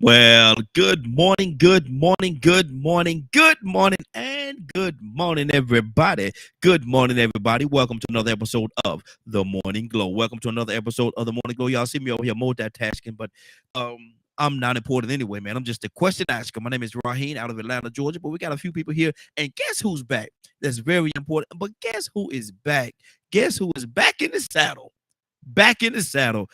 Well, good morning, good morning, good morning, good morning, and good morning, everybody. Good morning, everybody. Welcome to another episode of The Morning Glow. Welcome to another episode of The Morning Glow. Y'all see me over here multitasking, but I'm not important anyway, man. I'm just a question asker. My name is Raheen out of Atlanta, Georgia, but we got a few people here, and guess who's back? That's very important. But guess who is back? Guess who is back in the saddle? Back in the saddle.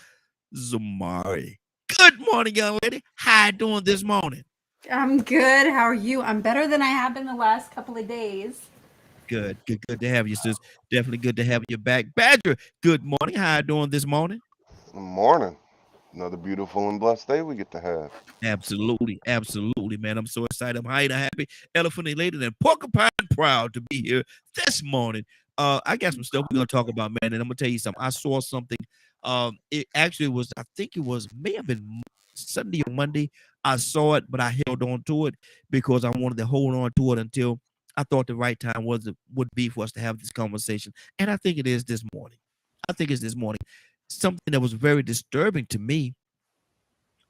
Zamari. Good morning, young lady. How you doing this morning? I'm good. How are you? I'm better than I have been the last couple of days. Good to have you, sis. Definitely good to have you back. Badger, good morning. How you doing this morning? Morning. Another beautiful and blessed day we get to have. Absolutely, man. I'm so excited. I'm high and happy, elephant elated, and porcupine proud to be here this morning. I got some stuff we're gonna talk about, man, and I'm gonna tell you something. I saw something. It actually was, I think it was, may have been Sunday or Monday. I saw it, but I held on to it because I wanted to hold on to it until I thought the right time would be for us to have this conversation, and I think it is this morning. I think it's this morning. Something that was very disturbing to me.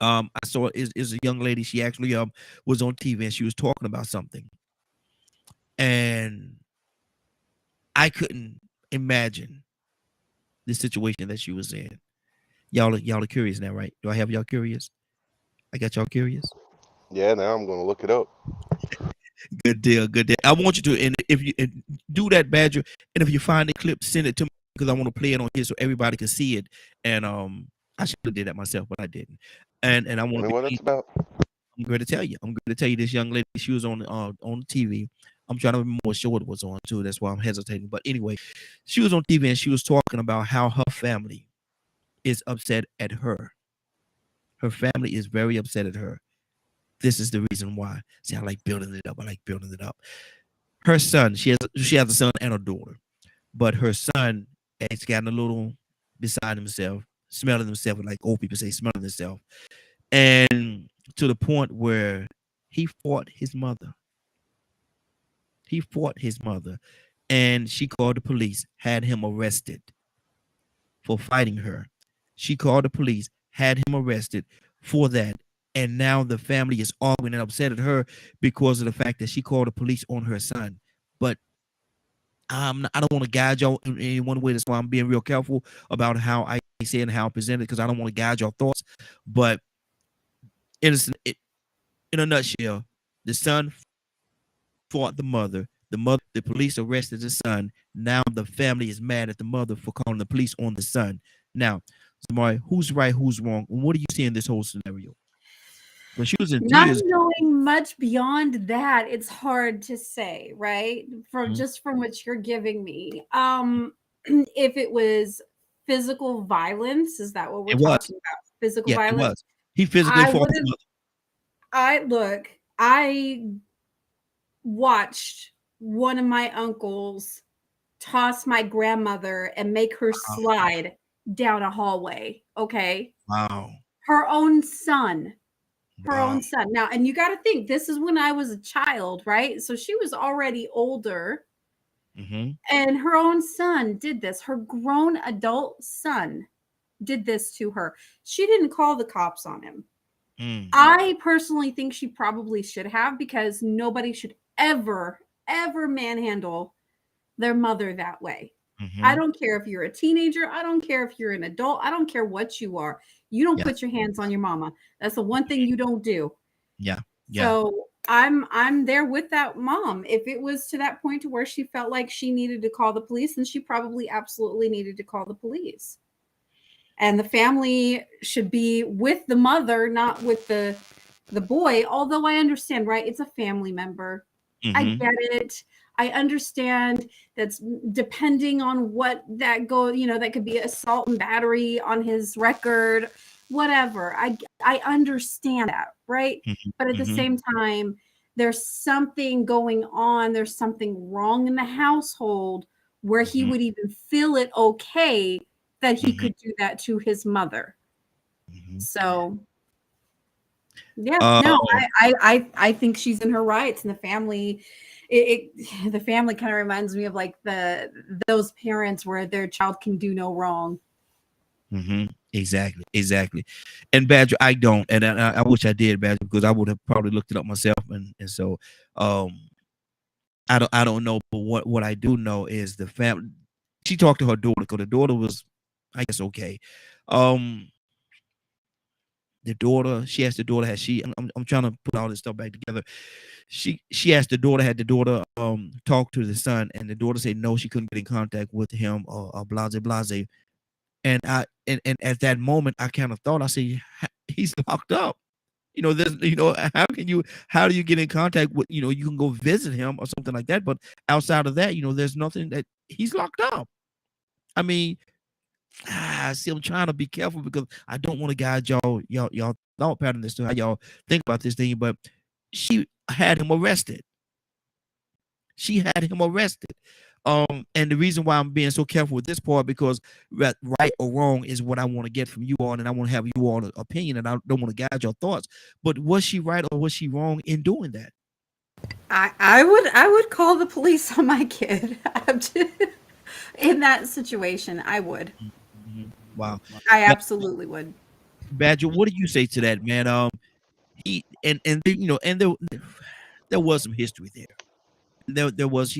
I saw is a young lady. She actually was on TV and she was talking about something, and I couldn't imagine the situation that she was in. Y'all are curious now, right? Do I have y'all curious? I got y'all curious. Yeah, now I'm going to look it up. Good deal, good deal. I want you to, and if you do that, Badger, and if you find the clip, send it to me because I want to play it on here so everybody can see it. And I should have did that myself, but I didn't. And I Tell want me to what be. it's about. I'm going to tell you. I'm going to tell you this young lady. She was on TV. I'm trying to remember what show it was on too. That's why I'm hesitating. But anyway, she was on TV and she was talking about how her family is upset at her. Her family is very upset at her. This is the reason why. See, I like building it up. I like building it up. Her son, she has a son and a daughter, but her son has gotten a little beside himself, smelling himself, like old people say, smelling himself, and to the point where he fought his mother. He fought his mother, and she called the police, had him arrested for fighting her. She called the police, had him arrested for that. And now the family is arguing and upset at her because of the fact that she called the police on her son. But I don't want to guide y'all in one way. That's why I'm being real careful about how I say it and how I present it because I don't want to guide your thoughts. But in a nutshell, the son fought the mother. The police arrested the son. Now the family is mad at the mother for calling the police on the son. Now, Samari, who's right, who's wrong? And what do you see in this whole scenario? When she was in Not tears, knowing much beyond that, it's hard to say, right? From mhm, just from what you're giving me. If it was physical violence, is that what we're it was. talking about? Physical Yeah, it violence? was. He physically I fought would his have mother. I look, I watched one of my uncles toss my grandmother and make her Wow. slide down a hallway, okay? Wow. Her own son. Her Wow. own son. Now, and you got to think this is when I was a child, right? So she was already older, Mm-hmm. and her own son did this. Her grown adult son did this to her. She didn't call the cops on him. Mm. I personally think she probably should have because nobody should ever manhandle their mother that way. I Mm-hmm. don't care if you're a teenager. I don't care if you're an adult. I don't care what you are. You don't Yeah. put your hands on your mama. That's the one thing you don't do. Yeah. Yeah. So I'm there with that mom. If it was to that point to where she felt like she needed to call the police, then she probably absolutely needed to call the police. And the family should be with the mother, not with the boy. Although I understand, right? It's a family member. I Mm-hmm. get it. I understand that's depending on what that go, that could be assault and battery on his record, whatever. I understand that, right? But at the Mm-hmm. same time, there's something going on, there's something wrong in the household where he Mm-hmm. would even feel it okay that he Mm-hmm. could do that to his mother. Mm-hmm. So yeah, no, Uh, I think she's in her rights, and the family, the family kind of reminds me of like those parents where their child can do no wrong. mm-hmm. Exactly. And Badger, I don't, and I wish I did, Badger, because I would have probably looked it up myself, and so um I don't know, but what I do know is the family. She talked to her daughter because the daughter was, I guess, okay. Um, the daughter, she asked the daughter, had she? I'm trying to put all this stuff back together. She asked the daughter, had the daughter talk to the son, and the daughter said no, she couldn't get in contact with him or blase. And at that moment, I kind of thought, I said, he's locked up. There's, how do you get in contact with, you can go visit him or something like that. But outside of that, there's nothing, that he's locked up. I mean, see, I'm trying to be careful because I don't want to guide y'all thought pattern as to how y'all think about this thing. But she had him arrested. And the reason why I'm being so careful with this part, because right or wrong is what I want to get from you all, and I want to have you all opinion, and I don't want to guide your thoughts. But was she right or was she wrong in doing that? I would call the police on my kid in that situation. I would. Wow. I absolutely would. Badger, what do you say to that, man? He and there was some history there. There was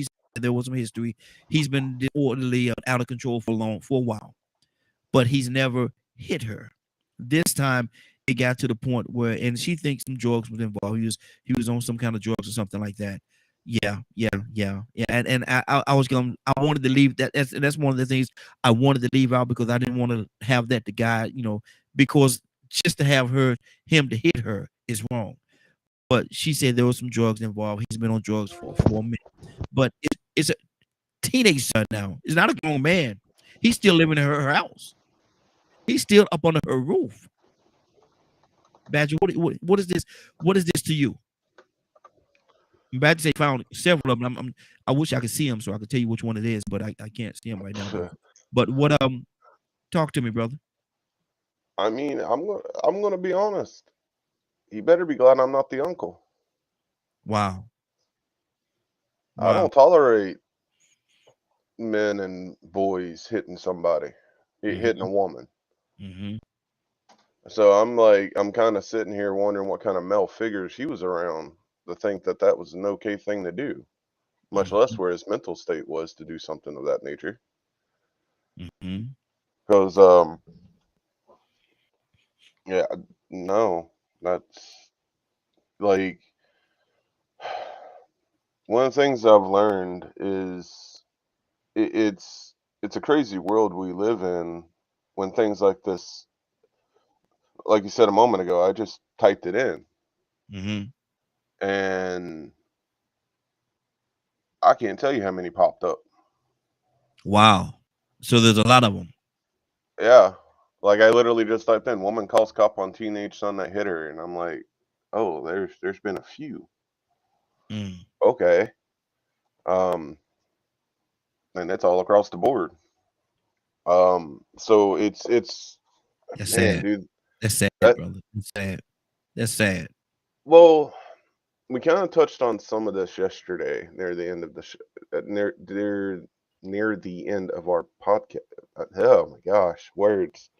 some history. He's been disorderly, out of control for a while, but he's never hit her. This time it got to the point where, and she thinks some drugs was involved. He was on some kind of drugs or something like that. Yeah. And I wanted to leave that. That's one of the things I wanted to leave out, because I didn't want to have that to guide, because just to have him to hit her is wrong. But she said there was some drugs involved. He's been on drugs for a minute. But it's a teenage son now. It's not a grown man. He's still living in her house. He's still up under her roof. Badger, what is this? What is this to you? Badger say found several of them. I wish I could see him so I could tell you which one it is, but I can't see him right now. But what talk to me, brother. I mean, I'm gonna be honest. He better be glad I'm not the uncle. Wow. I don't tolerate men and boys hitting somebody, hitting a woman. Mm-hmm. So I'm kind of sitting here wondering what kind of male figures he was around to think that was an okay thing to do, much less where his mental state was to do something of that nature. Mm-hmm. Because yeah, no, that's like one of the things I've learned is it's a crazy world we live in when things like this, like you said a moment ago, I just typed it in. Mm-hmm. And I can't tell you how many popped up. Wow. So there's a lot of them. Yeah. Like I literally just typed in woman calls cop on teenage son that hit her, and I'm like, oh, there's been a few. Okay. And it's all across the board. So it's That's man, sad. dude. That's sad, brother. That's sad. That's sad. Well, we kind of touched on some of this yesterday near the end of the near the end of our podcast. Oh my gosh, words.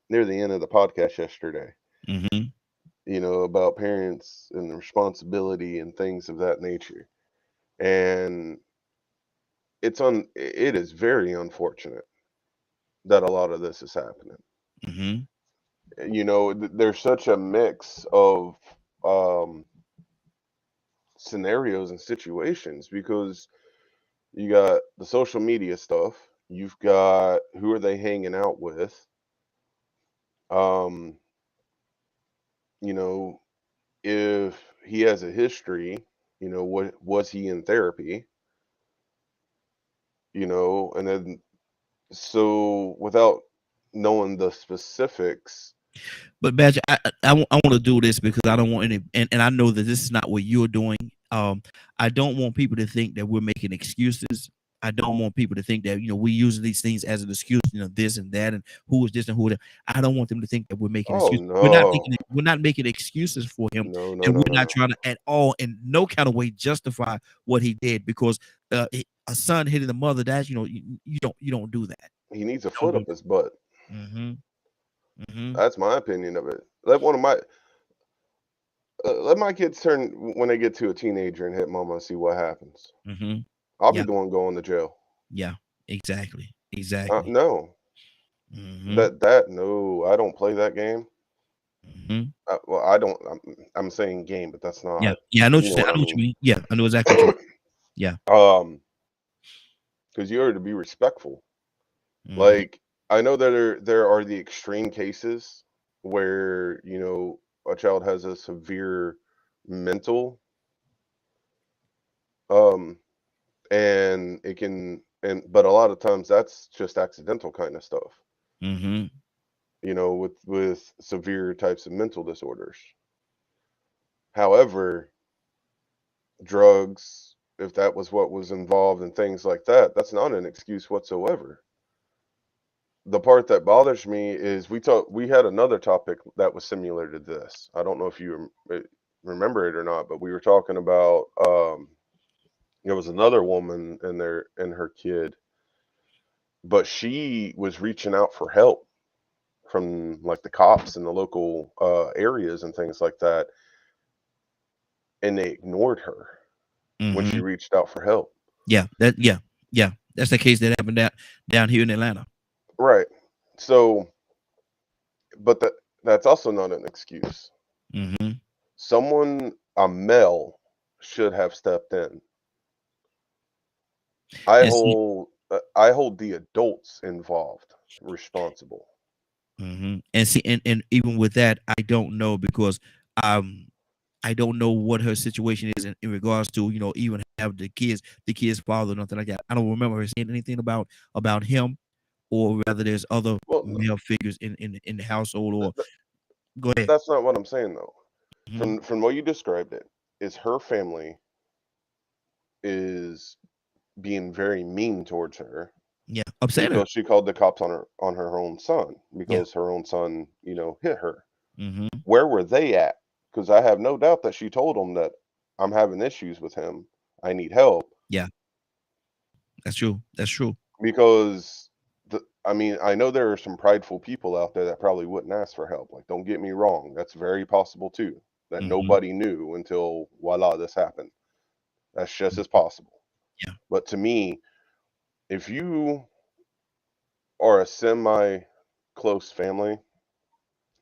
Near the end of the podcast yesterday. Mm-hmm. About parents and the responsibility and things of that nature. And it is very unfortunate that a lot of this is happening. Mm-hmm. There's such a mix of scenarios and situations, because you got the social media stuff, you've got who are they hanging out with, if he has a history, what was he in therapy, and then so without knowing the specifics. But Badger, I want to do this because I don't want any, and I know that this is not what you're doing. I don't want people to think that we're making excuses. I don't want people to think that we use these things as an excuse, this and that, and who is this and who is that. I don't want them to think that we're making excuses. No. We're not making excuses for him, No, and we're not trying to at all, in no kind of way, justify what he did, because a son hitting the mother, that's you don't do that. He needs a foot up his butt. Mm-hmm. Mm-hmm. That's my opinion of it. Let my kids turn when they get to a teenager and hit mama and see what happens. Mm-hmm. I'll be Yeah. the one going to jail. Yeah. Exactly. Exactly. No, Mm-hmm. no, I don't play that game. Mm-hmm. Well, I don't. I'm saying game, but that's Yeah. not. Yeah. I know what You you're know saying. what I I know what you mean? mean. Yeah. I know exactly what you mean. Yeah. Because you are to be respectful. Mm-hmm. Like I know that there are the extreme cases where a child has a severe mental, um, and it can but a lot of times that's just accidental kind of stuff. Mm-hmm. With severe types of mental disorders. However, drugs, if that was what was involved and things like that, that's not an excuse whatsoever. The part that bothers me is we had another topic that was similar to this. I don't know if you remember it or not, but we were talking about there was another woman and her kid, but she was reaching out for help from like the cops in the local areas and things like that, and they ignored her when she Mm-hmm. reached out for help. Yeah. Yeah. That's the case that happened down here in Atlanta. Right. So, but that's also not an excuse. Mm-hmm. A male, should have stepped in. I And see, hold I hold the adults involved responsible. and even with that, I don't know because um I don't know what her situation is in regards to, even have the kid's father, nothing like that. I don't remember her saying anything about him, or whether there's other Well, male figures in the household. th- Or th- go ahead. that's not what I'm saying though. Hmm. From what you described, it is her family is being very mean towards her Yeah, upset her. because she called the cops on her own son Yeah. because her own son, hit her. Hmm. Where were they at? Because I have no doubt that she told them that I'm having issues with him. I need help Yeah, that's true. That's true. because I mean, I know there are some prideful people out there that probably wouldn't ask for help. Like, don't get me wrong, that's very possible too. That Hmm. nobody knew until voila, this happened. That's just as possible. Yeah. But to me, if you are a semi close family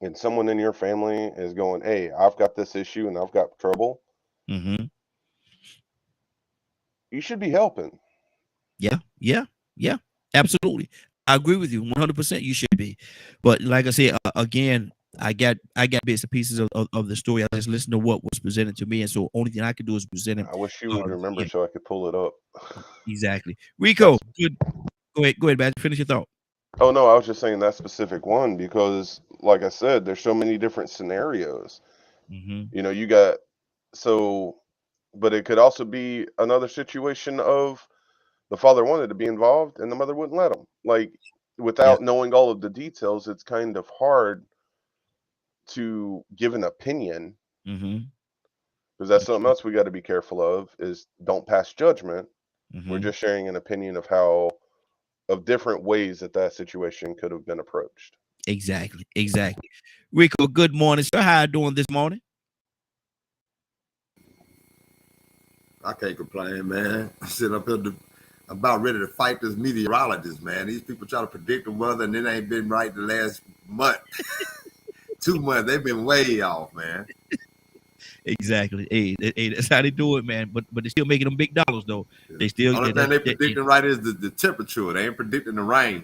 and someone in your family is going, "Hey, I've got this issue and I've got trouble," Hmm. you should be helping. Yeah. Yeah. Yeah. Absolutely. I agree with you 100%. You should be, but like I said, again, I got bits and pieces of the story. I just listened to what was presented to me, and so only thing I could do is present it. I wish you would remember Yeah, so I could pull it up. exactly. Rico, That's good. Go ahead, man. Finish your thought. Oh no, I was just saying that specific one because, like I said, there's so many different scenarios. Hmm. You got so, but it could also be another situation of the father wanted to be involved and the mother wouldn't let him. Like, Yeah. without knowing all of the details, it's kind of hard to give an opinion Hmm. because that's something else we got to be careful of is don't pass judgment. We're Hmm. just sharing an opinion of different ways that situation could have been approached. Exactly. Exactly. Rico, good morning, sir. How you doing this morning? I can't complain, man. I'm sitting up here about ready to fight this meteorologist, man. These people try to predict the weather and it ain't been right the last month. 2 months, they've been way off, man. Exactly. Hey, that's how they do it, man. But they're still making them big dollars, though. They still Only thing they predicting right is the temperature. They ain't predicting the rain.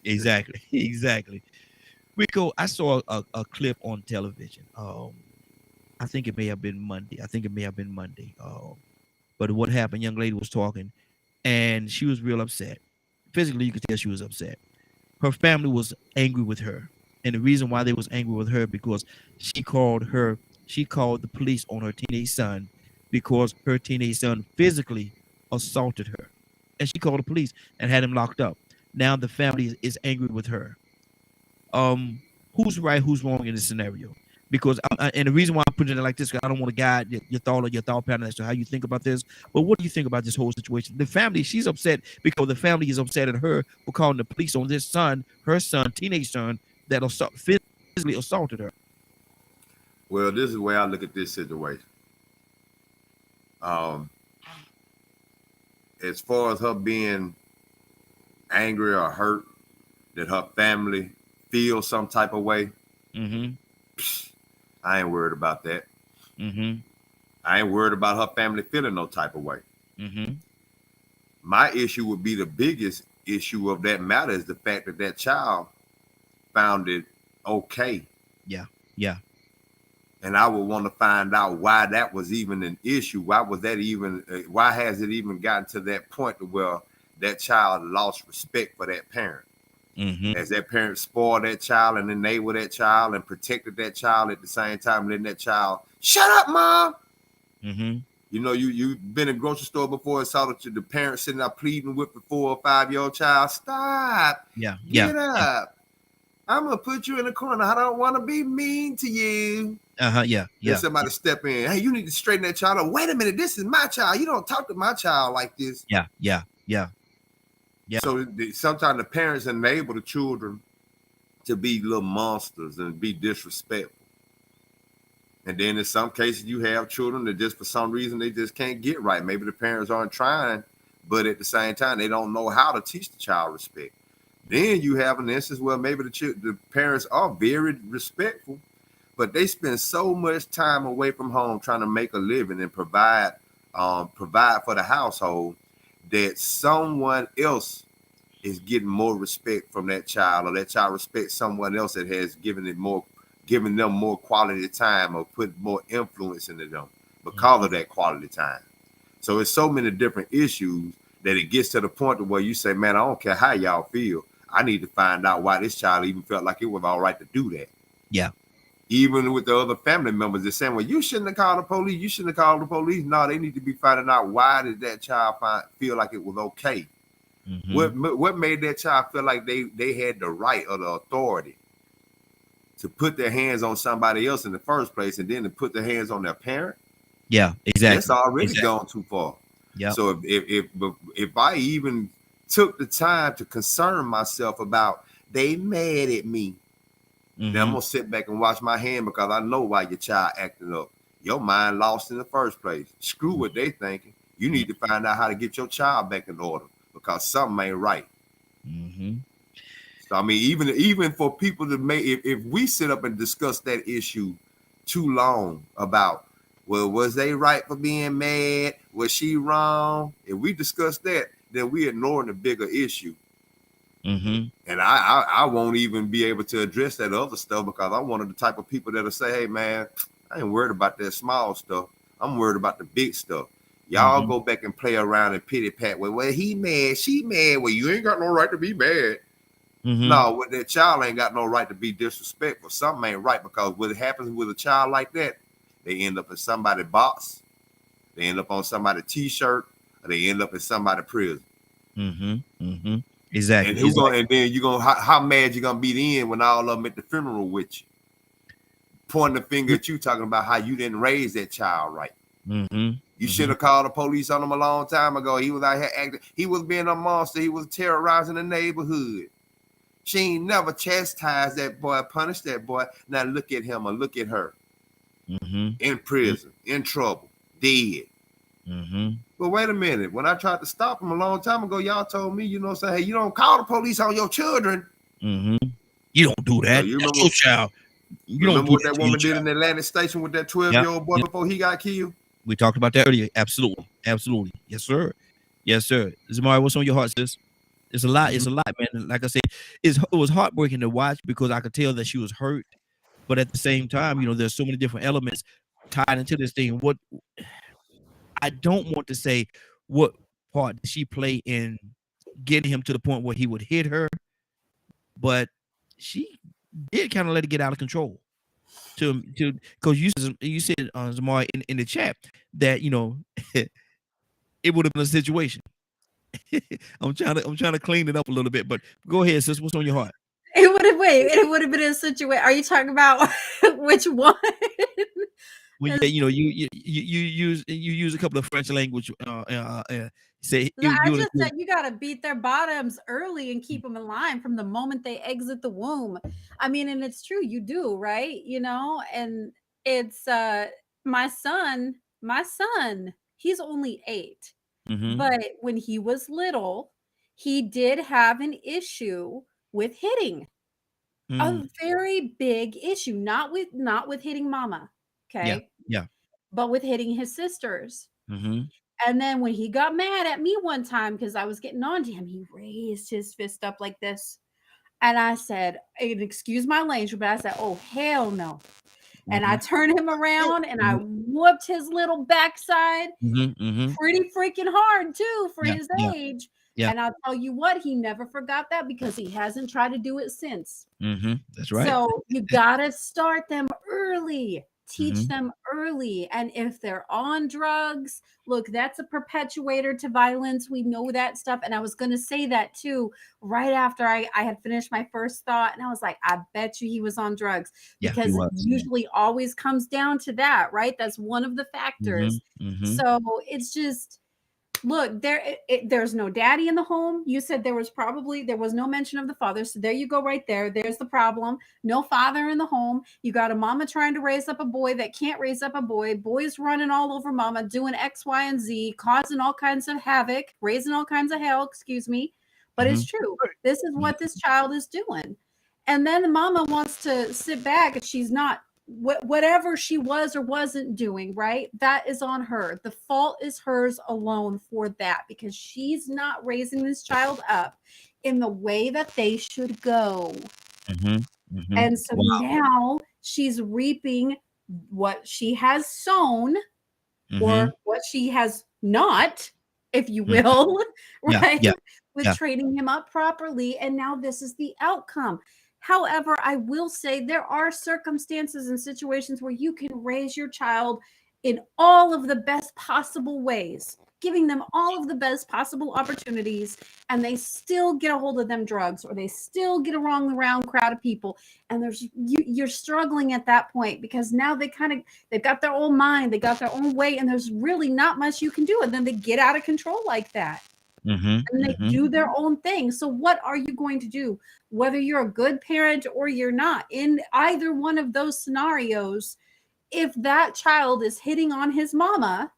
exactly. Exactly. Rico, I saw a clip on television. I think it may have been Monday. I think it may have been Monday. But what happened? Young lady was talking, and she was real upset. Physically, you could tell she was upset. Her family was angry with her, and the reason why they was angry with her because she called the police on her teenage son because her teenage son physically assaulted her, and she called the police and had him locked up. Now the family is angry with her. Um, who's right, who's wrong in this scenario? because and the reason why I put it like this, 'cause I don't want to guide your thought or your thought pattern as to how you think about this. But what do you think about this whole situation? The family, she's upset because the family is upset at her for calling the police on this son, her son, teenage son, that physically assaulted her. Well, this is where I look at this situation. As far as her being angry or hurt that her family feels some type of way, I ain't worried about that. I ain't worried about her family feeling no type of way. My issue would be the biggest issue of that matter is the fact that that child found it okay. Yeah. And I would want to find out why that was even an issue. Why was that even? Why has it even gotten to that point to where that child lost respect for that parent? As that parent spoiled that child and enabled that child and protected that child at the same time, letting that child shut up, mom. You know, you've been in a grocery store before and saw the parent sitting out pleading with the 4 or 5-year-old child. Stop. Get up. I'm gonna put you in the corner. I don't want to be mean to you. Yeah. Somebody step in. Hey, you need to straighten that child up. Wait a minute, this is my child. You don't talk to my child like this. Yeah. So sometimes the parents enable the children to be little monsters and be disrespectful. And then in some cases, you have children that just for some reason they just can't get right. Maybe the parents aren't trying, but at the same time, they don't know how to teach the child respect. Then you have an instance where maybe the parents are very respectful, but they spend so much time away from home trying to make a living and provide for the household that someone else is getting more respect from that child, or that child respects someone else that has given them more quality time or put more influence into them because of that quality time. So it's so many different issues that it gets to the point where you say, man, I don't care how y'all feel. I need to find out why this child even felt like it was all right to do that. Yeah. Even with the other family members, they're saying, well, you shouldn't have called the police. You shouldn't have called the police. No, they need to be finding out why did that child feel like it was okay. What made that child feel like they had the right or the authority to put their hands on somebody else in the first place and then to put their hands on their parent? Yeah, exactly. That's already gone too far. Yeah. So if I even took the time to concern myself about they mad at me, then I'm gonna sit back and watch my hand because I know why your child acting up. Your mind lost in the first place. Screw what they thinking. You need to find out how to get your child back in order because something ain't right. So I mean, even for people to make, if we sit up and discuss that issue too long about, well, was they right for being mad? Was she wrong? If we discuss that, then we ignoring the bigger issue. And I won't even be able to address that other stuff because I'm one of the type of people that'll say, hey man, I ain't worried about that small stuff. I'm worried about the big stuff. Y'all go back and play around and pity pat. Well, he mad, she mad. Well, you ain't got no right to be mad. No, with that child ain't got no right to be disrespectful. Something ain't right because what happens with a child like that, they end up in somebody's box, they end up on somebody's t-shirt, or they end up in somebody's prison. Exactly. And then you gonna how mad you gonna be then when all of them at the funeral with you, pointing the finger at you, talking about how you didn't raise that child right. You should have called the police on him a long time ago. He was out here acting. He was being a monster. He was terrorizing the neighborhood. She ain't never chastised that boy, punished that boy. Now look at him or look at her. In prison, in trouble, dead. But wait a minute. When I tried to stop him a long time ago, y'all told me, you know what I'm saying? Hey, you don't call the police on your children. You don't do that. So you That's your child. You remember don't do what that woman did in Atlantic Station with that 12-year-old boy before he got killed? We talked about that earlier. Absolutely. Yes, sir. Zamari, what's on your heart, sis? It's a lot. It's a lot, man. Like I said, it was heartbreaking to watch because I could tell that she was hurt. But at the same time, you know, there's so many different elements tied into this thing. What I don't want to say what part did she play in getting him to the point where he would hit her, but she did kind of let it get out of control. Because you said Zamari in the chat that, you know, it would have been a situation. I'm trying to clean it up a little bit, but go ahead, sis. What's on your heart? It would have been a situation. Are you talking about which one? When you use a couple of French language. Say I you just said you got to beat their bottoms early and keep them in line from the moment they exit the womb. I mean, and it's true, you do, right? And it's my son, he's only 8. Mhm. But when he was little, he did have an issue with hitting. A Mm. very big issue, not with hitting mama, Yeah. okay? Yeah. But with hitting his sisters. Mhm. And then when he got mad at me one time because I was getting on to him, he raised his fist up like this. And I said, and excuse my language, but I said, oh, hell no. And I Mhm. turned him around and I Mhm. whooped his little backside Mhm. Mhm. pretty freaking hard too for Yeah. his Yeah. age. Yeah. And I'll tell you what, he never forgot that because he hasn't tried to do it since. Mhm. That's right. So you gotta start them early, teach Mhm. them early. And if they're on drugs, look, that's a perpetuator to violence. We know that stuff. And I was gonna say that too, right after I had finished my first thought. And I was like, I bet you he was on drugs Yeah, he because it was. usually always comes down to that, right? That's one of the factors. Mhm. Mhm. So it's just look, there's no daddy in the home. You said there was no mention of the father. So there you go, right there. There's the problem. No father in the home. You got a mama trying to raise up a boy that can't raise up a boy. Boys running all over mama, doing X, Y, and Z, causing all kinds of havoc, raising all kinds of hell. Excuse me, but it's Mhm. true. This is what this child is doing. And then the mama wants to sit back and she's not whatever she was or wasn't doing, right? That is on her. The fault is hers alone for that because she's not raising this child up in the way that they should go. Mhm. Mhm. And so Wow. now she's reaping what she has sown Mhm. or what she has not, if you Mhm. will, Yeah. right? Yeah. With Yeah. training him up properly. And now this is the outcome. However, I will say there are circumstances and situations where you can raise your child in all of the best possible ways, giving them all of the best possible opportunities, and they still get a hold of them drugs or they still get around crowd of people. And you're struggling at that point because now they've got their own mind, they got their own way, and there's really not much you can do. And then they get out of control like that. Mhm. And they Mhm. do their own thing. So what are you going to do? Whether you're a good parent or you're not, in either one of those scenarios, if that child is hitting on his mama,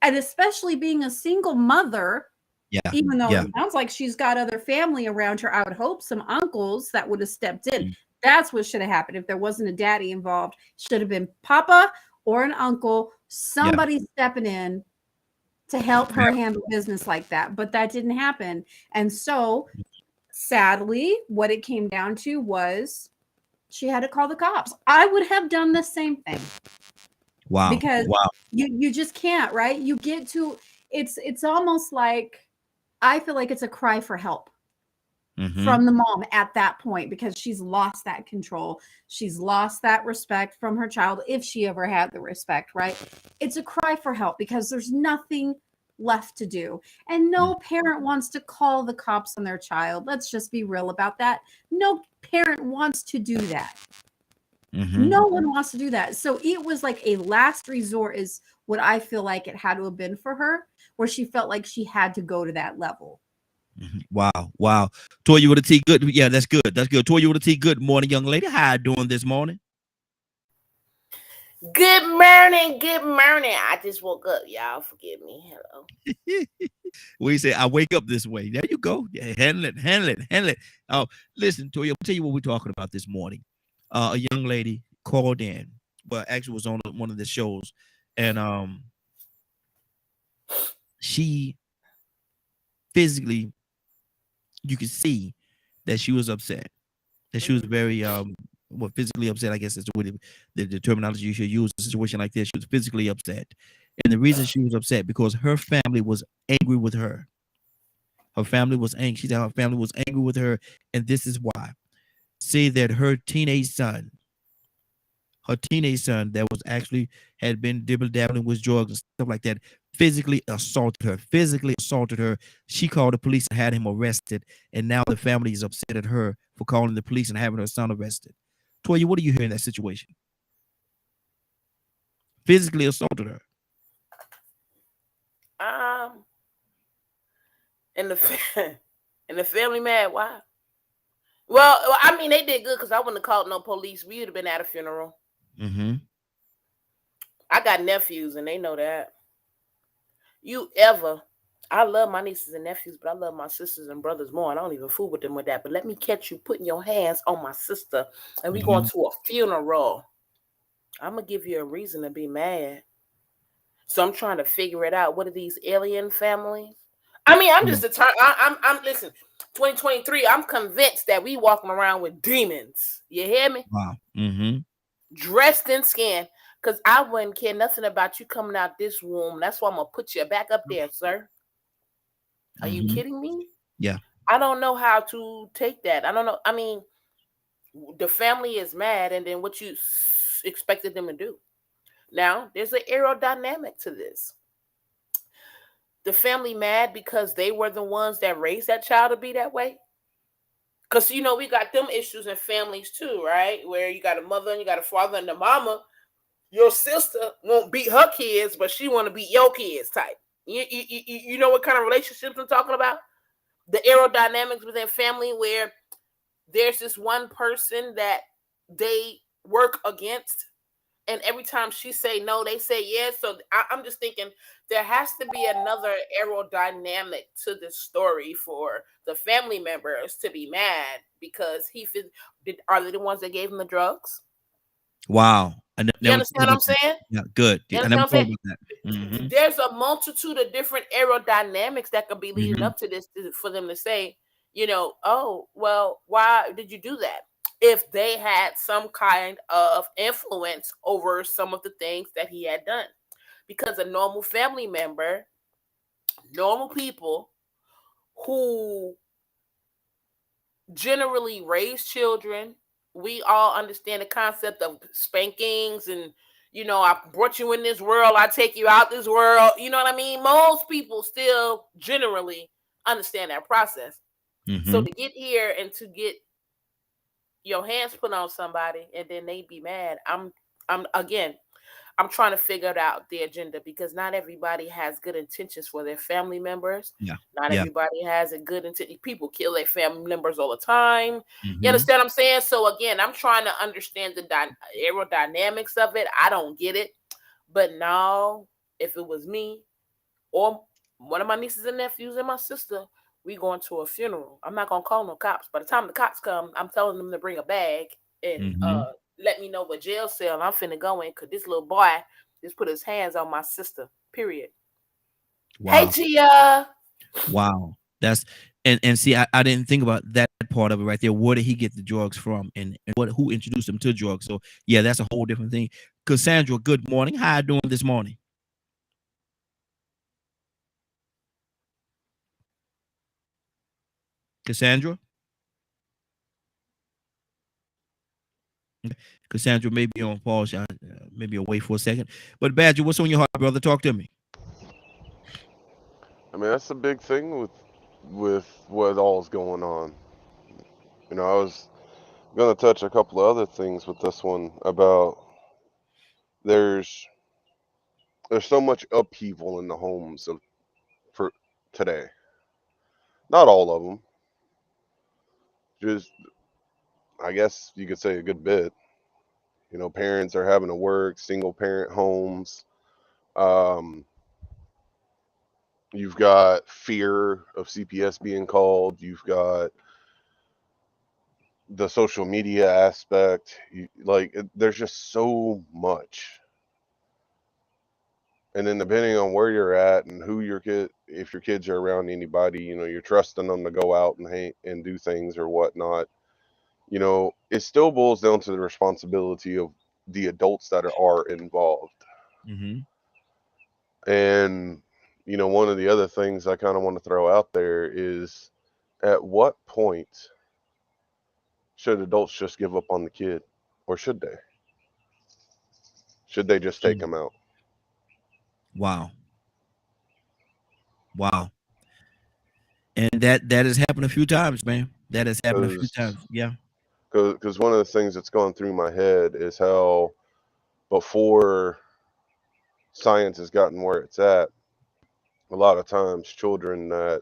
and especially being a single mother, Yeah. even though Yeah. it sounds like she's got other family around her, I would hope some uncles that would have stepped in. Mm. That's what should have happened if there wasn't a daddy involved. Should have been papa or an uncle, somebody stepping in to help her handle business like that. But that didn't happen. And so sadly, what it came down to was she had to call the cops. I would have done the same thing. Wow. Because Wow. you just can't, right? You get to it's almost like I feel like it's a cry for help Mhm. from the mom at that point because she's lost that control. She's lost that respect from her child if she ever had the respect, right? It's a cry for help because there's nothing left to do. And no parent wants to call the cops on their child. Let's just be real about that. No parent wants to do that. Mhm. No one wants to do that. So it was like a last resort is what I feel like it had to have been for her, where she felt like she had to go to that level. Mhm. Wow. Wow. Toya with a T. Good. Yeah, that's good. That's good. Toya with a T. Good morning, young lady. How you doing this morning? Good morning. Good morning. I just woke up. Y'all forgive me. Hello. We say I wake up this way. There you go. Yeah, handle it. Oh, listen, Toya, I'll tell you what we're talking about this morning. A young lady called in. Well, actually was on one of the shows, and she physically, you could see that she was upset. That she was very physically upset, I guess is the terminology you should use in a situation like this. She was physically upset. And the reason she was upset because her family was angry with her. Her family was angry. She said her family was angry with her, and this is why. Say that her teenage son that was actually had been dibble-dabbling with drugs and stuff like that, physically assaulted her. She called the police and had him arrested, and now the family is upset at her for calling the police and having her son arrested. Toya, what do you hear in that situation? Physically assaulted her. And the family mad. Why? Well, I mean, they did good because I wouldn't have called no police. We would have been at a funeral. Mm-hmm. I got nephews, and they know that. I love my nieces and nephews, but I love my sisters and brothers more. And I don't even fool with them with that. But let me catch you putting your hands on my sister, and we going to a funeral. I'm gonna give you a reason to be mad. So I'm trying to figure it out. What are these alien families? I mean, I'm just I'm listen. 2023. I'm convinced that we walking around with demons. You hear me? Wow. Mm-hmm. Dressed in skin. Because I wouldn't care nothing about you coming out this womb. That's why I'm going to put you back up there, sir. Are you kidding me? Yeah. I don't know how to take that. I don't know. I mean, the family is mad, and then what you expected them to do. Now, there's an aerodynamic to this. The family mad because they were the ones that raised that child to be that way. Because, you know, we got them issues in families too, right? Where you got a mother and you got a father and the mama. Your sister won't beat her kids, but she want to beat your kids type. You know what kind of relationships I'm talking about? The aerodynamics within family where there's this one person that they work against, and every time she say no, they say yes. So I'm just thinking there has to be another aerodynamic to this story for the family members to be mad because are they the ones that gave him the drugs? Wow. You understand what I'm saying? Yeah, good. I never thought about that. Mm-hmm. There's a multitude of different aerodynamics that could be leading up to this for them to say, you know, oh, well, why did you do that? If they had some kind of influence over some of the things that he had done. Because a normal family member, normal people who generally raise children, we all understand the concept of spankings and, you know, I brought you in this world, I take you out this world. You know what I mean? Most people still generally understand that process. So to get here and to get your hands put on somebody and then they be mad, I'm trying to figure out the agenda because not everybody has good intentions for their family members. Yeah. Not everybody has a good intention. People kill their family members all the time. You understand what I'm saying? So again, I'm trying to understand the aerodynamics of it. I don't get it. But now, if it was me or one of my nieces and nephews and my sister, we going to a funeral. I'm not going to call no cops. By the time the cops come, I'm telling them to bring a bag and let me know what jail cell I'm finna go in because this little boy just put his hands on my sister. Period. Wow. Hey, Tia. Wow. That's and see, I didn't think about that part of it right there. Where did he get the drugs from, and who introduced him to drugs? So yeah, that's a whole different thing. Cassandra, good morning. How are you doing this morning? Cassandra? Cassandra may be on pause, maybe away for a second. But Badger, what's on your heart, brother? Talk to me. I mean, that's the big thing with what all's going on. You know, I was going to touch a couple of other things with this one about there's so much upheaval in the homes for today. Not all of them. Just, I guess you could say a good bit. You know, parents are having to work, single parent homes. You've got fear of CPS being called. You've got the social media aspect. There's just so much. And then depending on where you're at and who if your kids are around anybody, you know, you're trusting them to go out and do things or whatnot. You know, it still boils down to the responsibility of the adults that are involved. And, you know, one of the other things I kind of want to throw out there is at what point should adults just give up on the kid, or should they? Should they just take them out? Wow. And that has happened a few times, man. That has happened a few Because times. Yeah. one of the things that's gone through my head is how before science has gotten where it's at, a lot of times children that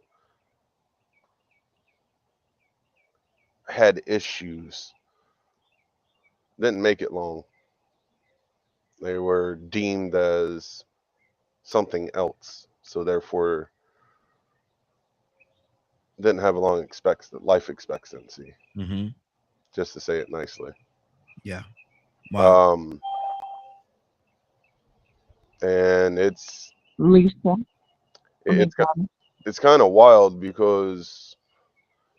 had issues didn't make it long. They were deemed as something else, so therefore didn't have a long life expectancy, Mm-hmm. just to say it nicely. Yeah. Wow. And Lisa. I mean, it's it's kind of wild because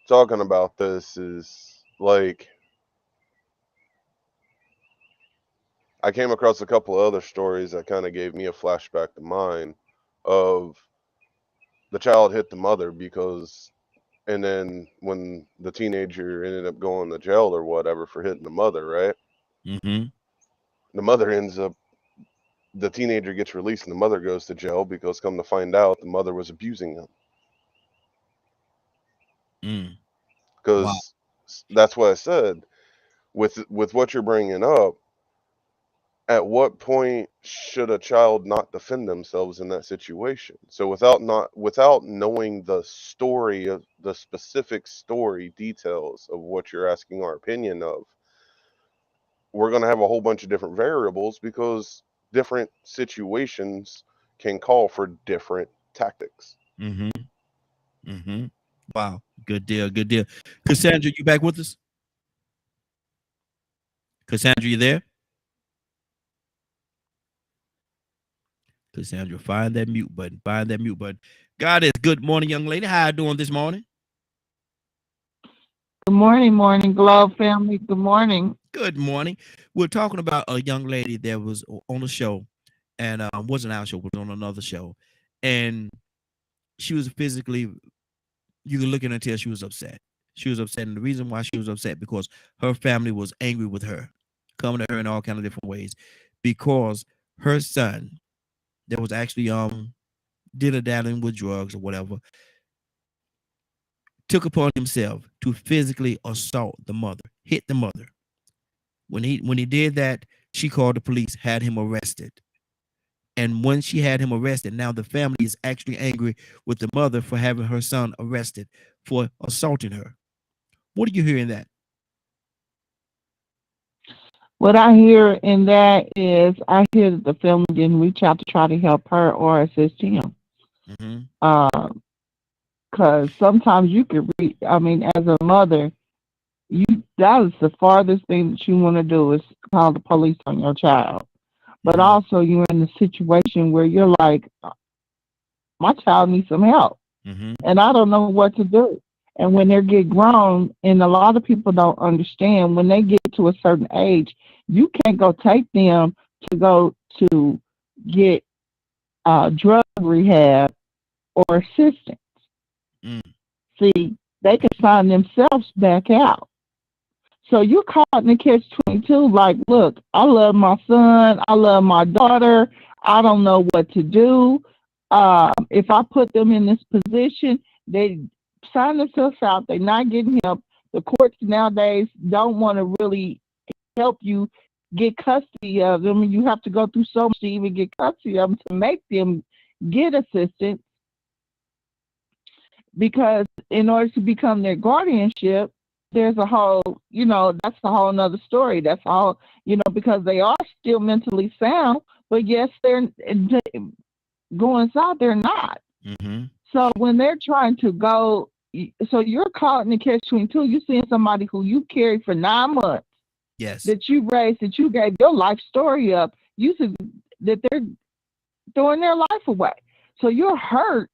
talking about this is like I came across a couple of other stories that kind of gave me a flashback to mine of the child hit the mother and then when the teenager ended up going to jail or whatever for hitting the mother, right? Mm-hmm. The mother the teenager gets released and the mother goes to jail because come to find out the mother was abusing him. Mm. Wow. Because that's what I said with what you're bringing up. At what point should a child not defend themselves in that situation? So without knowing the story of the specific story details of what you're asking our opinion of, we're going to have a whole bunch of different variables because different situations can call for different tactics. Mm-hmm. Mm-hmm. Wow. Good deal. Good deal. Cassandra, you back with us? Cassandra, you there? Cassandra, find that mute button. Find that mute button. God is good morning, young lady. How you doing this morning? good morning, Morning Glow family. Good morning. Good morning. We're talking about a young lady that was on a show, and wasn't our show, was on another show, and she was physically. You can look at her and tell she was upset. She was upset, and the reason why she was upset because her family was angry with her, coming to her in all kind of different ways, because her son, that was actually did a dabbling with drugs or whatever, took upon himself to physically assault the mother, hit the mother. When he did that, she called the police, had him arrested. And when she had him arrested, now the family is actually angry with the mother for having her son arrested for assaulting her. What are you hearing that? What I hear in that is I hear that the family didn't reach out to try to help her or assist him. Mm-hmm. Because sometimes you could read, I mean, as a mother, that is the farthest thing that you want to do is call the police on your child. But also you're in a situation where you're like, my child needs some help. Mm-hmm. And I don't know what to do. And when they get grown, and a lot of people don't understand, when they get to a certain age, you can't go take them to go to get drug rehab or assistance. Mm. See, they can sign themselves back out. So you're caught in the catch-22. Like, look, I love my son. I love my daughter. I don't know what to do. If I put them in this position, they sign themselves out. They're not getting help. The courts nowadays don't want to really help you get custody of them. You have to go through so much to even get custody of them to make them get assistance. Because in order to become their guardianship, there's a whole, that's a whole nother story. That's all, because they are still mentally sound, but yes, they're going inside, they're not. Mm-hmm. So when they're trying to go, so you're caught in the catch-22. You're seeing somebody who you carried for 9 months. Yes. That you raised, that you gave your life story up. You said that they're throwing their life away. So you're hurt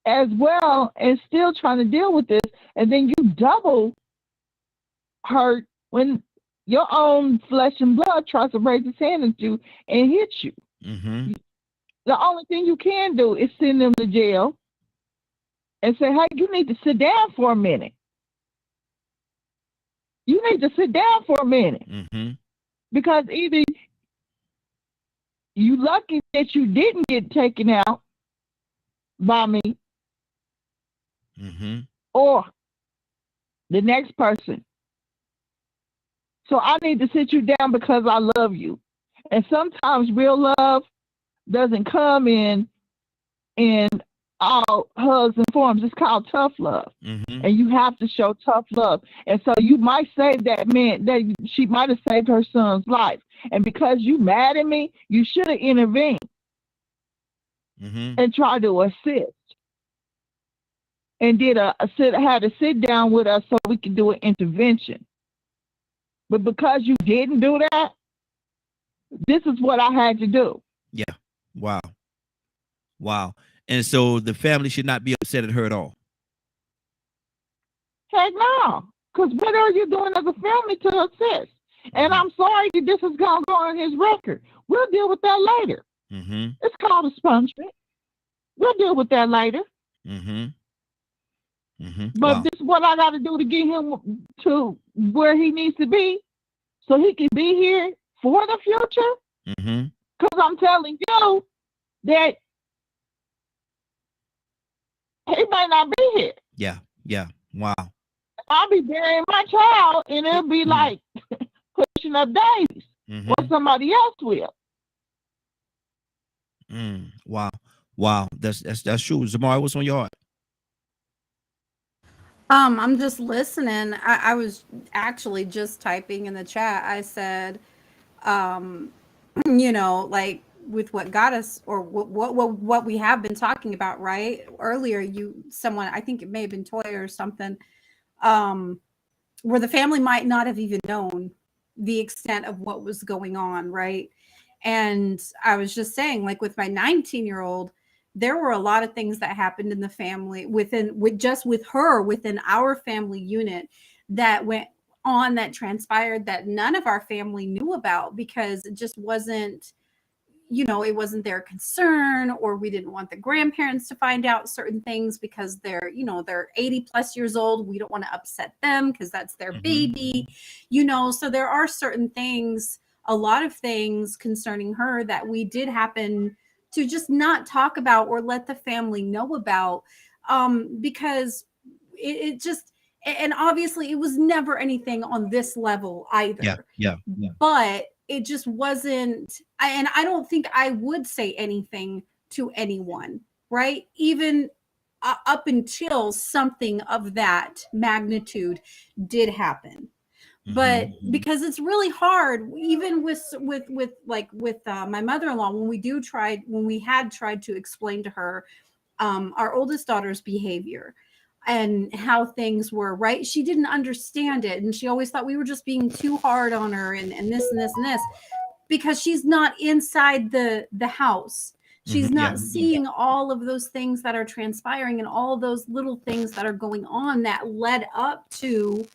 as well and still trying to deal with this. And then you double hurt when your own flesh and blood tries to raise its hand at you and hit you. Mm-hmm. The only thing you can do is send them to jail and say, hey, you need to sit down for a minute. You need to sit down for a minute. Mm-hmm. Because either you lucky that you didn't get taken out by me, Mm-hmm. or the next person. So I need to sit you down because I love you. And sometimes real love doesn't come in all hugs and forms. It's called tough love. Mm-hmm. And you have to show tough love. And so you might save that man, that she might have saved her son's life. And because you mad at me, you should have intervened Mm-hmm. and tried to assist. And had a sit down with us so we could do an intervention. But because you didn't do that, this is what I had to do. Yeah. Wow. Wow. And so the family should not be upset at her at all. Heck no. Because what are you doing as a family to assist? And I'm sorry that this is going to go on his record. We'll deal with that later. Mm-hmm. It's called expungement. We'll deal with that later. Mm-hmm. Mm-hmm. But Wow. this is what I got to do to get him to where he needs to be so he can be here for the future. Mm-hmm. Because I'm telling you that he may not be here. Yeah. Yeah. Wow. I'll be burying my child and it'll be like pushing up daisies Mm-hmm. or somebody else will. Wow. Wow. That's true. Zamari, what's on your heart? I'm just listening. I was actually just typing in the chat. I said, like with what got us, or what we have been talking about, right? Earlier, someone, I think it may have been Toya or something, where the family might not have even known the extent of what was going on, right? And I was just saying, like with my 19-year-old, there were a lot of things that happened in the family with her within our family unit that went on, that transpired, that none of our family knew about because it just wasn't, it wasn't their concern, or we didn't want the grandparents to find out certain things because they're 80 plus years old. We don't want to upset them because that's their baby, so there are certain things, a lot of things concerning her that we did happen to just not talk about or let the family know about, because it just, and obviously it was never anything on this level either. Yeah. But it just wasn't, and I don't think I would say anything to anyone, right? Even up until something of that magnitude did happen. But because it's really hard, even with my mother-in-law, when we had tried to explain to her our oldest daughter's behavior and how things were, right? She didn't understand it. And she always thought we were just being too hard on her and this and this and this, because she's not inside the house. She's not seeing all of those things that are transpiring and all those little things that are going on that led up to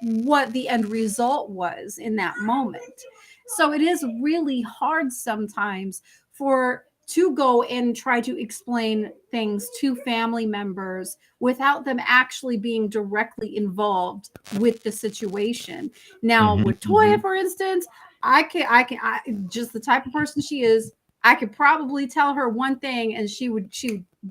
what the end result was in that moment. So it is really hard sometimes to go and try to explain things to family members without them actually being directly involved with the situation. Now, with Toya, for instance, I just the type of person she is, I could probably tell her one thing and she would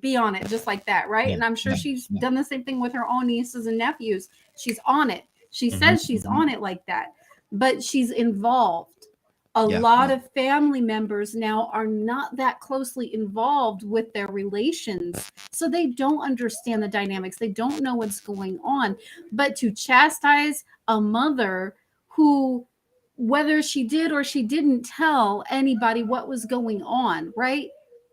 be on it just like that, right? And I'm sure she's done the same thing with her own nieces and nephews. She's on it. She says she's on it like that, but she's involved. A lot of family members now are not that closely involved with their relations, so they don't understand the dynamics. They don't know what's going on. But to chastise a mother who, whether she did or she didn't tell anybody what was going on, right?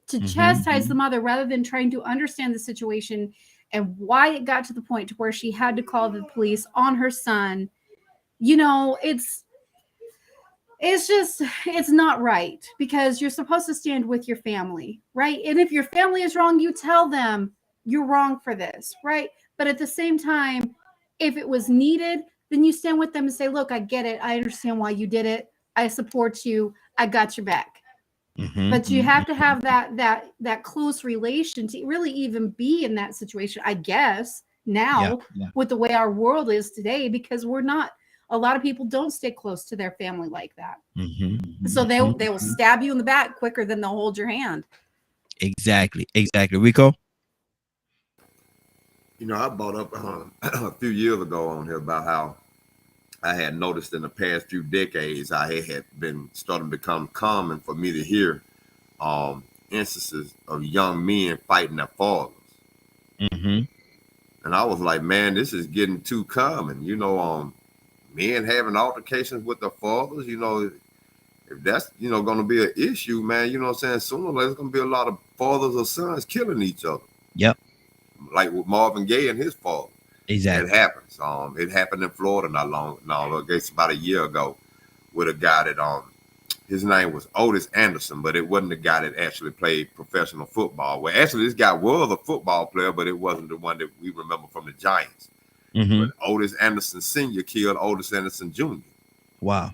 To chastise the mother rather than trying to understand the situation and why it got to the point to where she had to call the police on her son, it's not right, because you're supposed to stand with your family, right? And if your family is wrong, you tell them you're wrong for this, right? But at the same time, if it was needed, then you stand with them and say, look, I get it. I understand why you did it. I support you. I got your back. But you have to have that close relation to really even be in that situation, I guess, now with the way our world is today, because a lot of people don't stay close to their family like that. So they will stab you in the back quicker than they'll hold your hand. Exactly. Rico? You know, I brought up a few years ago on here about how I had noticed in the past few decades, I had been starting to become common for me to hear instances of young men fighting their fathers. Mm-hmm. And I was like, man, this is getting too common. You know, men having altercations with their fathers, you know, if that's, you know, going to be an issue, man, you know what I'm saying? Sooner or later, there's going to be a lot of fathers or sons killing each other. Yep. Like with Marvin Gaye and his father. Exactly. It happens. It happened in Florida I guess about a year ago with a guy that, his name was Otis Anderson, but it wasn't the guy that actually played professional football. Well, actually, this guy was a football player, but it wasn't the one that we remember from the Giants. Mm-hmm. But Otis Anderson Sr. killed Otis Anderson Jr. Wow.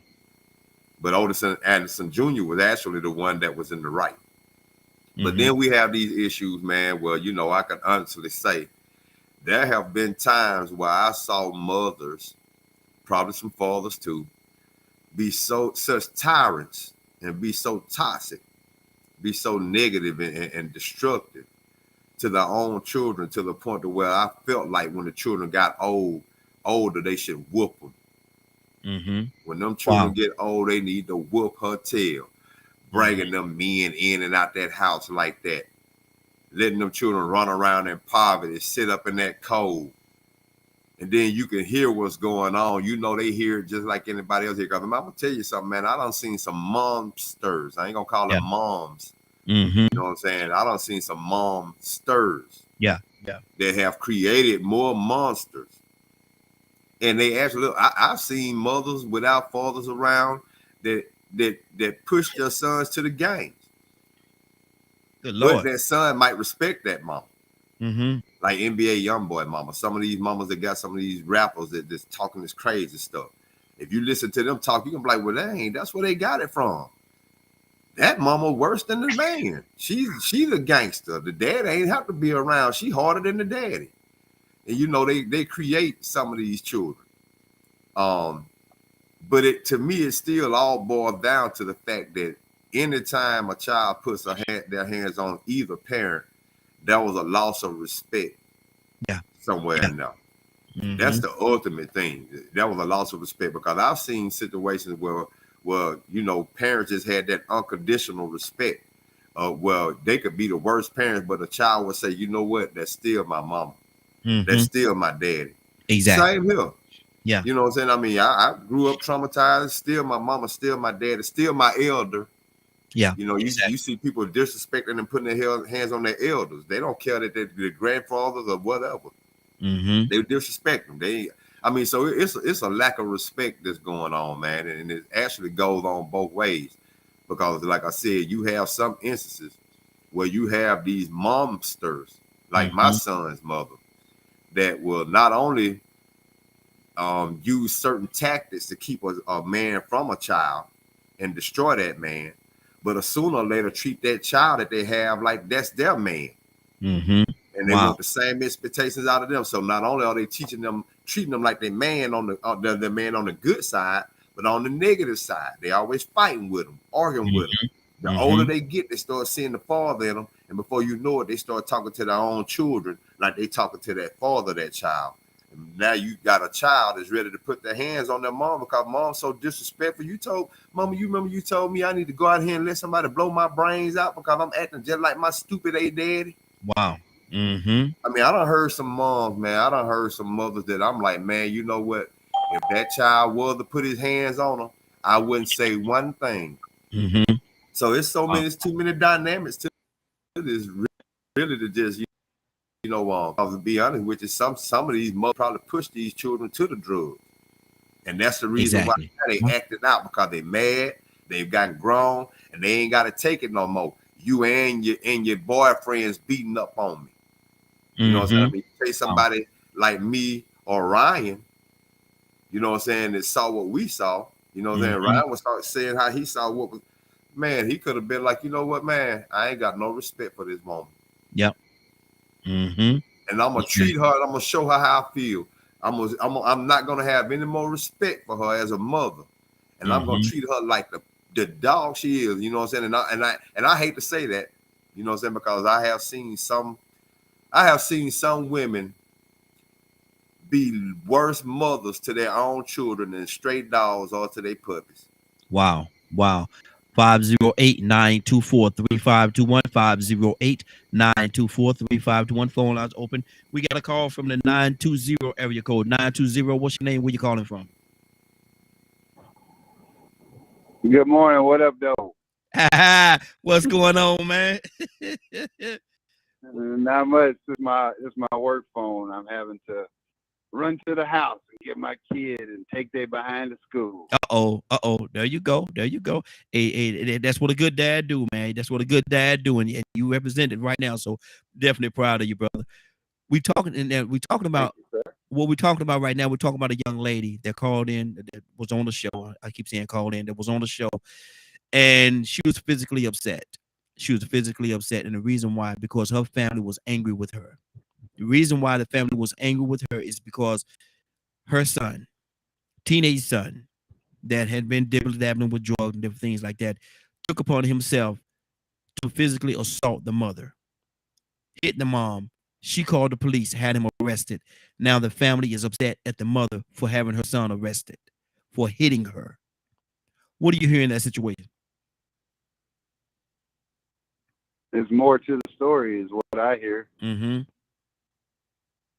But Otis Anderson Jr. was actually the one that was in the right. But Mhm. then we have these issues, man, where, you know, I can honestly say there have been times where I saw mothers, probably some fathers too, be such tyrants and be so toxic, be so negative and destructive to their own children, to the point to where I felt like when the children got older, they should whoop them. Mm-hmm. When them children Wow. get old, they need to whoop her tail, bringing them men in and out that house like that, letting them children run around in poverty, sit up in that cold. And then you can hear what's going on. You know they hear it just like anybody else here. Because I'm going to tell you something, man. I done seen some momsters. I ain't going to call them moms. Mm-hmm. You know what I'm saying? I done seen some momsters. Yeah. Yeah. That have created more monsters. And they actually, I've seen mothers without fathers around that push their sons to the games. Good But Lord. that son might respect that mama. Mm-hmm. Like NBA Youngboy mama. Some of these mamas that got some of these rappers that just talking this crazy stuff. If you listen to them talk, you can be like, well, that's where they got it from. That mama worse than the man. She's a gangster. The dad ain't have to be around. She harder than the daddy. And you know, they create some of these children. But to me, it still all boils down to the fact that anytime a child puts their hands on either parent, that was a loss of respect. Yeah. Somewhere in there. Mm-hmm. That's the ultimate thing. That was a loss of respect, because I've seen situations where you know, parents just had that unconditional respect. Well, they could be the worst parents, but a child would say, you know what, that's still my mama. Mm-hmm. That's still my daddy. Exactly. Same here. Yeah. You know what I'm saying? I mean, I grew up traumatized. Still my mama, still my daddy, still my elder. Yeah. You know, you see people disrespecting and putting their hands on their elders. They don't care that they're their grandfathers or whatever. Mm-hmm. They disrespect them. So it's a lack of respect that's going on, man. And it actually goes on both ways. Because like I said, you have some instances where you have these momsters, like my son's mother, that will not only use certain tactics to keep a man from a child and destroy that man, but sooner or later treat that child that they have like that's their man. Mm-hmm. And they want the same expectations out of them. So not only are they treating them like their man on the man on the good side, but on the negative side, they always fighting with them, arguing with them. The older they get, they start seeing the father in them, and before you know it, they start talking to their own children like they talking to that father, that child. And now you got a child that's ready to put their hands on their mom because mom's so disrespectful. Mama, you remember you told me I need to go out here and let somebody blow my brains out because I'm acting just like my stupid daddy. Wow. Mm-hmm. I mean, I done heard some moms, man. I done heard some mothers that I'm like, man, you know what? If that child was to put his hands on them, I wouldn't say one thing. Mm-hmm. So it's too many dynamics to this, really, to just, to be honest with you, some of these mothers probably push these children to the drugs. And that's the reason why they acting out, because they mad, they've gotten grown, and they ain't got to take it no more. You and your boyfriends beating up on me. You know what I'm saying? I mean, say somebody like me or Ryan, you know what I'm saying, that saw what we saw. You know what I'm saying? Ryan would start saying how he saw what was, man, he could have been like, you know what, man, I ain't got no respect for this woman. Yep. Mm-hmm. And I'm gonna treat her, I'm gonna show her how I feel. I'm not gonna have any more respect for her as a mother. And I'm gonna treat her like the dog she is, you know what I'm saying? And I hate to say that, you know what I'm saying, because I have seen some women be worse mothers to their own children than straight dogs are to their puppies. Wow. 508-924-3521. 508-924-3521. Phone lines open. We got a call from the 920 area code. 920. What's your name? Where you calling from? Good morning. What up, though? What's going on, man? Not much. It's my work phone. I'm having to run to the house and get my kid and take they behind to school. Uh-oh. There you go. Hey, that's what a good dad do, man. That's what a good dad do, and you represent it right now. So definitely proud of you, brother. We're talking about what we're talking about right now. We're talking about a young lady that called in, that was on the show. I keep saying called in, that was on the show, and she was physically upset. And the reason why, because her family was angry with her. The reason why the family was angry with her is because her son, teenage son, that had been dabbling with drugs and different things like that, took upon himself to physically assault the mother, hit the mom. She called the police, had him arrested. Now the family is upset at the mother for having her son arrested, for hitting her. What do you hear in that situation? There's more to the story, is what I hear. Mm-hmm.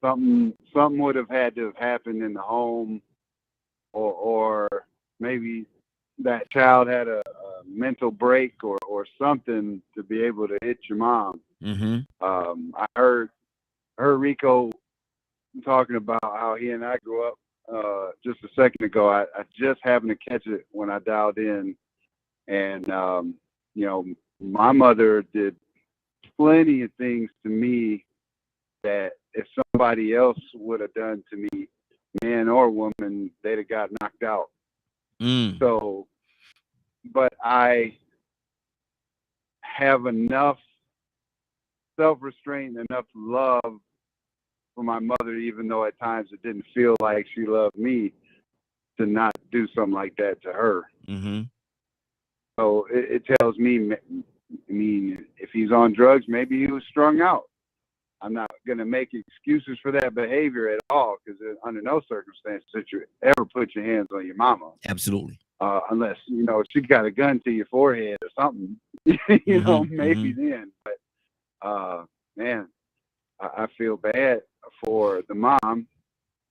Something would have had to have happened in the home, or maybe that child had a mental break or something to be able to hit your mom. Mm-hmm. I heard Rico talking about how he and I grew up just a second ago. I just happened to catch it when I dialed in, and my mother did plenty of things to me that if somebody else would have done to me, man or woman, they'd have got knocked out. So, but I have enough self-restraint, enough love for my mother, even though at times it didn't feel like she loved me, to not do something like that to her. Mm-hmm. So it tells me, I mean, if he's on drugs, maybe he was strung out. I'm not going to make excuses for that behavior at all, because under no circumstances should you ever put your hands on your mama. Absolutely. Unless, she got a gun to your forehead or something, maybe then. But, man, I feel bad for the mom.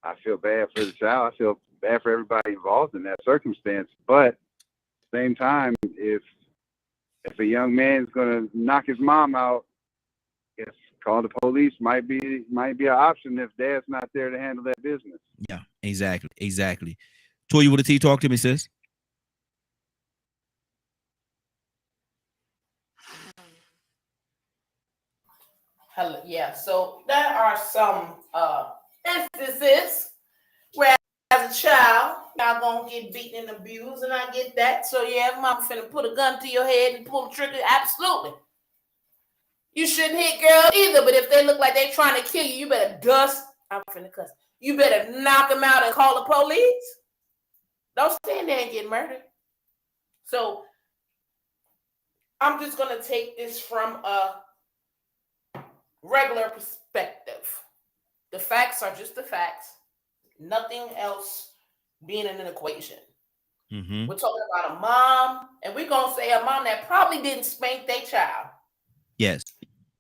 I feel bad for the child. I feel bad for everybody involved in that circumstance. But at the same time, if a young man's going to knock his mom out, yes, call the police might be an option if dad's not there to handle that business. Yeah, exactly. Toya with a T, talk to me, sis. Hello, yeah. So there are some instances where, as a child, y'all gonna get beaten and abused, and I get that. So yeah, if mama finna put a gun to your head and pull the trigger, absolutely. You shouldn't hit girls either, but if they look like they trying to kill you, you better dust. I'm finna cuss. You better knock them out and call the police. Don't stand there and get murdered. So I'm just gonna take this from a regular perspective. The facts are just the facts. Nothing else being in an equation. Mm-hmm. We're talking about a mom, and we're gonna say a mom that probably didn't spank their child. Yes.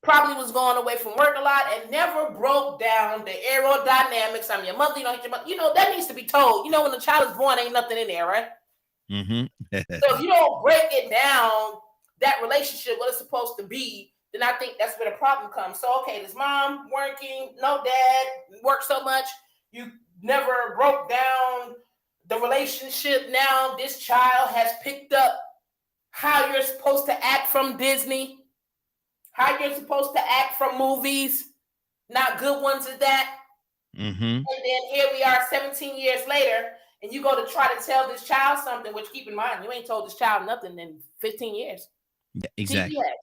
Probably was going away from work a lot and never broke down the aerodynamics. I'm your mother, you don't hit your mother. That needs to be told. When the child is born, ain't nothing in there, right? Mm-hmm. So if you don't break it down, that relationship, what it's supposed to be, then I think that's where the problem comes. So, okay, this mom working, no dad, work so much, you never broke down the relationship. Now this child has picked up how you're supposed to act from Disney, how you're supposed to act from movies, not good ones at that. Mm-hmm. And then here we are 17 years later, and you go to try to tell this child something, which keep in mind, you ain't told this child nothing in 15 years. Yeah, exactly. TPS.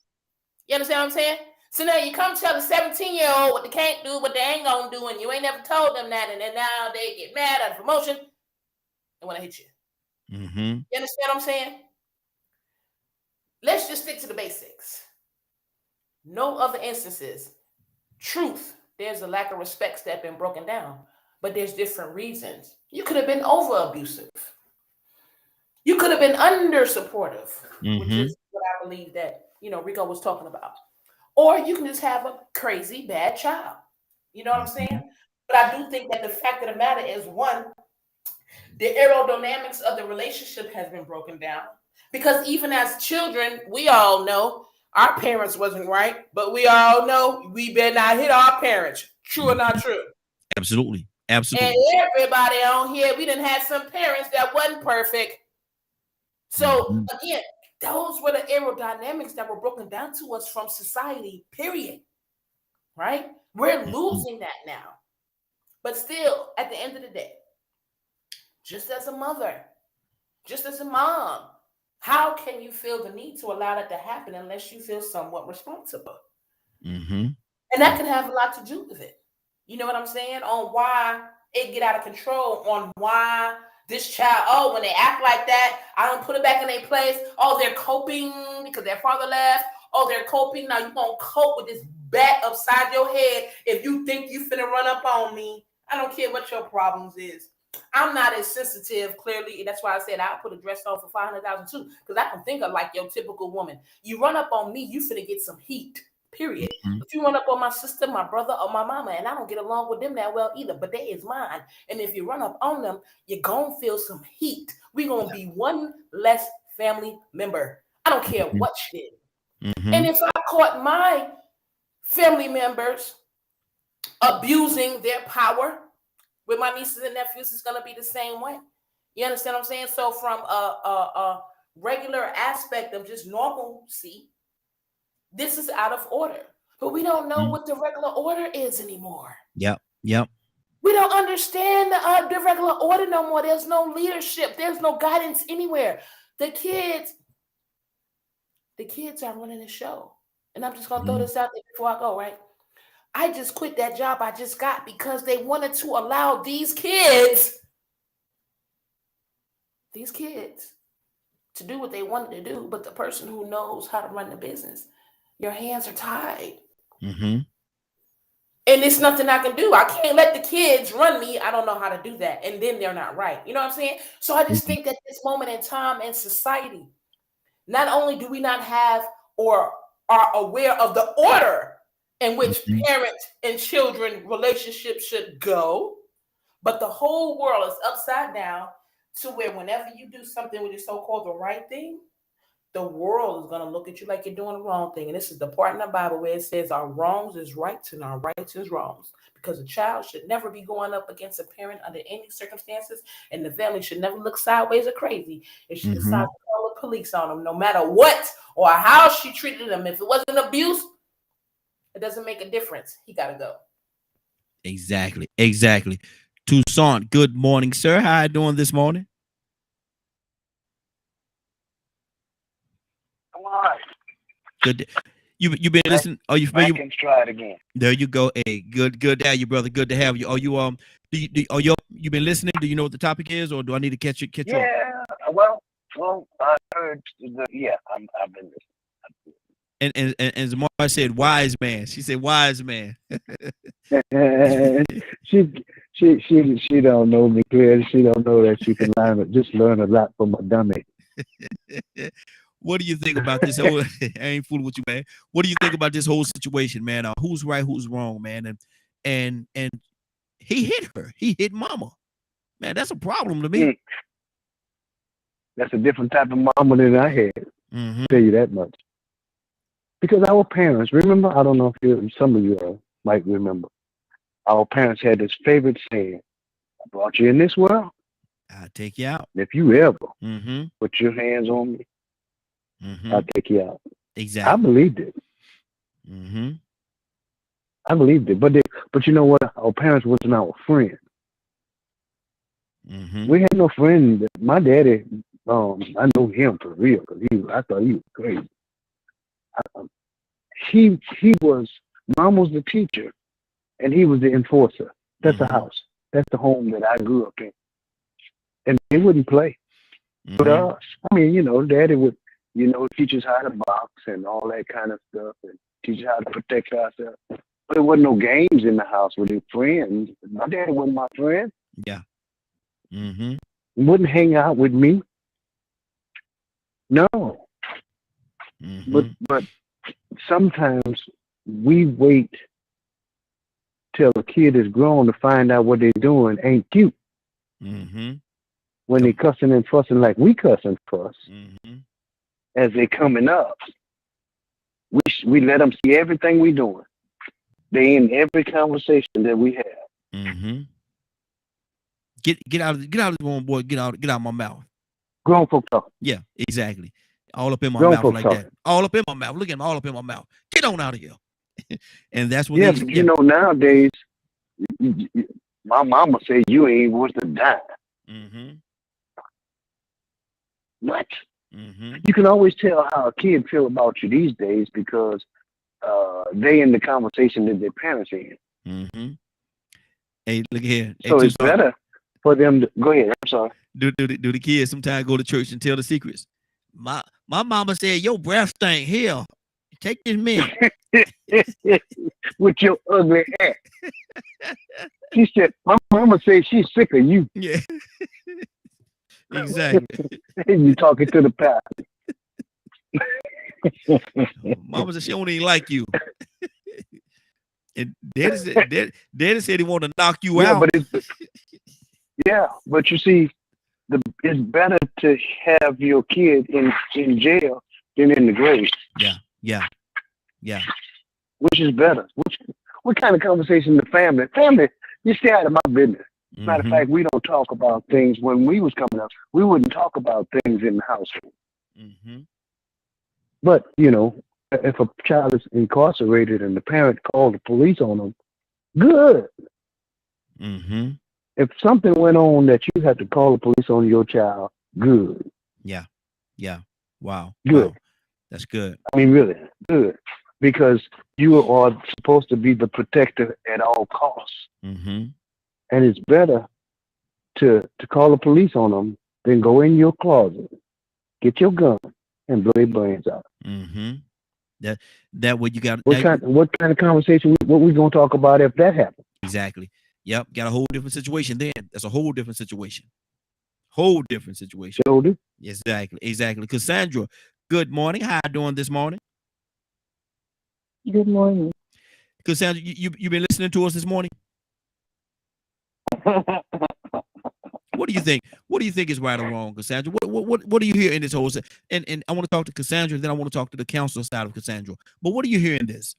You understand what I'm saying? So now you come tell the 17-year-old what they can't do, what they ain't gonna do, and you ain't never told them that, and then now they get mad at the promotion and want to hit you. Mm-hmm. You understand what I'm saying? Let's just stick to the basics. No other instances. Truth, there's a lack of respect that been broken down. but there's different reasons. You could have been over abusive. You could have been under supportive, which is what I believe that, Rico was talking about. Or you can just have a crazy bad child. You know what I'm saying? But I do think that the fact of the matter is, one, the aerodynamics of the relationship has been broken down. Because even as children, we all know our parents wasn't right, but we all know we better not hit our parents. True or not true? Absolutely. And everybody on here, we done had some parents that wasn't perfect. So again, those were the aerodynamics that were broken down to us from society, period. Right? We're losing that now. But still, at the end of the day, just as a mother, just as a mom, how can you feel the need to allow that to happen unless you feel somewhat responsible? And that can have a lot to do with it. You know what I'm saying? On why it get out of control, on why this child, when they act like that, I don't put it back in their place. Oh, they're coping because their father left. Oh, they're coping. Now you won't cope with this bat upside your head if you think you finna run up on me. I don't care what your problems is. I'm not as sensitive, clearly. And that's why I said I'll put a dress on for $500,000 too, because I can think of like your typical woman. You run up on me, you finna get some heat, period. If you run up on my sister, my brother, or my mama, and I don't get along with them that well either, but they is mine. And if you run up on them, you're gonna feel some heat. We're gonna be one less family member. I don't care what you did. And if I caught my family members abusing their power with my nieces and nephews, it's going to be the same way. You understand what I'm saying? So from a regular aspect of just normalcy, this is out of order. But we don't know what the regular order is anymore. Yep. We don't understand the regular order no more. There's no leadership. There's no guidance anywhere. The kids are running the show. And I'm just going to throw this out there before I go, right? I just quit that job I just got because they wanted to allow these kids to do what they wanted to do. But the person who knows how to run the business, your hands are tied. And it's nothing I can do. I can't let the kids run me. I don't know how to do that. And then they're not right. You know what I'm saying? So I just think that this moment in time in society, not only do we not have or are aware of the order in which parent and children relationships should go, but the whole world is upside down to where whenever you do something which is so-called the right thing, the world is going to look at you like you're doing the wrong thing. And this is the part in the Bible where it says our wrongs is rights and our rights is wrongs, because a child should never be going up against a parent under any circumstances, and the family should never look sideways or crazy if she decides to call the police on them, no matter what or how she treated them. If it wasn't abuse, it doesn't make a difference. He got to go. Exactly. Toussaint, good morning, sir. How are you doing this morning? I'm all right. Good. You've been listening. Are you familiar? I can try it again. There you go. Hey, good to have you, brother. Good to have you. Are you you been listening? Do you know what the topic is, or do I need to catch you? Yeah. Well, I heard. I've been listening. And Zamar said, "Wise man." She said, "Wise man." she don't know me clearly. She don't know that she can learn a lot from a dummy. What do you think about this whole? I ain't fooling with you, man. What do you think about this whole situation, man? Who's right, who's wrong, man? And he hit her. He hit mama. Man, that's a problem to me. That's a different type of mama than I had. I'll tell you that much. Because our parents, remember, I don't know if some of you might remember, our parents had this favorite saying, "I brought you in this world, I'll take you out. If you ever put your hands on me, I'll take you out." Exactly. I believed it. I believed it. But you know what? Our parents wasn't our friend. We had no friend. My daddy, I know him for real because I thought he was crazy. He was, Mom was the teacher and he was the enforcer. That's the house. That's the home that I grew up in. And they wouldn't play with us. I mean, Daddy would, teach us how to box and all that kind of stuff and teach us how to protect ourselves. there wasn't no games in the house with his friends. My daddy wasn't my friend. Yeah. Mm-hmm. He wouldn't hang out with me. No. Mm-hmm. But sometimes we wait till a kid is grown to find out what they're doing ain't cute. Mm-hmm. When they cussing and fussing like we cuss and fuss Mm-hmm. as they coming up. We let them see everything we doing. They in every conversation that we have. Mm-hmm. Get out of the room, boy. Get out of my mouth. Grown folk talk. Yeah, exactly. All up in my Grown mouth folk like talking. that. All up in my mouth. Look at him, all up in my mouth. Get on out of here. And that's what Yeah, they, but you know, nowadays, my mama said you ain't worth a dime. Mm-hmm. What? Mm-hmm. You can always tell how a kid feel about you these days because they in the conversation that their parents in. Mm-hmm. Hey, look here. Hey, So it's Tucson, better for them to go ahead. I'm sorry. do the kids sometimes go to church and tell the secrets? My mama said your breath stink. Here, take this mint. With your ugly ass. She said, my mama said she's sick of you. Yeah. Exactly. And you talking to the pastor. Mama said she don't even like you. And daddy said he wanted to knock you Yeah, out. but you see, it's better to have your kid in jail than in the grave. Yeah. Which is better? What kind of conversation the family? Family, you stay out of my business. Matter of fact, we don't talk about things. When we was coming up, we wouldn't talk about things in the household. Mm-hmm. But, you know, if a child is incarcerated and the parent called the police on them, good. Mm-hmm. If something went on that you had to call the police on your child, good. Yeah. Wow. Good. Wow. That's good. I mean, really, good. Because you are supposed to be the protector at all costs. Mm-hmm. And it's better to call the police on them than go in your closet, get your gun, and blow their brains out. Mm-hmm. That what you got. What kind of conversation? What we gonna talk about if that happens? Exactly. Yep. Got a whole different situation then. That's a whole different situation. Whole different situation. Shoulder. Exactly. Cassandra, good morning. How you doing this morning? Good morning. Cassandra, you been listening to us this morning? What do you think? What do you think is right or wrong, Cassandra? What do you hear in this whole? And I want to talk to Cassandra, then I want to talk to the counselor side of Cassandra. But what do you hear in this?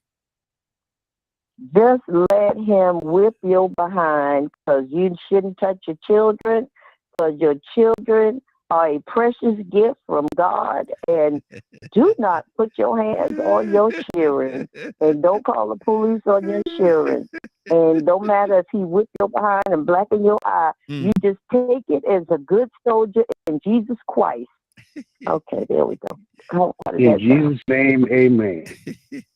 Just let him whip your behind, because you shouldn't touch your children, because your children are a precious gift from God, and do not put your hands on your children, and don't call the police on your children, and don't matter if he whip your behind and blacken your eye, you just take it as a good soldier in Jesus Christ. Okay, there we go. In Jesus' name, amen.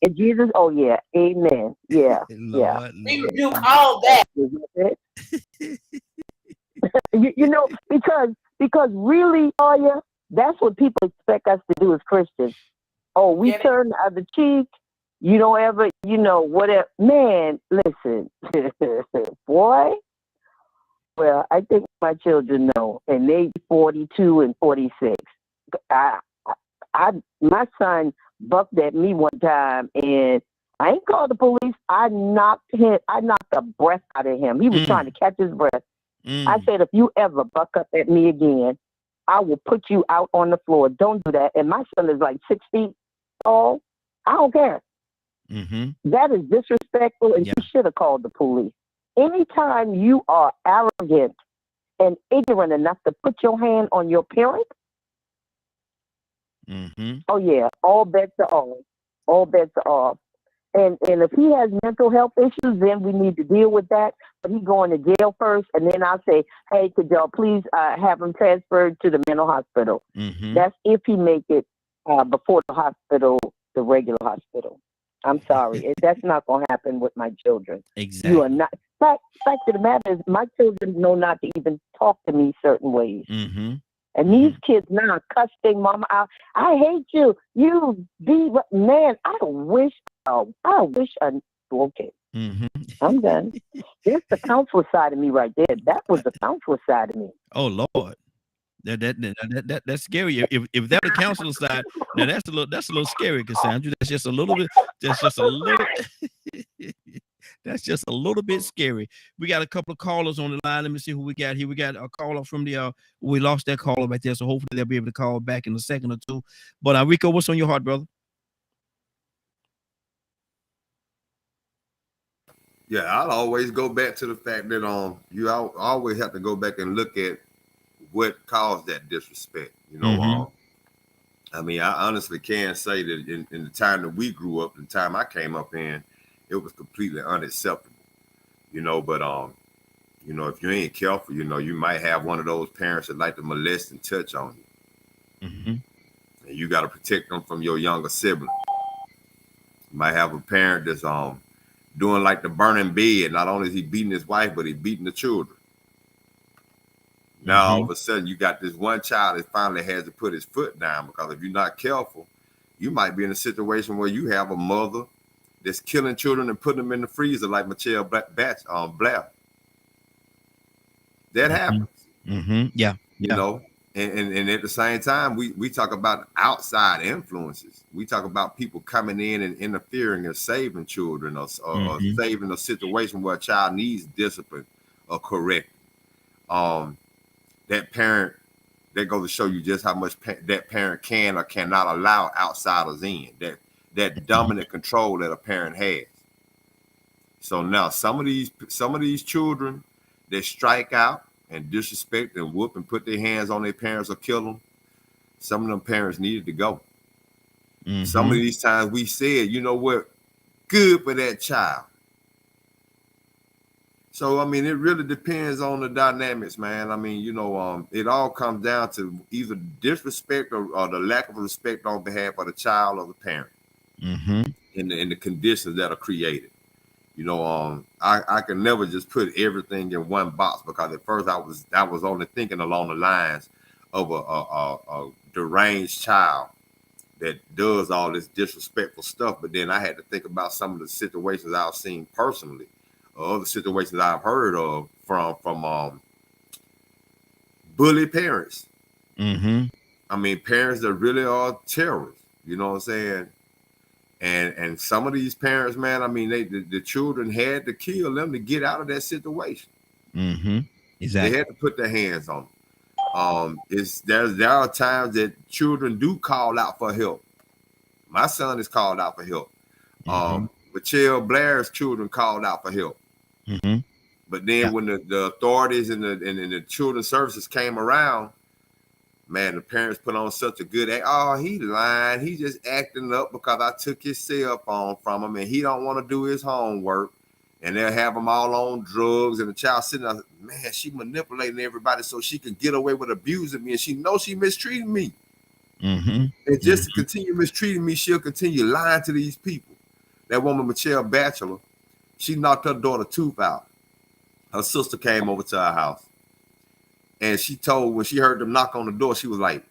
In Jesus, oh yeah, amen. Yeah, Lord, We rebuke all that. you know, because really, Aya, that's what people expect us to do as Christians. Oh, we turn the other cheek. You don't ever, whatever. Man, listen, boy. Well, I think my children know, and they 42 and 46. My son bucked at me one time, and I ain't called the police. I knocked the breath out of him. He was trying to catch his breath. I said, if you ever buck up at me again, I will put you out on the floor. Don't do that. And my son is like 6 feet tall. I don't care. Mm-hmm. That is disrespectful, and you should have called the police. Anytime you are arrogant and ignorant enough to put your hand on your parent, oh yeah, all bets are off. All bets are off. And if he has mental health issues, then we need to deal with that. But he's going to jail first, and then I'll say, hey, could y'all please have him transferred to the mental hospital? That's if he make it before the hospital, the regular hospital. I'm sorry. That's not going to happen with my children. Exactly. You are not. Fact of the matter is, my children know not to even talk to me certain ways. And these kids now cuss their mama out. I hate you. You be man. I wish. Okay. Mm-hmm. I'm done. There's the counselor side of me right there. That was the counselor side of me. Oh Lord. That's scary. If that the counselor side, now that's a little scary, Cassandra. That's just a little bit. That's just a little. That's just a little bit scary. We got a couple of callers on the line. Let me see who we got here. We got a caller from the. We lost that caller right there, so hopefully they'll be able to call back in a second or two. But Rico, what's on your heart, brother? Yeah, I'll always go back to the fact that you always have to go back and look at what caused that disrespect. You know, I mean, I honestly can say that in the time that we grew up, the time I came up in, it was completely unacceptable. You know, but you know, if you ain't careful, you know, you might have one of those parents that like to molest and touch on you. Mm-hmm. And you got to protect them from your younger sibling. You might have a parent that's doing like the burning bed. Not only is he beating his wife, but he's beating the children. Now, all of a sudden, you got this one child that finally has to put his foot down, because if you're not careful, you might be in a situation where you have a mother that's killing children and putting them in the freezer like Michelle Blair. That happens. Mm-hmm. Yeah. You know, and at the same time, we talk about outside influences. We talk about people coming in and interfering and saving children or saving a situation where a child needs discipline or correcting. That parent, that goes to show you just how much that parent can or cannot allow outsiders in, that dominant control that a parent has. So now some of these children that strike out and disrespect and whoop and put their hands on their parents or kill them, some of them parents needed to go. Some of these times we said, you know what, good for that child. So, I mean, it really depends on the dynamics, man. I mean, you know, it all comes down to either disrespect or the lack of respect on behalf of the child or the parent in the conditions that are created. You know, I can never just put everything in one box, because at first I was only thinking along the lines of a deranged child that does all this disrespectful stuff. But then I had to think about some of the situations I've seen personally, or other situations I've heard of from bully parents. I mean, parents that really are terrorists. You know what I'm saying? And some of these parents, man, I mean, the children had to kill them to get out of that situation. Exactly. They had to put their hands on them. There are times that children do call out for help. My son is called out for help. Michelle Blair's children called out for help. But then when the authorities and the children's services came around, man, the parents put on such a good act. Oh, he lying. He just acting up because I took his cell phone from him and he don't want to do his homework. And they'll have them all on drugs. And the child sitting there, man, she manipulating everybody so she can get away with abusing me. And she knows she mistreating me. And just to continue mistreating me, she'll continue lying to these people. That woman, Michelle Batchelor, she knocked her daughter tooth out. Her sister came over to her house. And she told, when she heard them knock on the door, she was like,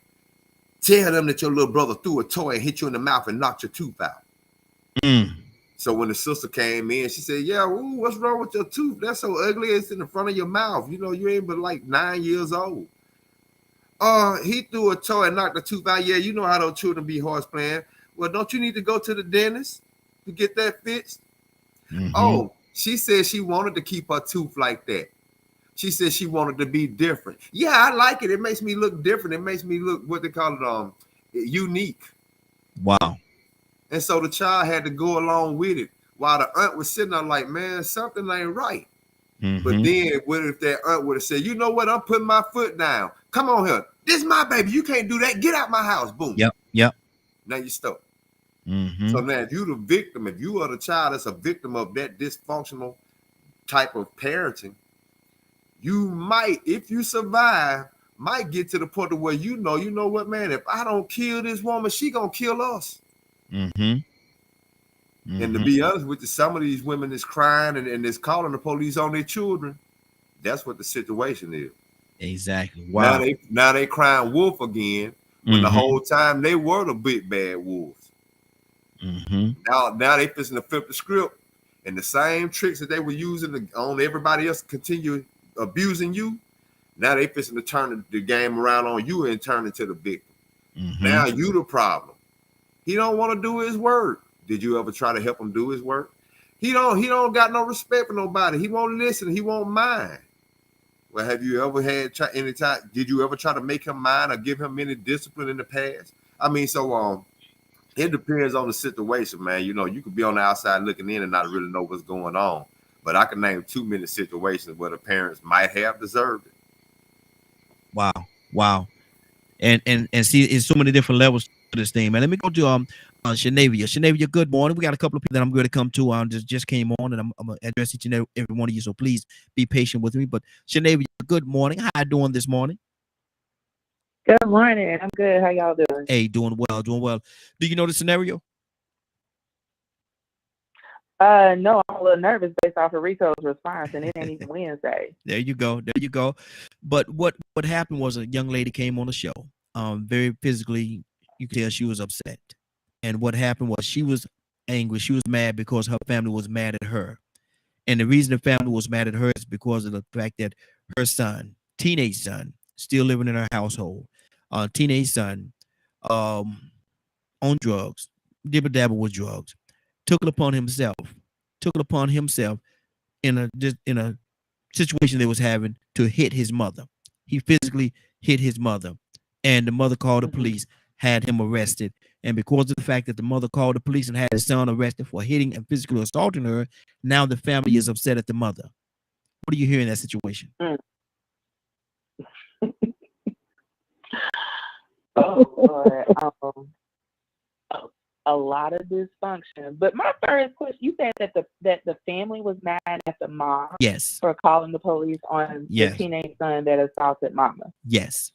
tell them that your little brother threw a toy and hit you in the mouth and knocked your tooth out. So when the sister came in, she said, yeah, ooh, what's wrong with your tooth? That's so ugly. It's in the front of your mouth. You know, you ain't but like 9 years old. He threw a toy and knocked the tooth out. Yeah, you know how those children be horse playing. Well, don't you need to go to the dentist to get that fixed? Oh, she said she wanted to keep her tooth like that. She said she wanted to be different. Yeah, I like it. It makes me look different. It makes me look, what they call it, unique. Wow. And so the child had to go along with it, while the aunt was sitting there like, man, something ain't right. But then what if that aunt would have said, you know what, I'm putting my foot down. Come on here. This is my baby. You can't do that. Get out my house. Boom. Yep. Now you're stuck. So now if you're the victim, if you are the child that's a victim of that dysfunctional type of parenting, you might, if you survive, might get to the point of where you know what, man, if I don't kill this woman, she gonna kill us. And to be honest with you, some of these women is crying and is calling the police on their children. That's what the situation is. Exactly. Wow. Now they crying wolf again, when the whole time they were the big bad wolves. Now they fixing to flip the script And the same tricks that they were using on everybody else continue abusing you, now they fixing to turn the game around on you and turn into the victim. Now you the problem. He don't want to do his work. Did you ever try to help him do his work? He don't got no respect for nobody. He won't listen. He won't mind. Well, have you ever had any time? Did you ever try to make him mind or give him any discipline in the past? I mean, so it depends on the situation, man. You know, you could be on the outside looking in and not really know what's going on. But I can name too many situations where the parents might have deserved it. Wow. And see, it's so many different levels to this thing, man. Let me go to Shanavia. Shanavia, good morning. We got a couple of people that I'm going to come to. Just came on, and I'm going to address each and every one of you. So please be patient with me. But Shanavia, good morning. How you doing this morning? Good morning. I'm good. How y'all doing? Hey, doing well. Do you know the scenario? No, I'm a little nervous based off of Rico's response, and it ain't even Wednesday. There you go. But what happened was a young lady came on the show. Very physically, you could tell she was upset. And what happened was she was angry. She was mad because her family was mad at her. And the reason the family was mad at her is because of the fact that her son, teenage son, still living in her household, teenage son, on drugs, dibble-dabble with drugs, took it upon himself in a situation they was having to hit his mother. He physically hit his mother, and the mother called the police, had him arrested. And because of the fact that the mother called the police and had his son arrested for hitting and physically assaulting her, now the family is upset at the mother. What do you hear in that situation? A lot of dysfunction. But my first question, you said that the family was mad at the mom, yes, for calling the police on the teenage son that assaulted mama. Yes.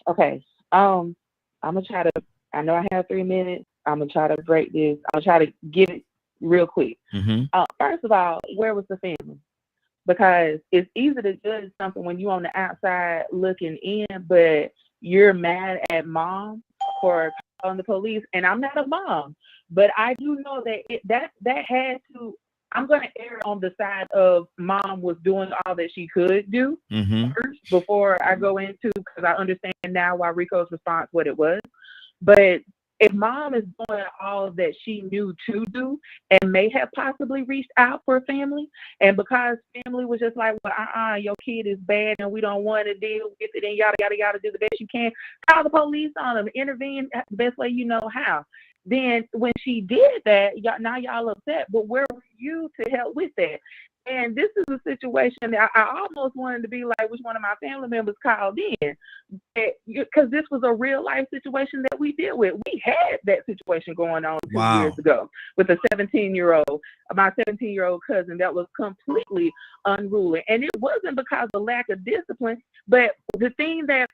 Okay. I'm gonna try to. I know I have 3 minutes. I'm gonna try to break this. I'm gonna try to get it real quick. First of all, where was the family? Because it's easy to judge something when you're on the outside looking in, but you're mad at mom for calling the police. And I'm not a mom, but I do know that that had to. I'm going to err on the side of mom was doing all that she could do first before I go into, because I understand now why Rico's response what it was. But if mom is doing all that she knew to do and may have possibly reached out for family, and because family was just like, well, your kid is bad and we don't want to deal with it and yada, yada, yada, do the best you can, call the police on them, intervene the best way you know how. Then when she did that, now y'all upset, but where were you to help with that? And this is a situation that I almost wanted to be like which one of my family members called in, because this was a real life situation that we deal with. We had that situation going on 2 years ago with a 17-year-old, my 17-year-old cousin that was completely unruly. And it wasn't because of lack of discipline, but the thing that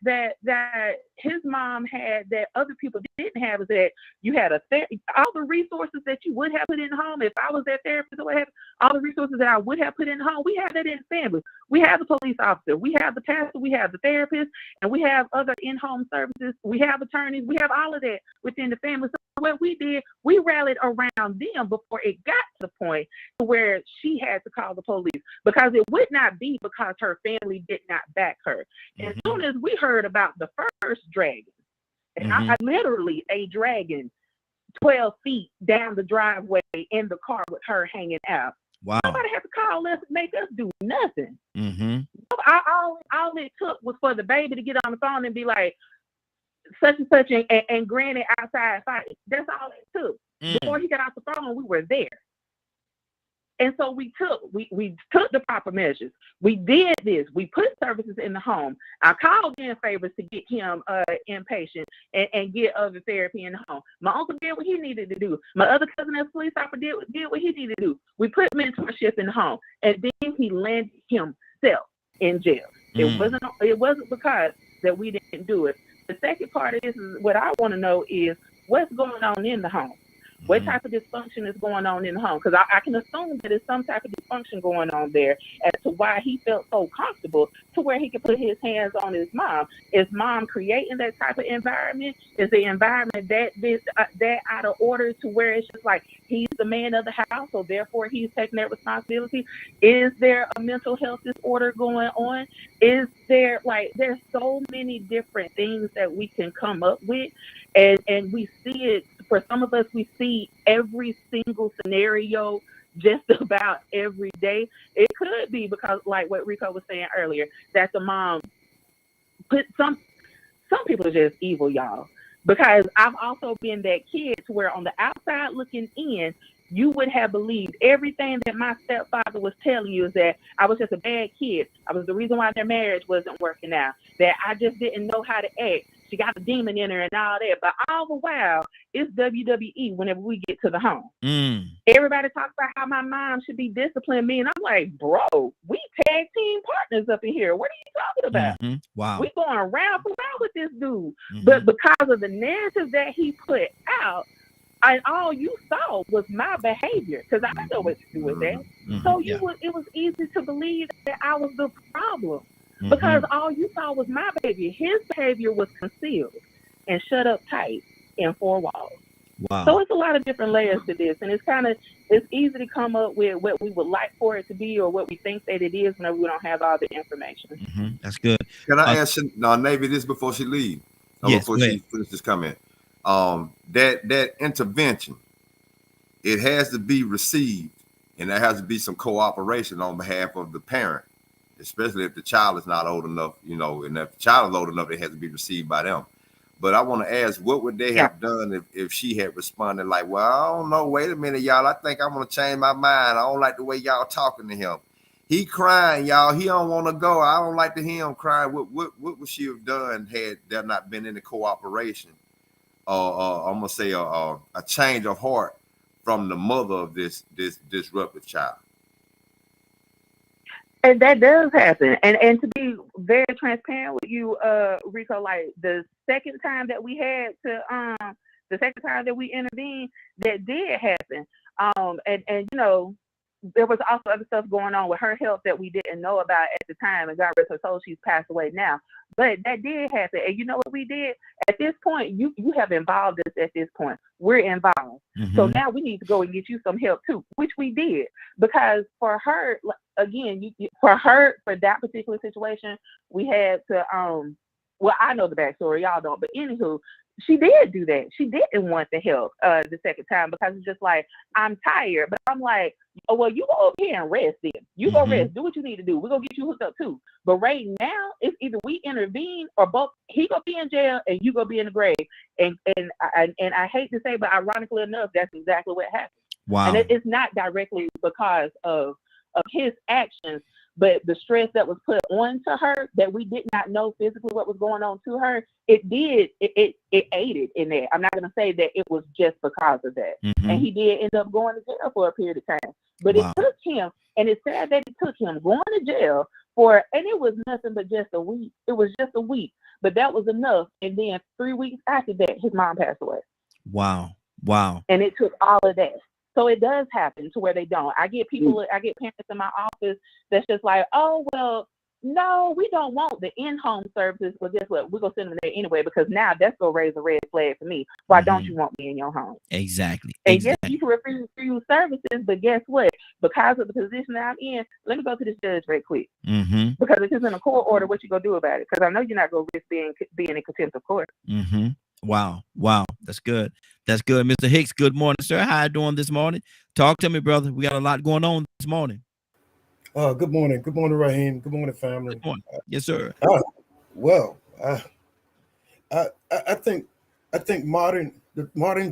his mom had that other people didn't have is that you had all the resources that you would have put in home. If I was that therapist or whatever, all the resources that I would have put in home, we have that in family. We have the police officer, we have the pastor, we have the therapist, and we have other in-home services. We have attorneys, we have all of that within the family. So what we did, we rallied around them before it got to the point where she had to call the police, because it would not be because her family did not back her. As soon as we heard about the first dragon, and I literally a dragon 12 feet down the driveway in the car with her hanging out. Wow. Nobody had to call us and make us do nothing. All it took was for the baby to get on the phone and be like, such and such, and granny outside fighting. That's all it took. Before he got off the phone, we were there. And so we took the proper measures. We did this. We put services in the home. I called in favors to get him inpatient and get other therapy in the home. My uncle did what he needed to do. My other cousin as a police officer did what he needed to do. We put mentorship in the home, and then he landed himself in jail. It wasn't because that we didn't do it. The second part of this is what I want to know is what's going on in the home. What type of dysfunction is going on in the home? Because I can assume that there's some type of dysfunction going on there as to why he felt so comfortable to where he could put his hands on his mom. Is mom creating that type of environment? Is the environment that out of order to where it's just like he's the man of the house, so therefore he's taking that responsibility? Is there a mental health disorder going on? Is there there's so many different things that we can come up with, and we see it. For some of us, we see every single scenario just about every day. It could be because, like what Rico was saying earlier, that the mom put some people are just evil, y'all. Because I've also been that kid to where on the outside looking in, you would have believed everything that my stepfather was telling you, is that I was just a bad kid. I was the reason why their marriage wasn't working out, that I just didn't know how to act. She got a demon in her and all that. But all the while, it's WWE whenever we get to the home. Everybody talks about how my mom should be disciplining me. And I'm like, bro, we tag team partners up in here. What are you talking about? Wow. We going round for round with this dude. But because of the narrative that he put out, and all you saw was my behavior, because I know what to do with that. So it was easy to believe that I was the problem. Because all you saw was my behavior. His behavior was concealed and shut up tight in four walls. Wow. So it's a lot of different layers to this, and it's easy to come up with what we would like for it to be or what we think that it is whenever we don't have all the information. That's good. Can I ask Navy this before she leaves? Yes, before she finishes this comment. That intervention, it has to be received, and there has to be some cooperation on behalf of the parent. Especially if the child is not old enough, and if the child is old enough, it has to be received by them. But I want to ask, what would they have done if she had responded like, well, I don't know, wait a minute, y'all, I think I'm going to change my mind. I don't like the way y'all talking to him. He crying, y'all. He don't want to go. I don't like to hear him crying. What would she have done had there not been any cooperation? I'm going to say a change of heart from the mother of this disruptive child. And that does happen. And to be very transparent with you, Rico, like the second time that we intervened, that did happen. And there was also other stuff going on with her health that we didn't know about at the time, and God rest her soul, she's passed away now. But that did happen. And you know what we did? At this point, you have involved us at this point. We're involved. So now we need to go and get you some help too, which we did. Because for her, again, for that particular situation, we had to, I know the backstory, y'all don't, but anywho, she did do that. She didn't want the help the second time because it's just like, I'm tired. But I'm like, oh, well, you go over here and rest then. You go rest. Do what you need to do. We're going to get you hooked up too. But right now, it's either we intervene or both. He going to be in jail and you going to be in the grave. And I hate to say, but ironically enough, that's exactly what happened. Wow. And it's not directly because of his actions, but the stress that was put onto her that we did not know physically what was going on to her, it aided in that. I'm not going to say that it was just because of that. And he did end up going to jail for a period of time. But it took him, and it's sad that it took him going to jail and it was nothing but just a week. It was just a week, but that was enough. And then 3 weeks after that, his mom passed away. Wow. And it took all of that. So it does happen to where they don't. I get parents in my office that's just like, oh, well, no, we don't want the in-home services. Well, guess what? We're going to send them there anyway, because now that's going to raise a red flag for me. Why don't you want me in your home? Exactly. And yes, you can refuse services, but guess what? Because of the position that I'm in, let me go to this judge right quick. Because if it's in a court order, what you going to do about it? Because I know you're not going to risk being in contempt of court. Wow. That's good. Mr. Hicks, good morning, sir. How you doing this morning? Talk to me, brother. We got a lot going on this morning. Good morning. Good morning, Raheem. Good morning, family. Good morning. Yes, sir. I think modern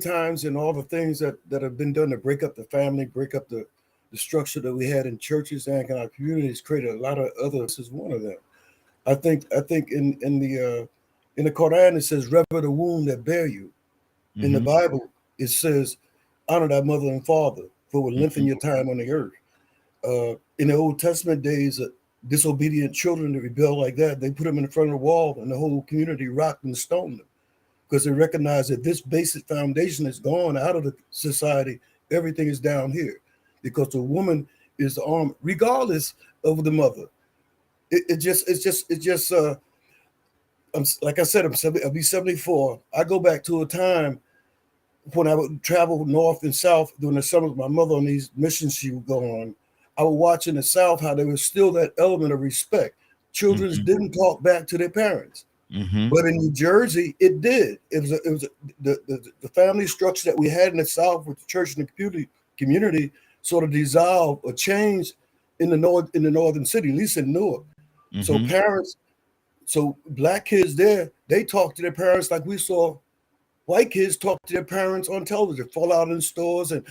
times and all the things that have been done to break up the family, break up the structure that we had in churches and in our communities, created a lot of others. Is one of them. I think in the Quran it says, "Rever the womb that bear you." In the Bible it says, "Honor thy mother and father, for it will lengthen your time on the earth." In the Old Testament days, disobedient children that rebel like that, they put them in front of the wall and the whole community rocked and stoned them because they recognize that this basic foundation is gone out of the society. Everything is down here because the woman is the arm, regardless of the mother. It's just. Like I said, I'll be 74. I go back to a time when I would travel north and south during the summer with my mother on these missions she would go on. I would watch in the South how there was still that element of respect. Children didn't talk back to their parents. But in New Jersey, it did. It was the family structure that we had in the South with the church and the community sort of dissolved or changed in the northern city, at least in Newark. So parents, so black kids there, they talk to their parents like we saw white kids talk to their parents on television, fall out in stores and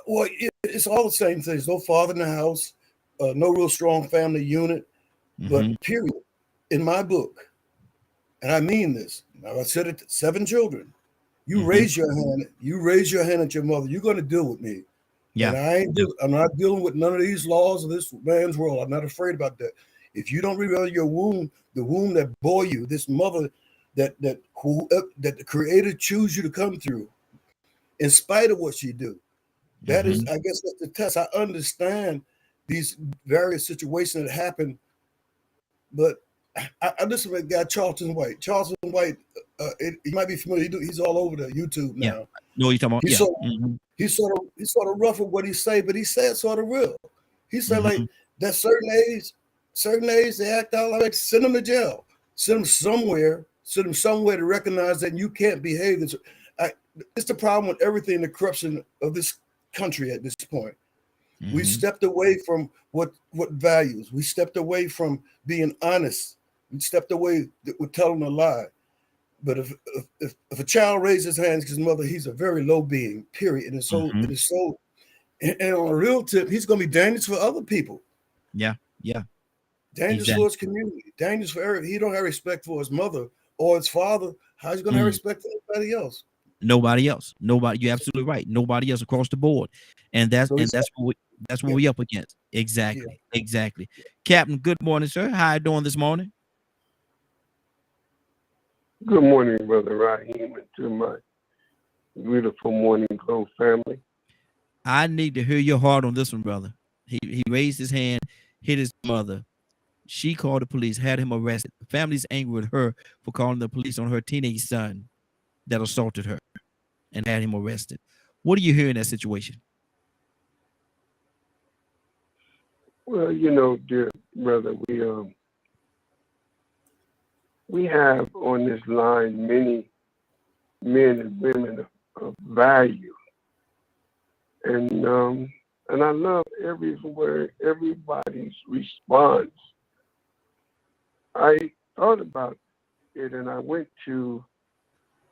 well, it's all the same things. No father in the house, no real strong family unit, but period. In my book, and I mean this. Now I said it. 7 children. You raise your hand. You raise your hand at your mother. You're going to deal with me. Yeah. And I'm not dealing with none of these laws of this man's world. I'm not afraid about that. If you don't remember your womb, the womb that bore you, this mother that the Creator choose you to come through, in spite of what she do, that is, I guess that's the test. I understand these various situations that happen, but I listen to a guy, Charlton White. Charlton White, you might be familiar. He's all over the YouTube now. Yeah. No, you're talking about. He's sort of rough with what he say, but he said sort of real. He said like that certain age they act out like send them to jail, send them somewhere to recognize that you can't behave. It's the problem with everything, the corruption of this country at this point. We stepped away from what values. We stepped away from being honest. We stepped away with telling a lie. But if a child raises his hands to his mother, he's a very low being, period. And it's so and on a real tip, he's gonna be dangerous for other people. Yeah. Dangerous for his community, dangerous for everyone. He don't have respect for his mother or his father. How's he gonna have respect for anybody else? Nobody else. Nobody. You're absolutely right. Nobody else across the board. And that's what we up against. Exactly. Captain, good morning, sir. How you doing this morning? Good morning, Brother Raheem, and to my beautiful Morning Glow family. I need to hear your heart on this one, brother. He raised his hand, hit his mother. She called the police, had him arrested. The family's angry with her for calling the police on her teenage son that assaulted her and had him arrested. What do you hear in that situation? Well, dear brother, we have on this line many men and women of value, and I love everybody's response. I thought about it, and I went to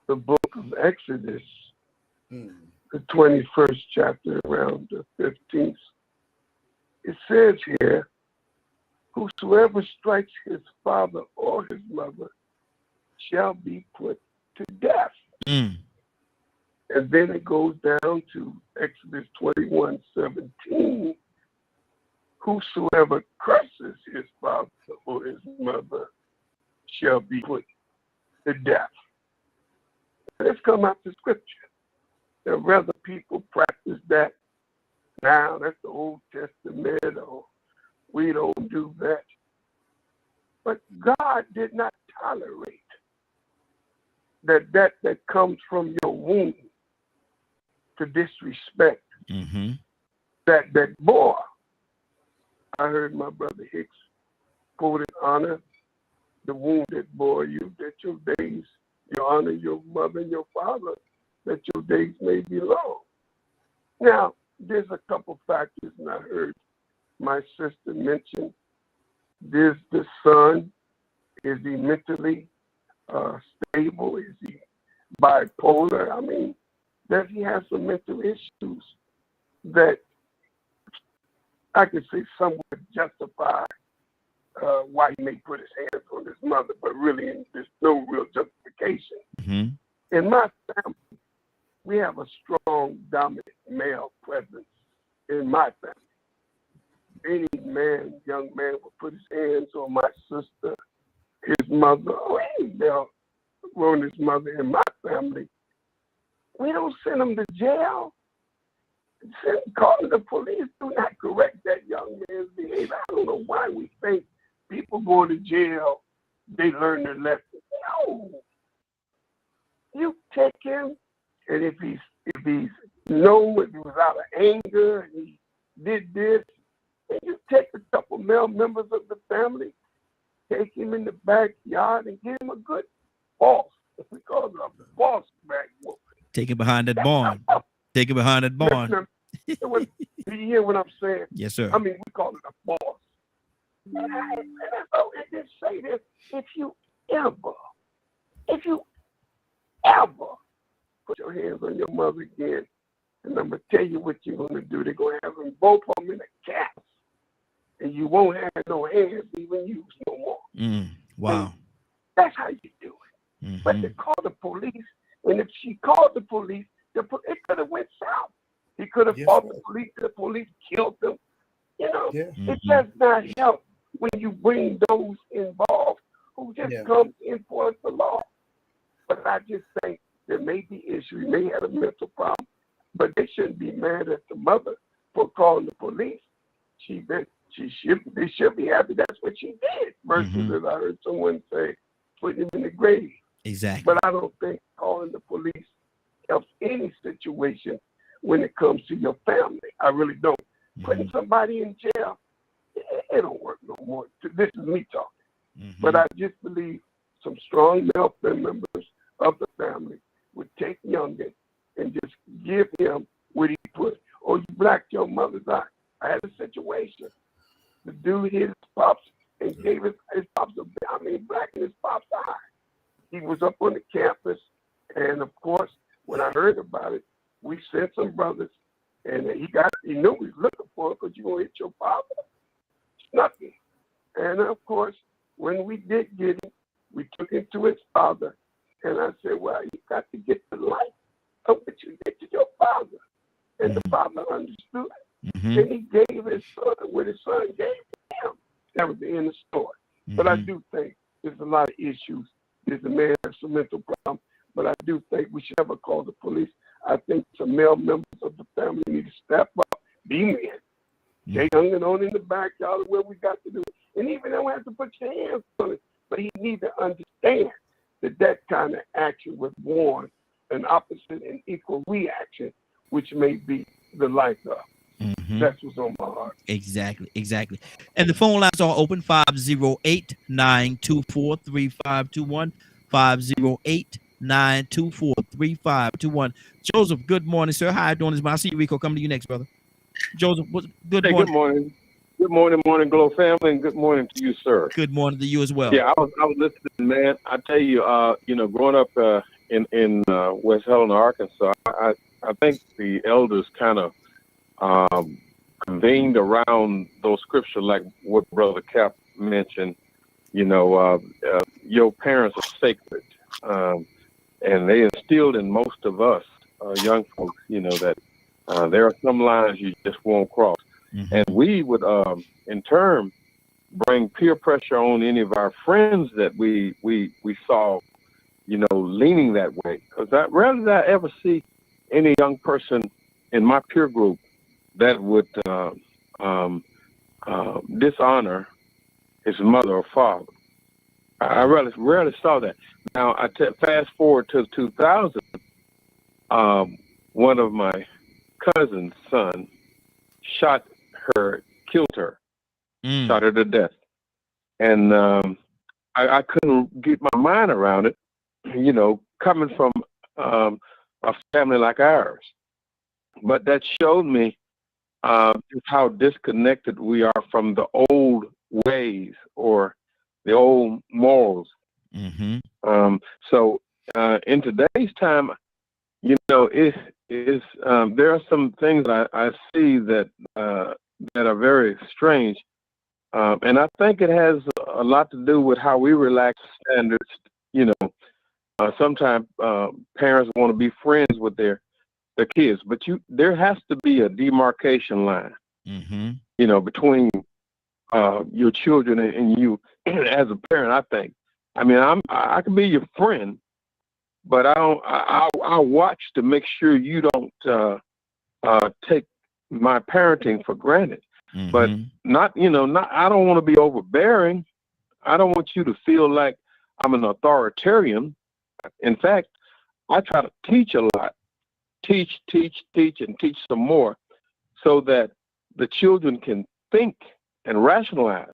the book of Exodus, the 21st chapter, around the 15th. It says here, whosoever strikes his father or his mother shall be put to death. And then it goes down to Exodus 21:17. Whosoever curses his father or his mother shall be put to death. Let's come out to scripture. There rather people practice that now. That's the Old Testament, or we don't do that. But God did not tolerate that comes from your womb to disrespect that boy. I heard my brother Hicks quoted, honor the womb that bore you, that your days, you honor your mother and your father, that your days may be long. Now, there's a couple factors, and I heard my sister mention, there's the son. Is he mentally stable? Is he bipolar? I mean, does he have some mental issues that I could say somewhat justify why he may put his hands on his mother, but really there's no real justification. In my family, we have a strong, dominant male presence in my family. Any man, young man, would put his hands on my sister his mother or any male ruined his mother in my family, we don't send them to jail. Calling the police do not correct that young man's behavior. I don't know why we think people go to jail, they learn their lesson. No. You take him, and if he was out of anger and he did this, and you take a couple male members of the family, take him in the backyard and give him a good boss. We call it a boss back whooping. Take it behind that barn. Take it behind that barn. Do you hear what I'm saying? Yes, sir. I mean, we call it a boss. And I just say this: if you ever put your hands on your mother again, and I'm gonna tell you what you're gonna do. They're gonna have them both of them in a cast, and you won't have no hands even used no more. Wow. And that's how you do it. Mm-hmm. But to call the police, and if she called the police, it could have went south. He could have fought the police. The police killed them. You know, it does not help when you bring those involved who just come to enforce the law. But I just think there may be issues. He may have a mental problem, but they shouldn't be mad at the mother for calling the police. They should be happy that's what she did. Versus, as I heard someone say, putting him in the grave. Exactly. But I don't think calling the police helps any situation when it comes to your family. I really don't. Putting somebody in jail, it don't work no more. This is me talking. But I just believe some strong male members of the family would take Youngin and just give him what he put. Or you blacked your mother's eye. I had a situation. The dude hit his pops and gave his pops blacking his pops eye. He was up on the campus, and of course, when I heard about it, we sent some brothers, and he knew we was looking for it because you gonna hit your father. Snuck him. And of course, when we did get him, we took him to his father, and I said, well, you got to get the light of what you did to your father. And the father understood. And he gave his son what his son gave him. That was the end of the story. But I do think there's a lot of issues. There's a man has some mental problem, but I do think we should never call the police. I think some male members of the family need to step up, be men. Take Youngin on in the backyard where we got to do it. And even don't have to put your hands on it, but he needs to understand that kind of action would warrant an opposite and equal reaction, which may be the life of. That's what's on my heart. Exactly. And the phone lines are open, 508-924-3521, 508-924-3521. Joseph, good morning, sir. How you doing this morning? I see you, Rico. Coming to you next, brother. Joseph, good morning. Good morning. Good morning, Glow family, and good morning to you, sir. Good morning to you as well. Yeah, I was listening, man. I tell you, growing up in West Helena, Arkansas, I think the elders kind of convened around those scriptures, like what Brother Cap mentioned. Your parents are sacred, and they instilled in most of us young folks, that there are some lines you just won't cross. And we would, in turn, bring peer pressure on any of our friends that we saw, leaning that way. Because rarely did I ever see any young person in my peer group that would dishonor his mother or father. I rarely saw that. Now, fast forward to 2000, one of my cousin's son killed her, shot her to death. And I couldn't get my mind around it, coming from a family like ours. But that showed me just how disconnected we are from the old ways or the old morals. So in today's time, there are some things I see that are very strange, and I think it has a lot to do with how we relax standards. Sometimes parents want to be friends with their kids, but there has to be a demarcation line, between your children and you as a parent. I think I mean, I can be your friend, but I watch to make sure you don't take my parenting for granted. But not, I don't want to be overbearing. I don't want you to feel like I'm an authoritarian. In fact, I try to teach a lot, teach, and teach some more, so that the children can think and rationalize,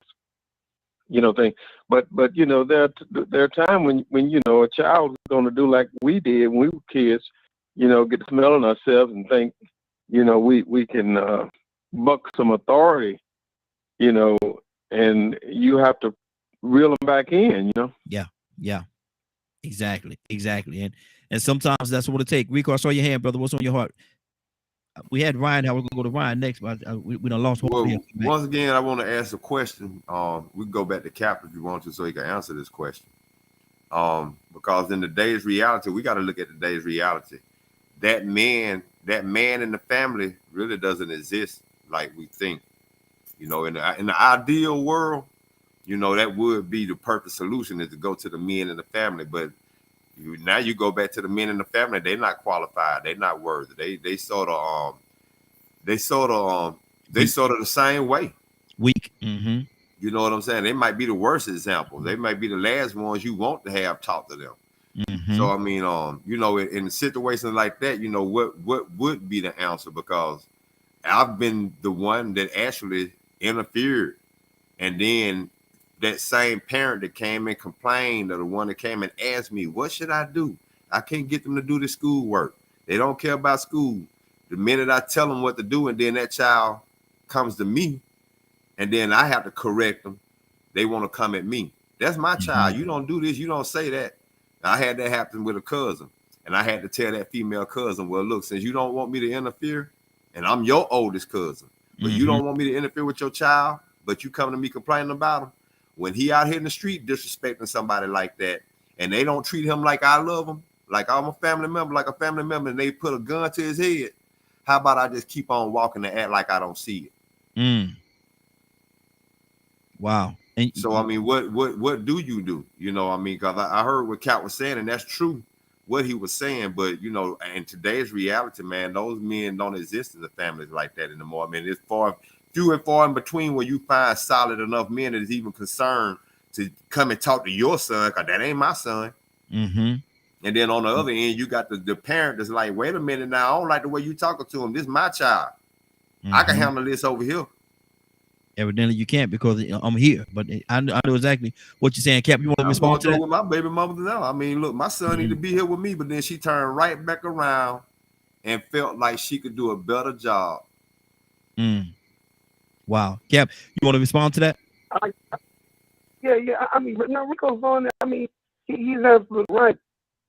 things. But there are times when a child is going to do like we did when we were kids, get smelling ourselves and think, we can buck some authority, and you have to reel them back in, Yeah. Exactly. And sometimes that's what it takes. Rico, I saw your hand, brother. What's on your heart? We had Ryan. We're gonna go to Ryan next, but we done lost one. Well, once again, I want to ask a question. We can go back to Cap if you want to, so he can answer this question. Because in today's reality, we got to look at today's reality. That man in the family really doesn't exist like we think. In the ideal world, that would be the perfect solution, is to go to the men in the family. But now you go back to the men in the family, they're not qualified, they're not worthy. They sort of the same way. Weak. You know what I'm saying? They might be the worst examples. They might be the last ones you want to have talk to them. So I mean, in situations like that, what would be the answer? Because I've been the one that actually interfered, and then that same parent that came and complained, or the one that came and asked me, what should I do? I can't get them to do the schoolwork. They don't care about school. The minute I tell them what to do, and then that child comes to me, and then I have to correct them, they want to come at me. That's my child. You don't do this. You don't say that. I had that happen with a cousin, and I had to tell that female cousin, well, look, since you don't want me to interfere, and I'm your oldest cousin, but you don't want me to interfere with your child, but you come to me complaining about him, when he out here in the street disrespecting somebody like that, and they don't treat him like I love him, like I'm a family member, and they put a gun to his head, how about I just keep on walking and act like I don't see it? Wow. And so, I mean, what do you do? Because I heard what Cat was saying, and that's true, what he was saying. But, in today's reality, man, those men don't exist in the families like that anymore. I mean, it's few and far in between where you find solid enough men that is even concerned to come and talk to your son, because that ain't my son. And then on the other end, you got the parent that's like, wait a minute now, I don't like the way you talking to him. This is my child. I can handle this over here. Evidently you can't, because I'm here. But I know exactly what you're saying. Cap, you want to respond to that? With my baby mama now. I mean, look, my son need to be here with me, but then she turned right back around and felt like she could do a better job. Wow. Cap, you want to respond to that? Yeah. I mean, but no, Rico's on there. I mean, he's absolutely right.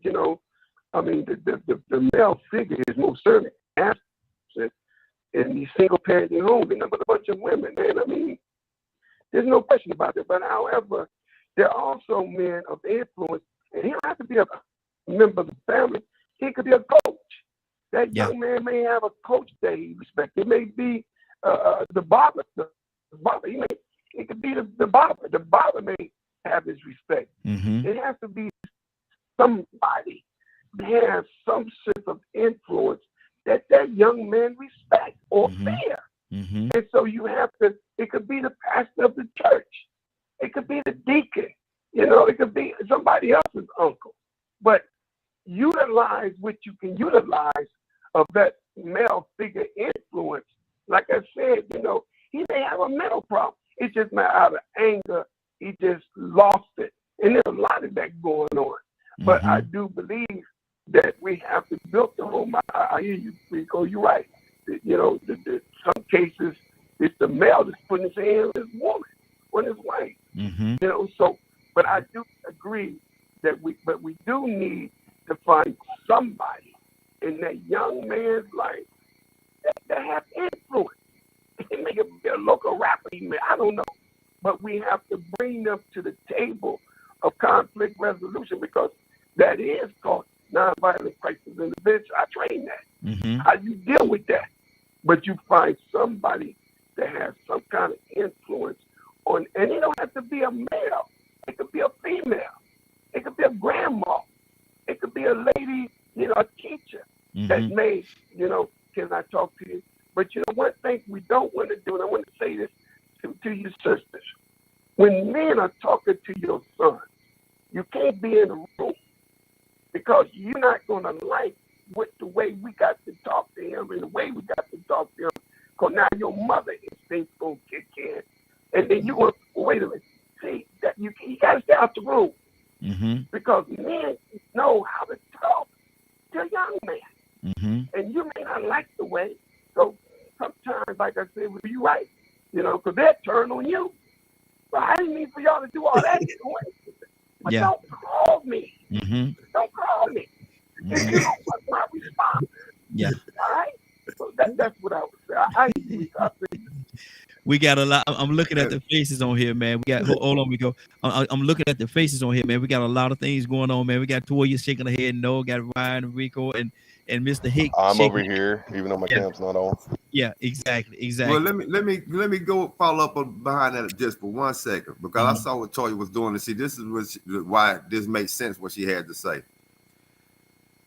I mean, the male figure is most certainly absent in these single parenting homes. They're not but a bunch of women, man. I mean, there's no question about it. But however, there are also men of influence, and he don't have to be a member of the family. He could be a coach. That young man may have a coach that he respects. It may be the barber. It could be the barber. The barber may have his respect. It has to be somebody that has some sense of influence that young man respect or fear. And so you have to, it could be the pastor of the church. It could be the deacon. It could be somebody else's uncle. But utilize what you can utilize of that male figure influence. Like I said, he may have a mental problem. It's just not out of anger. He just lost it. And there's a lot of that going on. But I do believe that we have to build the home. I hear you, Rico. You're right. Some cases, it's the male that's putting his hand on his woman, on his wife. But I do agree that we do need to find somebody in that young man's life that has influence. It may be a local rapper, I don't know. But we have to bring them to the table of conflict resolution, because that is called nonviolent crisis intervention. I train that. How you deal with that. But you find somebody that has some kind of influence on, and it don't have to be a male. It could be a female. It could be a grandma. It could be a lady, a teacher that may, can I talk to you? But one thing we don't want to do, and I want to say this to you sisters. When men are talking to your son, you can't be in the room because you're not going to like the way we got to talk to him and the way we got to talk to him. Because now your mother instinct's going to kick in. And then you're going to, wait a minute, see, that you got to stay out the room. Because men know how to talk to a young man. And you may not like the way. So sometimes, like I said, well, you're right. Because they'll turn on you. But I didn't mean for y'all to do all that. But don't call me. Don't call me. And you know what's my response? Yeah. All right? So that's what I would say. We got a lot. I'm looking at the faces on here, man. We got hold on, we go. I'm looking at the faces on here, man. We got a lot of things going on, man. We got Toya shaking her head, no, got Ryan, Rico, and Mr. Hicks. I'm over here, even though my cam's not on. Yeah, exactly. Well, let me go follow up behind that just for 1 second, because I saw what Toya was doing. And see, this is why this makes sense what she had to say.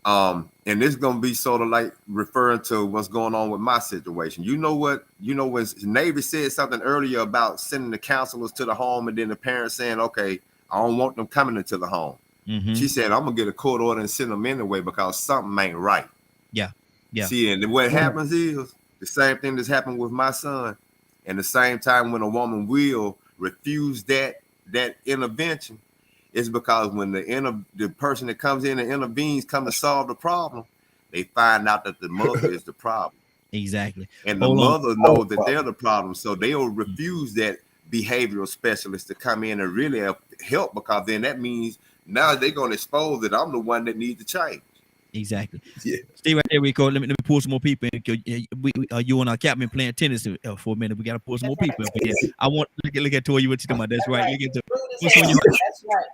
And this is gonna be sort of like referring to what's going on with my situation. You know when Navy said something earlier about sending the counselors to the home, and then the parents saying, "Okay, I don't want them coming into the home." She said, "I'm gonna get a court order and send them anyway because something ain't right." Yeah. See, and what happens is the same thing that's happened with my son. And the same time when a woman will refuse that intervention, it's because when the person that comes in and intervenes come to solve the problem, they find out that the mother is the problem. Exactly. And the mother knows that they're the problem, so they'll refuse that behavioral specialist to come in and really help, because then that means now they're going to expose that I'm the one that needs to change. Exactly. Yeah. Stay right there, Rico. Let me pull some more people in. You and our captain playing tennis for a minute. We got to pull some more people in. Yeah. I want look at Toya. What you talking about? That's right. Look at what's on your heart. That's right.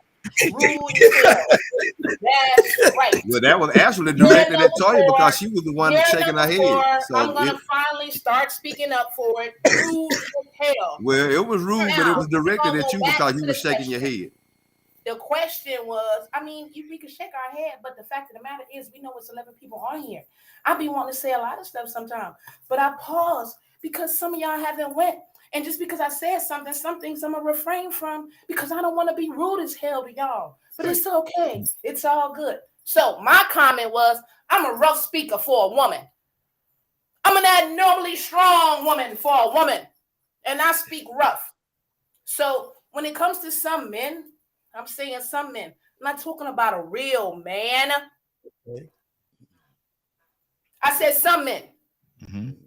That's right. Well, that was actually directed at Toya because she was the one shaking her head. So I'm gonna finally start speaking up for it. Rude as hell. Well, it was rude, but it was directed at you because you were shaking your head. The question was, we can shake our head, but the fact of the matter is, we know it's 11 people on here. I be wanting to say a lot of stuff sometimes, but I pause because some of y'all haven't went. And just because I said something, some things I'm going to refrain from because I don't want to be rude as hell to y'all. But it's okay. It's all good. So my comment was, I'm a rough speaker for a woman. I'm an abnormally strong woman for a woman. And I speak rough. So when it comes to some men, I'm saying some men. I'm not talking about a real man. I said some men.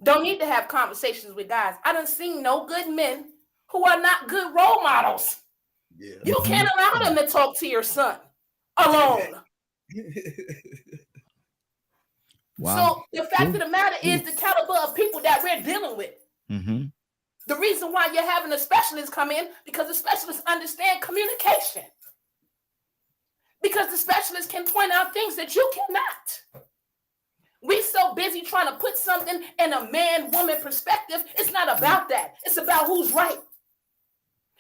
Don't need to have conversations with guys. I done seen no good men who are not good role models. Yeah. You can't allow them to talk to your son alone. Wow. So the fact of the matter is the caliber of people that we're dealing with. The reason why you're having a specialist come in, because the specialists understand communication. Because the specialist can point out things that you cannot. We so busy trying to put something in a man-woman perspective. It's not about that. It's about who's right.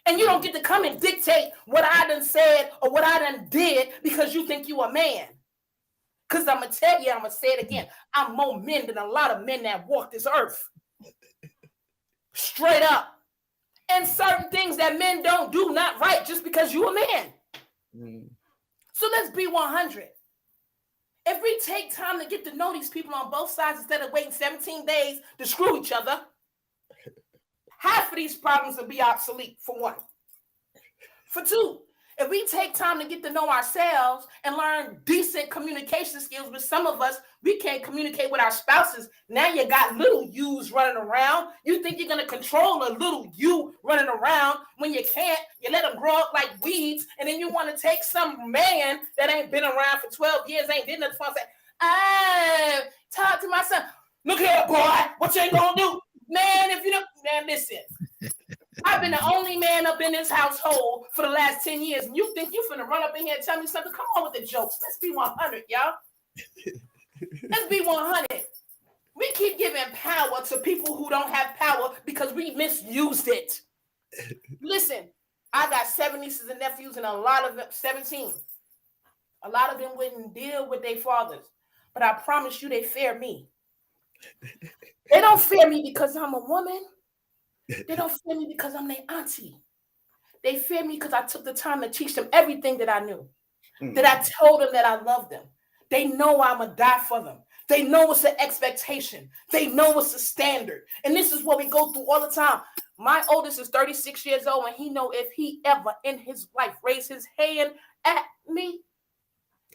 And you don't get to come and dictate what I done said or what I done did because you think you a man. Because I'm going to tell you, I'm going to say it again. I'm more men than a lot of men that walk this earth. Straight up. And certain things that men don't do not right just because you a man. So let's be 100. If we take time to get to know these people on both sides instead of waiting 17 days to screw each other, half of these problems will be obsolete, for one. For two, if we take time to get to know ourselves and learn decent communication skills, with some of us, we can't communicate with our spouses. Now you got little yous running around. You think you're going to control a little you running around when you can't. You let them grow up like weeds, and then you want to take some man that ain't been around for 12 years, ain't did nothing for, and say, talk to my son. Look here, boy, what you ain't going to do? Man, if you don't, man, listen. I've been the only man up in this household for the last 10 years, and you think you finna run up in here and tell me something? Come on with the jokes. Let's be 100, y'all. Let's be 100. We keep giving power to people who don't have power because we misused it. Listen, I got 7 nieces and nephews and a lot of them, 17. A lot of them wouldn't deal with their fathers, but I promise you they fear me. They don't fear me because I'm a woman. They don't fear me because I'm their auntie. They fear me because I took the time to teach them everything that I knew, that I told them that I loved them. They know I'm going to die for them. They know what's the expectation. They know what's the standard. And this is what we go through all the time. My oldest is 36 years old, and he know if he ever in his life raise his hand at me,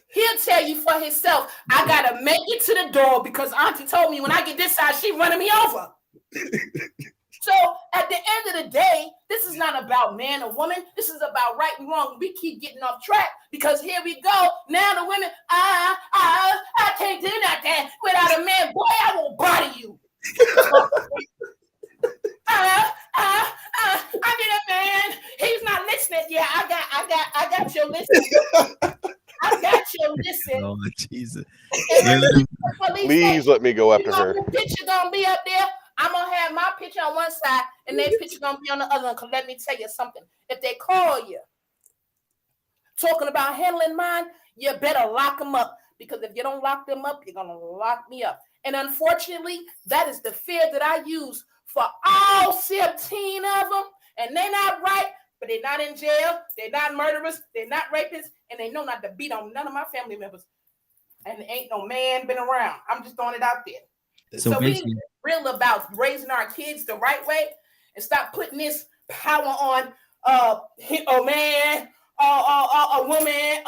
he'll tell you for himself, I got to make it to the door because auntie told me when I get this side, she running me over. So at the end of the day, this is not about man or woman. This is about right and wrong. We keep getting off track because here we go. Now the women, I can't do nothing without a man. Boy, I will body you. I need a man. He's not listening. Yeah, I got your listen. I got your listen. Oh, Jesus. Please let me go after her. The picture gonna be up there. I'm gonna have my picture on one side and their picture gonna be on the other. Cause let me tell you something. If they call you talking about handling mine, you better lock them up. Because if you don't lock them up, you're gonna lock me up. And unfortunately, that is the fear that I use for all 17 of them. And they're not right, but they're not in jail. They're not murderers. They're not rapists. And they know not to beat on none of my family members. And there ain't no man been around. I'm just throwing it out there. So we real about raising our kids the right way and stop putting this power on a man, a woman,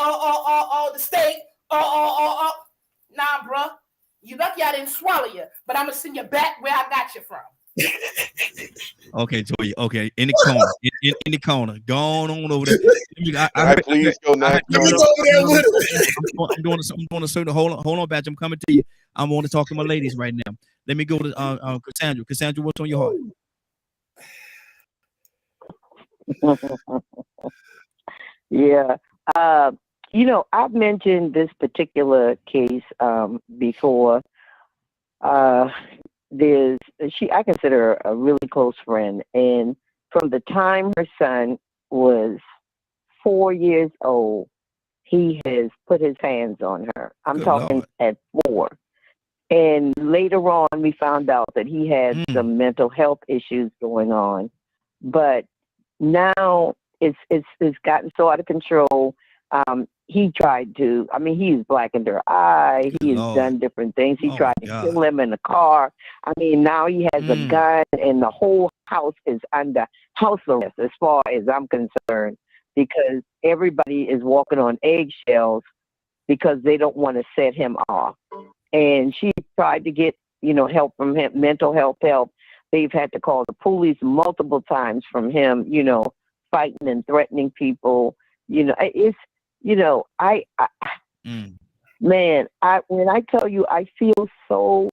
the state. Nah, bro. You lucky I didn't swallow you, but I'm gonna send you back where I got you from. Okay, Toya. Okay, in the corner, in the corner. Go on over there. Please go now. I'm doing a certain. Hold on, Badge. I'm coming to you. I want to talk to my ladies right now. Let me go to Cassandra. Cassandra, what's on your heart? Yeah. You know, I've mentioned this particular case before. I consider her a really close friend, and from the time her son was 4 years old, he has put his hands on her. I'm talking at 4. And later on, we found out that he had some mental health issues going on. But now it's gotten so out of control. He tried to, he's blackened her eye. He has done different things. He tried to kill him in the car. Now he has a gun, and the whole house is under house arrest as far as I'm concerned, because everybody is walking on eggshells because they don't want to set him off. And she tried to get, help from him, mental health help. They've had to call the police multiple times from him, fighting and threatening people. When I tell you, I feel so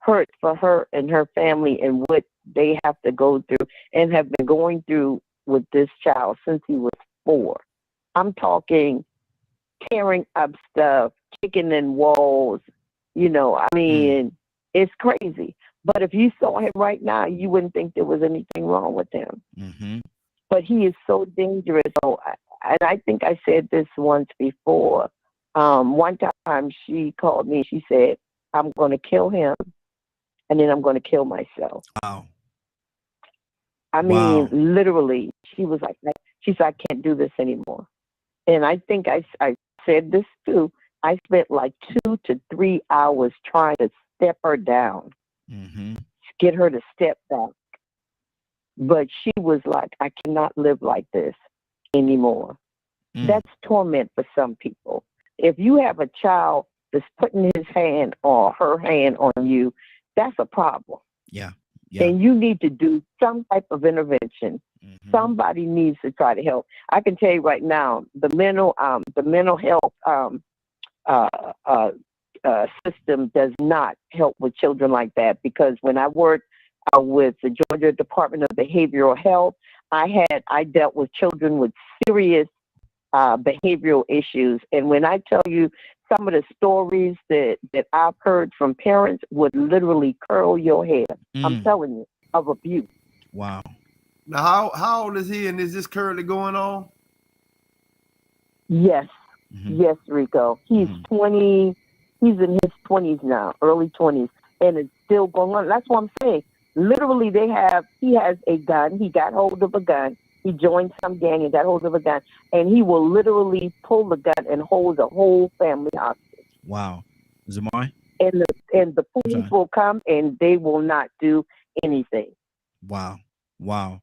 hurt for her and her family and what they have to go through and have been going through with this child since he was 4. I'm talking tearing up stuff, kicking in walls. It's crazy. But if you saw him right now, you wouldn't think there was anything wrong with him. Mm-hmm. But he is so dangerous. So, and I think I said this once before. One time she called me. She said, I'm going to kill him, and then I'm going to kill myself. Wow. Literally, she was like, she said, I can't do this anymore. And I think I said this too. I spent like 2 to 3 hours trying to step her down, get her to step back. But she was like, I cannot live like this anymore. That's torment for some people. If you have a child that's putting his hand or her hand on you, that's a problem. Yeah. And you need to do some type of intervention. Somebody needs to try to help. I can tell you right now, the mental health system does not help with children like that, because when I worked with the Georgia Department of Behavioral Health, I dealt with children with serious behavioral issues. And when I tell you some of the stories that I've heard from parents would literally curl your hair. I'm telling you, of abuse. Wow. Now, how old is he, and is this currently going on? Yes. Yes, Rico. He's 20. He's in his 20s now, early 20s, and it's still going on. That's what I'm saying. Literally, he has a gun. He got hold of a gun. He joined some gang and got hold of a gun, and he will literally pull the gun and hold the whole family hostage. Wow. Zamari? And the police will come and they will not do anything. Wow. Wow.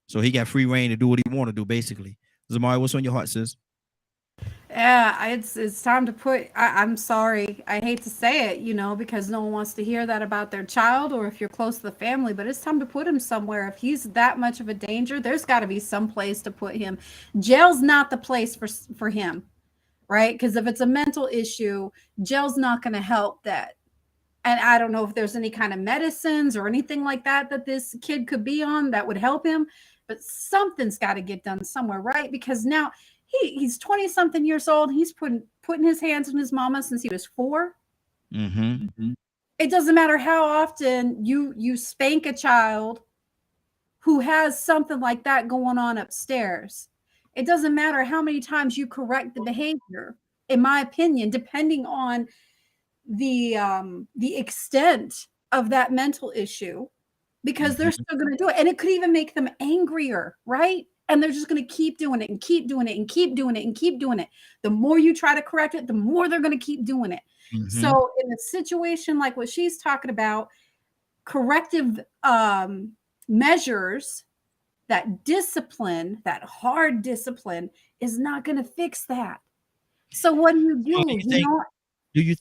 So he got free reign to do what he want to do, basically. Zamari, what's on your heart, sis? Yeah, it's time to put. I'm sorry, I hate to say it, because no one wants to hear that about their child, or if you're close to the family. But it's time to put him somewhere. If he's that much of a danger, there's got to be some place to put him. Jail's not the place for him, right? Because if it's a mental issue, jail's not going to help that. And I don't know if there's any kind of medicines or anything like that this kid could be on that would help him. But something's got to get done somewhere, right? Because now he's 20-something years old. He's putting his hands on his mama since he was 4. It doesn't matter how often you spank a child who has something like that going on upstairs. It doesn't matter how many times you correct the behavior, in my opinion, depending on the extent of that mental issue, because they're still going to do it. And it could even make them angrier, right? And they're just going to keep doing it and keep doing it and keep doing it and keep doing it. The more you try to correct it, the more they're going to keep doing it. So in a situation like what she's talking about, corrective measures, that discipline, that hard discipline, is not going to fix that. So what do you do? Do you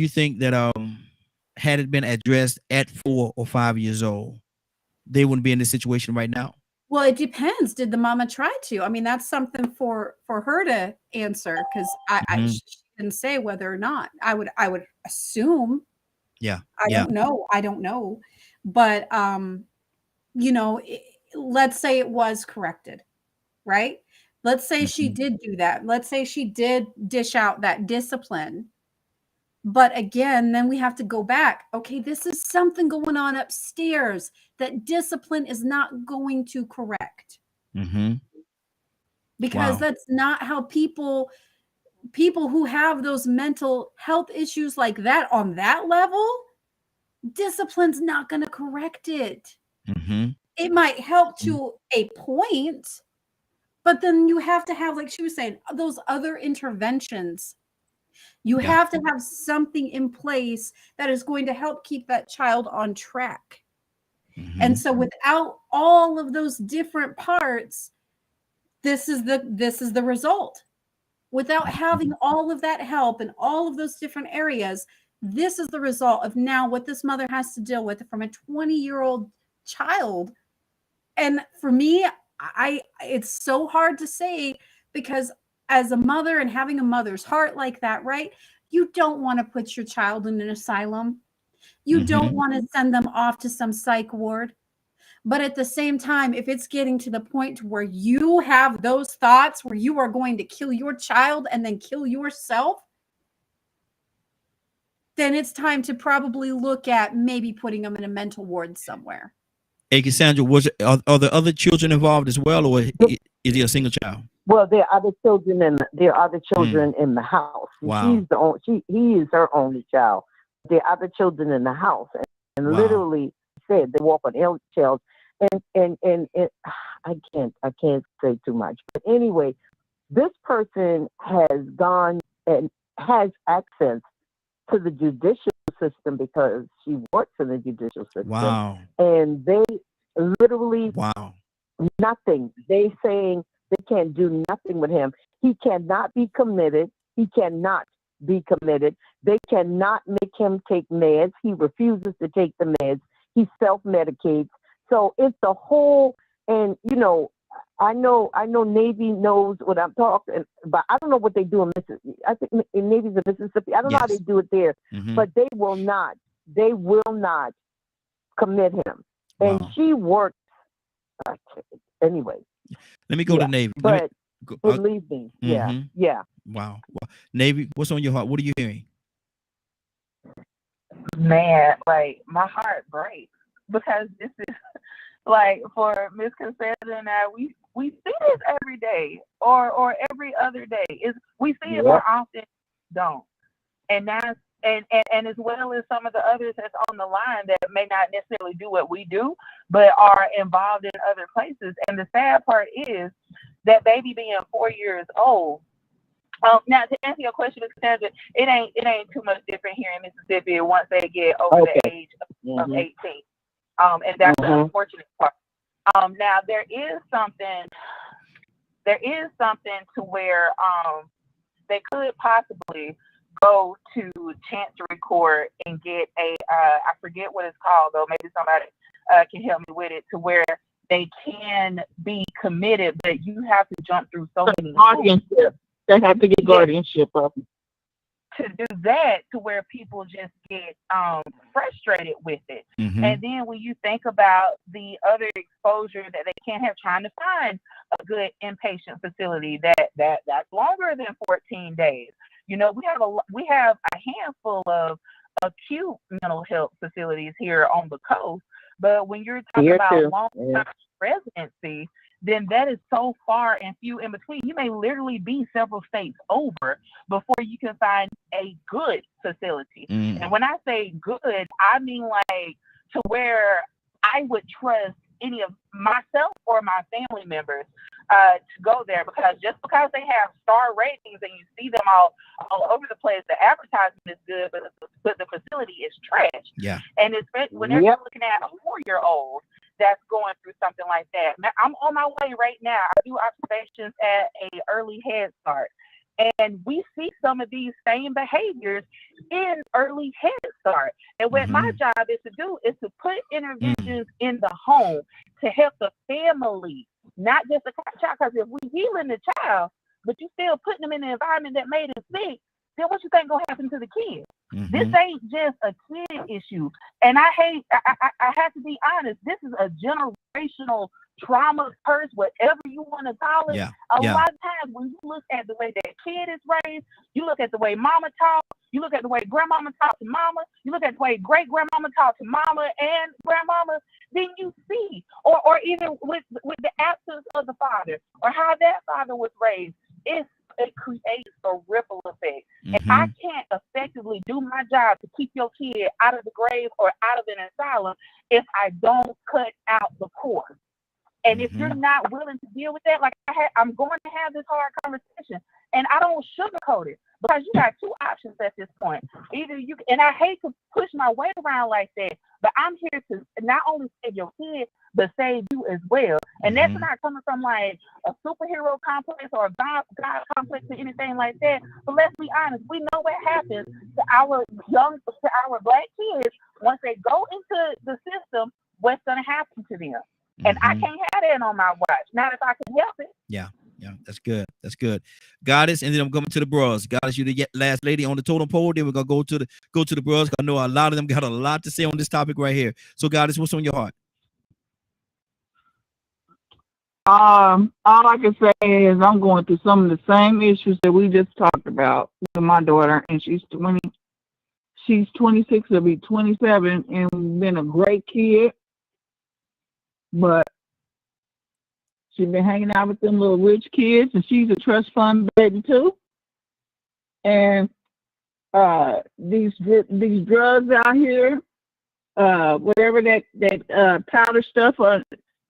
think that had it been addressed at 4 or 5 years old, they wouldn't be in this situation right now? Well, it depends. Did the mama try to? I mean, that's something for her to answer, because she didn't say whether or not. I would assume. Yeah. I don't know. But let's say it was corrected, right? Let's say she did do that. Let's say she did dish out that discipline. But again, then we have to go back. Okay, this is something going on upstairs that discipline is not going to correct. Because that's not how people who have those mental health issues like that on that level, discipline's not going to correct it. It might help to a point, but then you have to have, like she was saying, those other interventions. You have to have something in place that is going to help keep that child on track. And so without all of those different parts, this is the result. Without having all of that help in all of those different areas, this is the result of now what this mother has to deal with from a 20-year-old child. And for me, it's so hard to say, because as a mother and having a mother's heart like that, right? You don't want to put your child in an asylum. You don't want to send them off to some psych ward. But at the same time, if it's getting to the point where you have those thoughts where you are going to kill your child and then kill yourself, then it's time to probably look at maybe putting them in a mental ward somewhere. Hey, Cassandra, are there other children involved as well, or is he a single child? Well, there are other children in the house. Wow. He is her only child. There are other children in the house, and literally said they walk on eggshells. And I can't say too much. But anyway, this person has gone and has access to the judicial system because she works in the judicial system. Wow. And they literally nothing. They saying they can't do nothing with him. He cannot be committed. He cannot be committed. They cannot make him take meds. He refuses to take the meds. He self-medicates. So it's a whole, and I know Navy knows what I'm talking about. I don't know what they do in Mississippi. I think in Navy's in Mississippi. I don't know how they do it there, but they will not commit him. And she works anyway. Let me go to Navy. But believe me, yeah. Wow. Navy, what's on your heart? What are you hearing? Man, like my heart breaks, because this is like, for Miss Cassandra and I, we we see this every day or every other day. We see it more often, don't. And that's and as well as some of the others that's on the line that may not necessarily do what we do, but are involved in other places. And the sad part is that baby being 4 years old. Now to answer your question, Cassandra, it ain't too much different here in Mississippi once they get over the age of 18. And that's the unfortunate part. Now there is something to where they could possibly go to Chancery Court and get a I forget what it's called though, maybe somebody can help me with it, to where they can be committed, but you have to jump through so many guardianship. They have to get guardianship up. To do that, to where people just get frustrated with it. And then when you think about the other exposure that they can't have, trying to find a good inpatient facility that's longer than 14 days. You know, we have a handful of acute mental health facilities here on the coast, but when you're talking about long-term residency, then that is so far and few in between. You may literally be several states over before you can find a good facility. And when I say good, I mean like to where I would trust any of myself or my family members to go there, because just because they have star ratings and you see them all over the place, the advertisement is good, but the facility is trash. Yeah. And it's whenever you're looking at a 4-year-old that's going through something like that. Now, I'm on my way right now. I do observations at a early Head Start, and we see some of these same behaviors in early Head Start. And what my job is to do is to put interventions in the home to help the family, not just the child. Because if we healing the child, but you still putting them in an environment that made him sick, then what you think gonna happen to the kid? This ain't just a kid issue. And I have to be honest, this is a generational trauma, curse, whatever you want to call it. A lot of times when you look at the way that kid is raised, you look at the way mama talk, you look at the way grandmama talk to mama, you look at the way great grandmama talk to mama and grandmama, then you see, or even with the absence of the father, or how that father was raised, it creates a ripple effect. And I can't effectively do my job to keep your kid out of the grave or out of an asylum if I don't cut out the core. And if you're not willing to deal with that, like I'm going to have this hard conversation, and I don't sugarcoat it, because you got two options at this point. Either you, and I hate to push my weight around like that, but I'm here to not only save your kid, but save you as well. And that's not coming from like a superhero complex or a God complex or anything like that. But let's be honest, we know what happens to our black kids once they go into the system, what's going to happen to them. And I can't have that on my watch. Not if I can help it. Yeah, that's good. That's good. Goddess, and then I'm coming to the bros. Goddess, you the last lady on the totem pole. Then we're gonna go to the bros. I know a lot of them got a lot to say on this topic right here. So, Goddess, what's on your heart? All I can say is I'm going through some of the same issues that we just talked about with my daughter, and she's 20. She's 26. Will be 27, and been a great kid. But she's been hanging out with them little rich kids, and she's a trust fund baby too. And these drugs out here, whatever that powder stuff,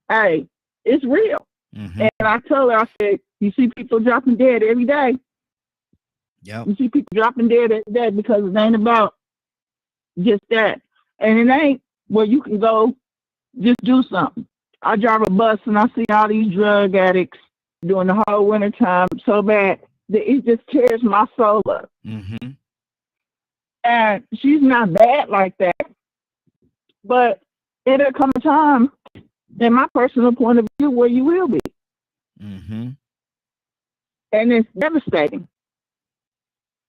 hey, it's real. And I told her, I said, you see people dropping dead every day. Yeah. You see people dropping dead every day because it ain't about just that, and it ain't where you can go. Just do something. I drive a bus and I see all these drug addicts during the whole winter time so bad that it just tears my soul up. And she's not bad like that, but it'll come a time, in my personal point of view, where you will be. And it's devastating.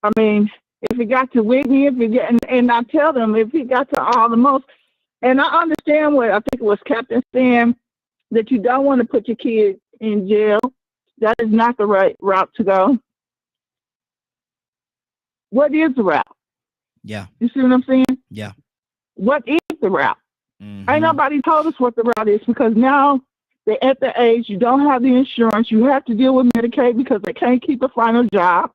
I mean, if it got to Whitney, and I tell them, if it got to all the most. And I understand what I think it was Captain saying, that you don't want to put your kids in jail. That is not the right route to go. What is the route? Yeah. You see what I'm saying? Yeah. What is the route? Ain't nobody told us what the route is, because now They're at the age you don't have the insurance. You have to deal with Medicaid because they can't keep a final job.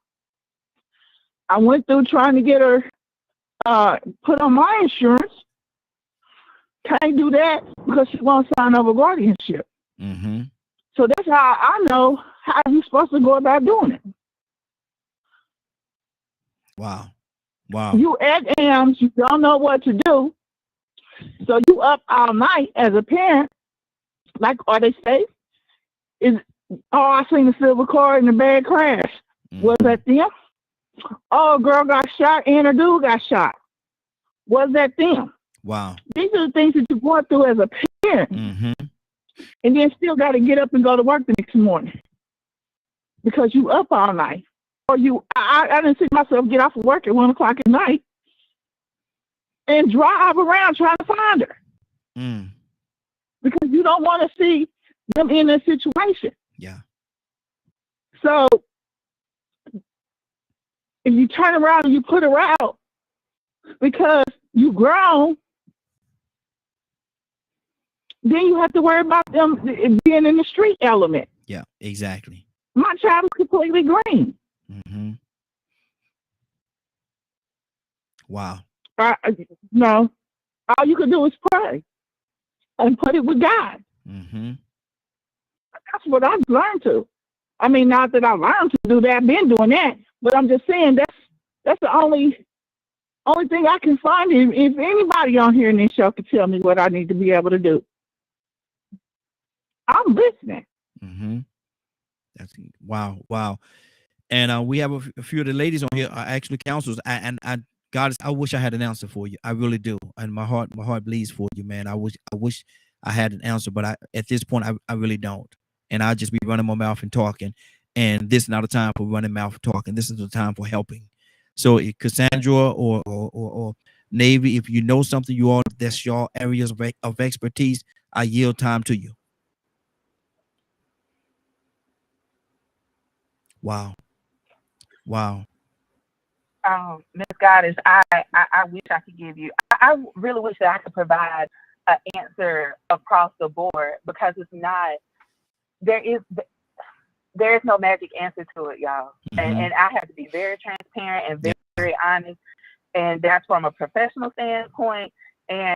I went through trying to get her put on my insurance. Can't do that because she won't sign over guardianship. Mm-hmm. So that's how I know how you're supposed to go about doing it. Wow. Wow. You at AMS, you don't know what to do. So you up all night as a parent, like, or they say, I seen the silver car in the bad crash. Was that them? Oh, a girl got shot and a dude got shot. Was that them? Wow. These are the things that you're going through as a parent. Mm-hmm. And then still got to get up and go to work the next morning because you up all night. Or I didn't see myself get off of work at 1 o'clock at night and drive around trying to find her. Because you don't want to see them in a situation. Yeah. So if you turn around and you put her out because you grown, then you have to worry about them being in the street element. Yeah, exactly. My child is completely green. Mm-hmm. Wow. No, all you can do is pray and put it with God. Mm-hmm. That's what I've learned to. I mean, not that I learned to do that, I've been doing that, but I'm just saying that's the only thing I can find. If anybody on here in this show can tell me what I need to be able to do, I'm listening. Mm-hmm. That's wow. And we have a few of the ladies on here are actually counselors. I wish I had an answer for you. I really do, and my heart bleeds for you, man. I wish I had an answer, but at this point I really don't. And I'll just be running my mouth and talking. And this is not a time for running mouth and talking. This is the time for helping. So if Cassandra or Navy, if you know something, that's your areas of expertise, I yield time to you. Wow. Miss Goddess, I wish I could give you. I really wish that I could provide an answer across the board because it's not. There is no magic answer to it, y'all. Mm-hmm. And I have to be very transparent and very honest. And that's from a professional standpoint and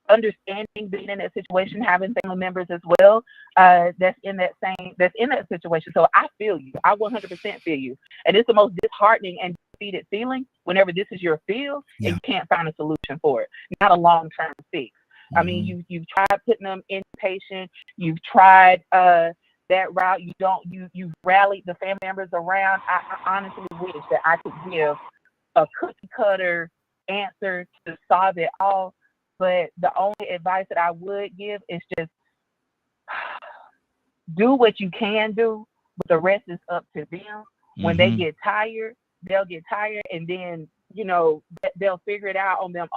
understanding being in that situation, having family members as well that's in that situation. So I feel you. I 100% feel you. And it's the most disheartening and defeated feeling whenever this is your field and you can't find a solution for it. Not a long-term fix. I mean, you've tried putting them inpatient. You've tried that route. You've rallied the family members around. I honestly wish that I could give a cookie cutter answer to solve it all. But the only advice that I would give is just do what you can do, but the rest is up to them. When they get tired, they'll get tired, and then they'll figure it out on their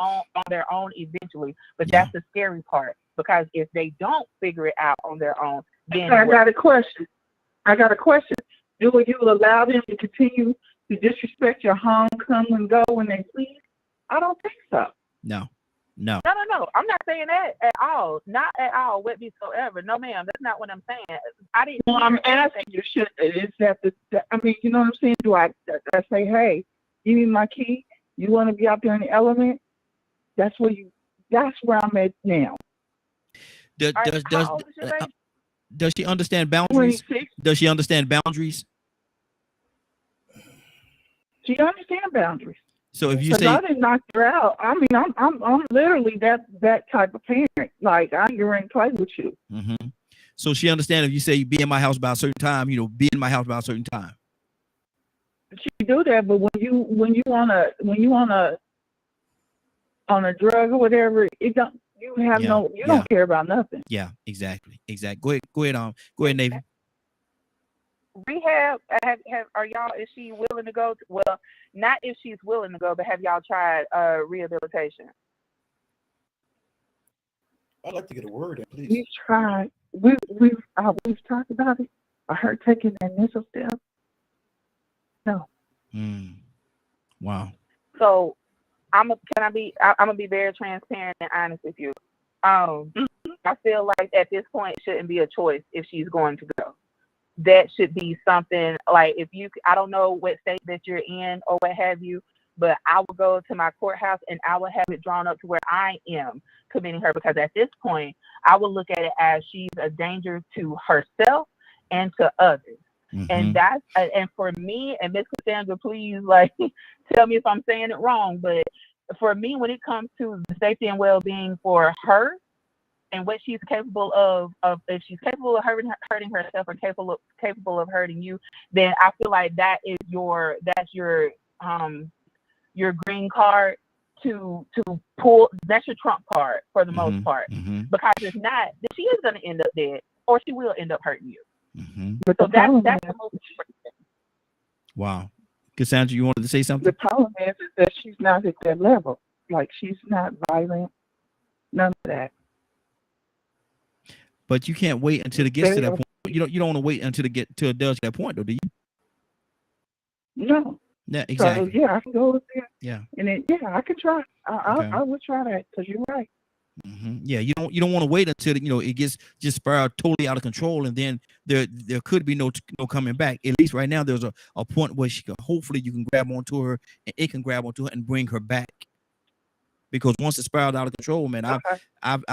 own eventually. But that's the scary part, because if they don't figure it out on their own, then I got a question. Do you allow them to continue to disrespect your home, come and go when they please? I don't think so. No. No. I'm not saying that at all. Not at all whatsoever. No, ma'am. That's not what I'm saying. I didn't. Well, I'm asking you. Is that I mean, you know what I'm saying? Do I say, hey, give me my key? You want to be out there in the element? That's where I'm at now. Does she understand boundaries? 26. Does she understand boundaries? She understands boundaries. So if you say I didn't knock her out, I mean, I'm literally that type of parent. Like, I ain't going to play with you. Mm-hmm. So she understands if you say be in my house by a certain time, be in my house by a certain time. She do that, but when you on a drug or whatever, it don't. You have you don't care about nothing. Yeah, exactly. Go ahead, Navy. Rehab, are y'all, is she willing to go? Well, not if she's willing to go, but have y'all tried rehabilitation? I'd like to get a word in, please. We've tried. We've talked about it. I heard taking the initial step. No. Wow. So I'm gonna be very transparent and honest with you. I feel like at this point it shouldn't be a choice if she's going to go. That should be something like, if you, I don't know what state that you're in or what have you, but I will go to my courthouse and I will have it drawn up to where I am committing her, because at this point I will look at it as she's a danger to herself and to others. And that's and for me, and Miss Cassandra, please like tell me if I'm saying it wrong, but for me, when it comes to the safety and well-being for her and what she's capable of if she's capable of hurting herself or capable of hurting you, then I feel like that's your green card to pull. That's your trump card for the most part, because if not, then she is going to end up dead, or she will end up hurting you. But So the that's problem the is, most important thing. Wow. Cassandra, you wanted to say something? the problem is that she's not at that level. Like, she's not violent, none of that. But you can't wait until it gets to that point. You don't want to wait until it does that point, though, do you? No. Yeah, exactly. So yeah, I can go with that. Yeah. And then I could try. Okay. I would try that, because you're right. Yeah, you don't want to wait until it gets just spiraled totally out of control, and then there could be no coming back. At least right now, there's a point where she can, hopefully you can grab onto her, and it can grab onto her and bring her back. Because once it spiraled out of control, man, I've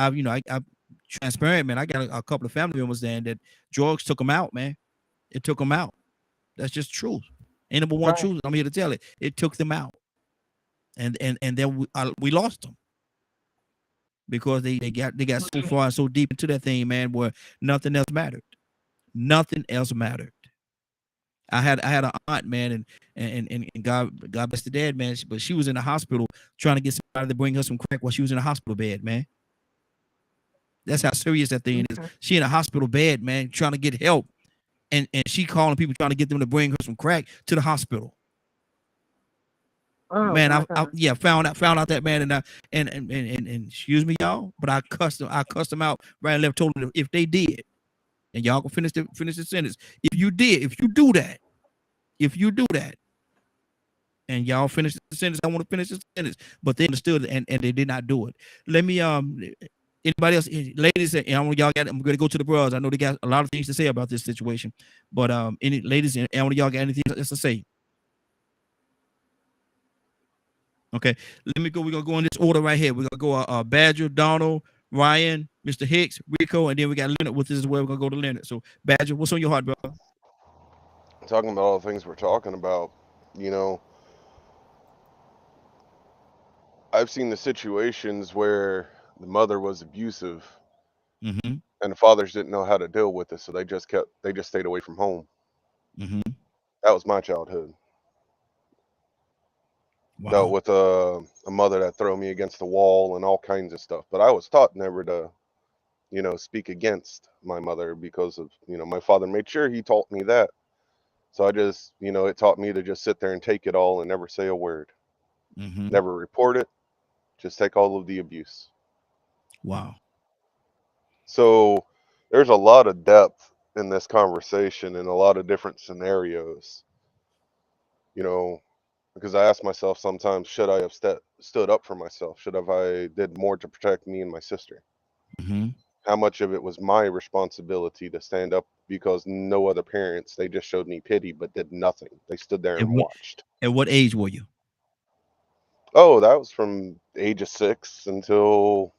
transparent, man. I got a couple of family members there that drugs took them out, man. It took them out. That's just truth. Ain't number one truth. I'm here to tell it. It took them out, and then we lost them. Because they got so far and so deep into that thing, man, where nothing else mattered. Nothing else mattered. I had an aunt, man, and God bless the dead, man, but she was in the hospital trying to get somebody to bring her some crack while she was in the hospital bed, man. That's how serious that thing is. She in a hospital bed, man, trying to get help, and she calling people trying to get them to bring her some crack to the hospital. Oh, man, I found out that, man, and excuse me, y'all, but I cussed them out right and left. Told them if they did, and y'all can finish the sentence. If you do that, and y'all finish the sentence, I want to finish the sentence. But they understood and they did not do it. Let me anybody else, ladies, and I'm gonna go to the bros. I know they got a lot of things to say about this situation, but any ladies and one of y'all got anything else to say? Okay, let me go. We're gonna go in this order right here. We're gonna go Badger, Donald, Ryan, Mr. Hicks, Rico, and then we got Leonard with this as well. We're gonna go to Leonard. So Badger, what's on your heart, brother? Talking about all the things we're talking about, I've seen the situations where the mother was abusive, and the fathers didn't know how to deal with it, so they just stayed away from home. That was my childhood. Wow. Dealt with a mother that threw me against the wall and all kinds of stuff. But I was taught never to, speak against my mother because of, my father made sure he taught me that. So I just, it taught me to just sit there and take it all and never say a word. Never report it. Just take all of the abuse. Wow. So there's a lot of depth in this conversation and a lot of different scenarios, because I ask myself sometimes, should I have stood up for myself? Should have I did more to protect me and my sister? How much of it was my responsibility to stand up, because no other parents, they just showed me pity but did nothing. They stood there and watched. At what age were you? Oh, that was from the age of 6 until,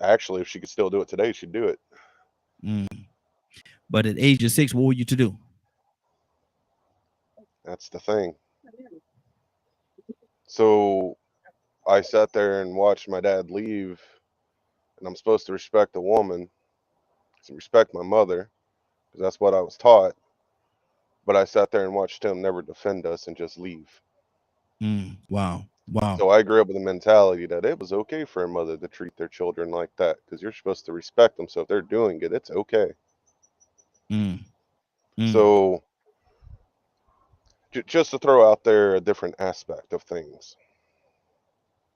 actually, if she could still do it today, she'd do it. But at age of 6, what were you to do? That's the thing. So I sat there and watched my dad leave, and I'm supposed to respect a woman, respect my mother, because that's what I was taught. But I sat there and watched him never defend us and just leave. Wow. So I grew up with a mentality that it was okay for a mother to treat their children like that, because you're supposed to respect them. So if they're doing it, it's okay. So just to throw out there a different aspect of things.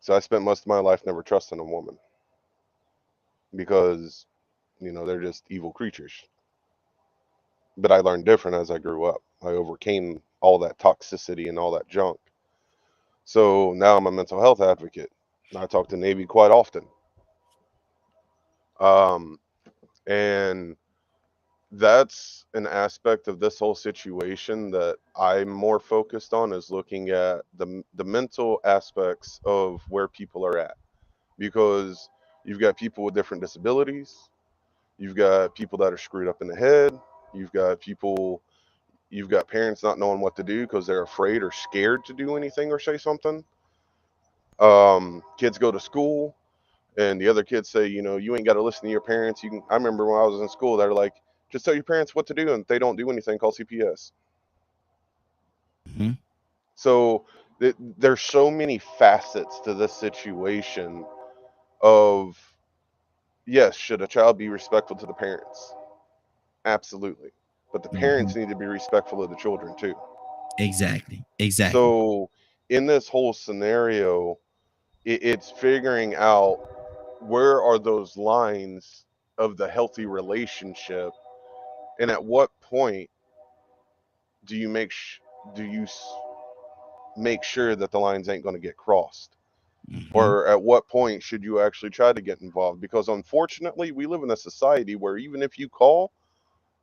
So I spent most of my life never trusting a woman, because, they're just evil creatures. But I learned different as I grew up. I overcame all that toxicity and all that junk. So now I'm a mental health advocate. I talk to Navy quite often. And that's an aspect of this whole situation that I'm more focused on, is looking at the mental aspects of where people are at, because you've got people with different disabilities, you've got people that are screwed up in the head, you've got parents not knowing what to do because they're afraid or scared to do anything or say something. Kids go to school and the other kids say, you ain't got to listen to your parents. I remember when I was in school, they're like, just tell your parents what to do, and if they don't do anything, call CPS. Mm-hmm. So there's so many facets to this situation of, yes, should a child be respectful to the parents? Absolutely. But the parents need to be respectful of the children too. Exactly. So in this whole scenario, it's figuring out where are those lines of the healthy relationship, and at what point do you make sure that the lines ain't going to get crossed? Or at what point should you actually try to get involved? Because unfortunately, we live in a society where even if you call,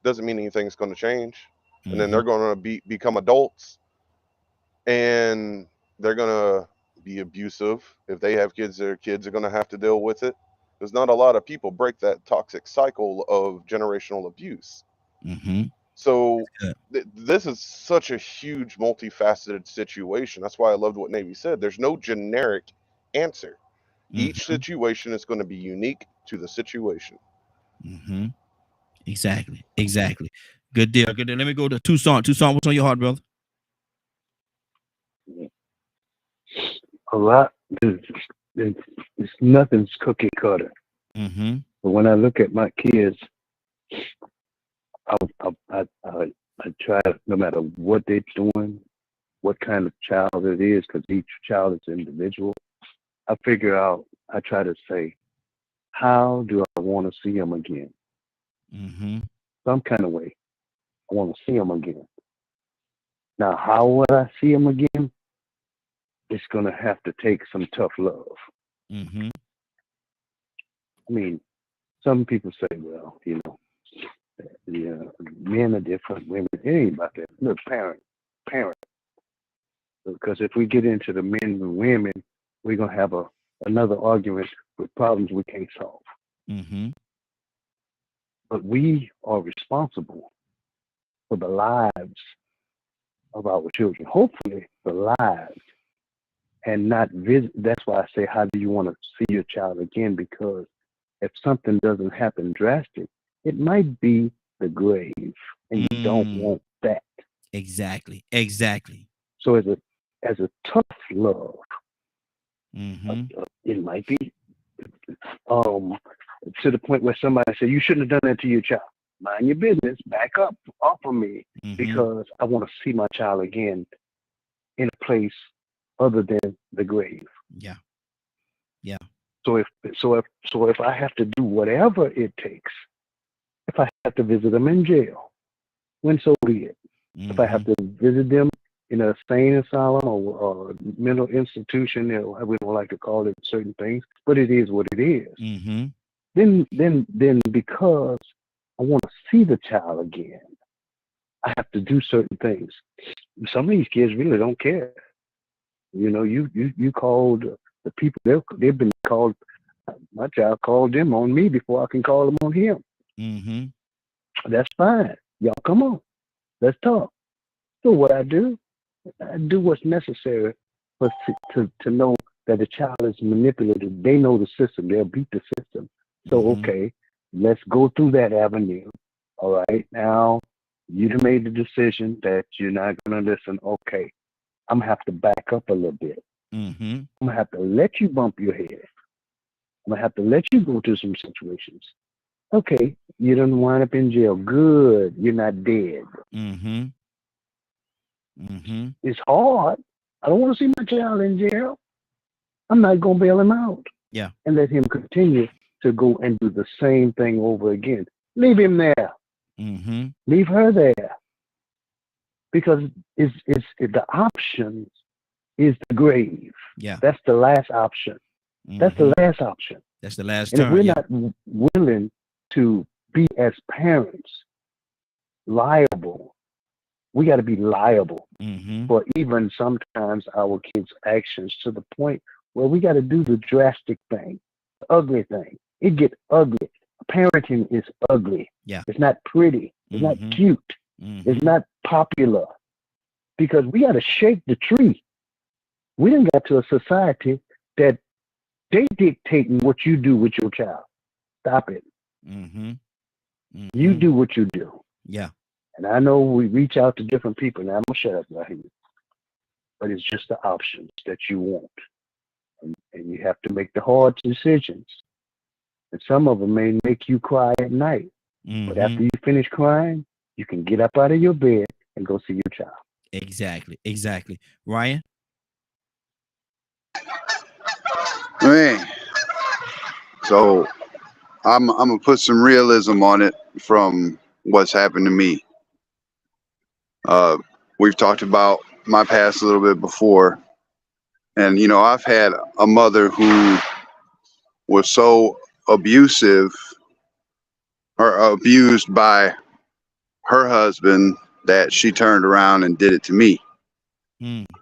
doesn't mean anything's going to change. And then they're going to become adults, and they're going to be abusive. If they have kids, their kids are going to have to deal with it. There's not a lot of people break that toxic cycle of generational abuse. So this is such a huge, multifaceted situation. That's why I loved what Navy said. There's no generic answer. Each situation is going to be unique to the situation. Exactly. Good deal. Let me go to Tucson. Tucson, what's on your heart, brother? A lot. It's nothing's cookie cutter. But when I look at my kids, I try, no matter what they're doing, what kind of child it is, because each child is individual. I try to say, how do I want to see them again? Some kind of way. I want to see them again. Now, how would I see them again? It's going to have to take some tough love. I mean, some people say, well, men are different, women. It ain't about that. Look, parent. Because if we get into the men and women, we're going to have another argument with problems we can't solve. But we are responsible for the lives of our children, hopefully the lives, and not visit. That's why I say, how do you want to see your child again? Because if something doesn't happen drastic, it might be the grave, and you don't want that. Exactly. So as a tough love, it might be to the point where somebody said, you shouldn't have done that to your child. Mind your business, back up off of me, because I want to see my child again in a place other than the grave. Yeah. So if I have to do whatever it takes, if I have to visit them in jail, when so be it. If I have to visit them in a sane asylum or mental institution, we don't like to call it certain things, but it is what it is. Then because I want to see the child again, I have to do certain things. Some of these kids really don't care. You called the people, they've been called. My child called them on me before I can call them on him. That's fine. Y'all come on. Let's talk. So what I do what's necessary to know that the child is manipulated. They know the system. They'll beat the system. So, okay, let's go through that avenue. All right. Now, you made the decision that you're not going to listen. Okay. I'm going to have to back up a little bit. I'm going to have to let you bump your head. I'm going to have to let you go through some situations. Okay. You done wind up in jail. Good. You're not dead. It's hard. I don't want to see my child in jail. I'm not going to bail him out. Yeah. And let him continue to go and do the same thing over again. Leave him there. Leave her there. Because it's the option is the grave. Yeah. That's the last option. That's the last option. That's the last And if turn. we're Yeah. not willing to be as parents liable, we got to be liable for even sometimes our kids' actions, to the point where we got to do the drastic thing, the ugly thing. It gets ugly. Parenting is ugly. Yeah. It's not pretty. It's not cute. It's not popular, because we got to shake the tree. We didn't get to a society that they dictating what you do with your child. Stop it. You do what you do. Yeah. And I know we reach out to different people. Now I'm gonna shut up right here. But it's just the options that you want. And you have to make the hard decisions. And some of them may make you cry at night. But after you finish crying, you can get up out of your bed and go see your child. Exactly. Exactly. Ryan? Man, so I'm gonna put some realism on it from what's happened to me. We've talked about my past a little bit before, and you know, I've had a mother who was so abusive or abused by her husband that she turned around and did it to me.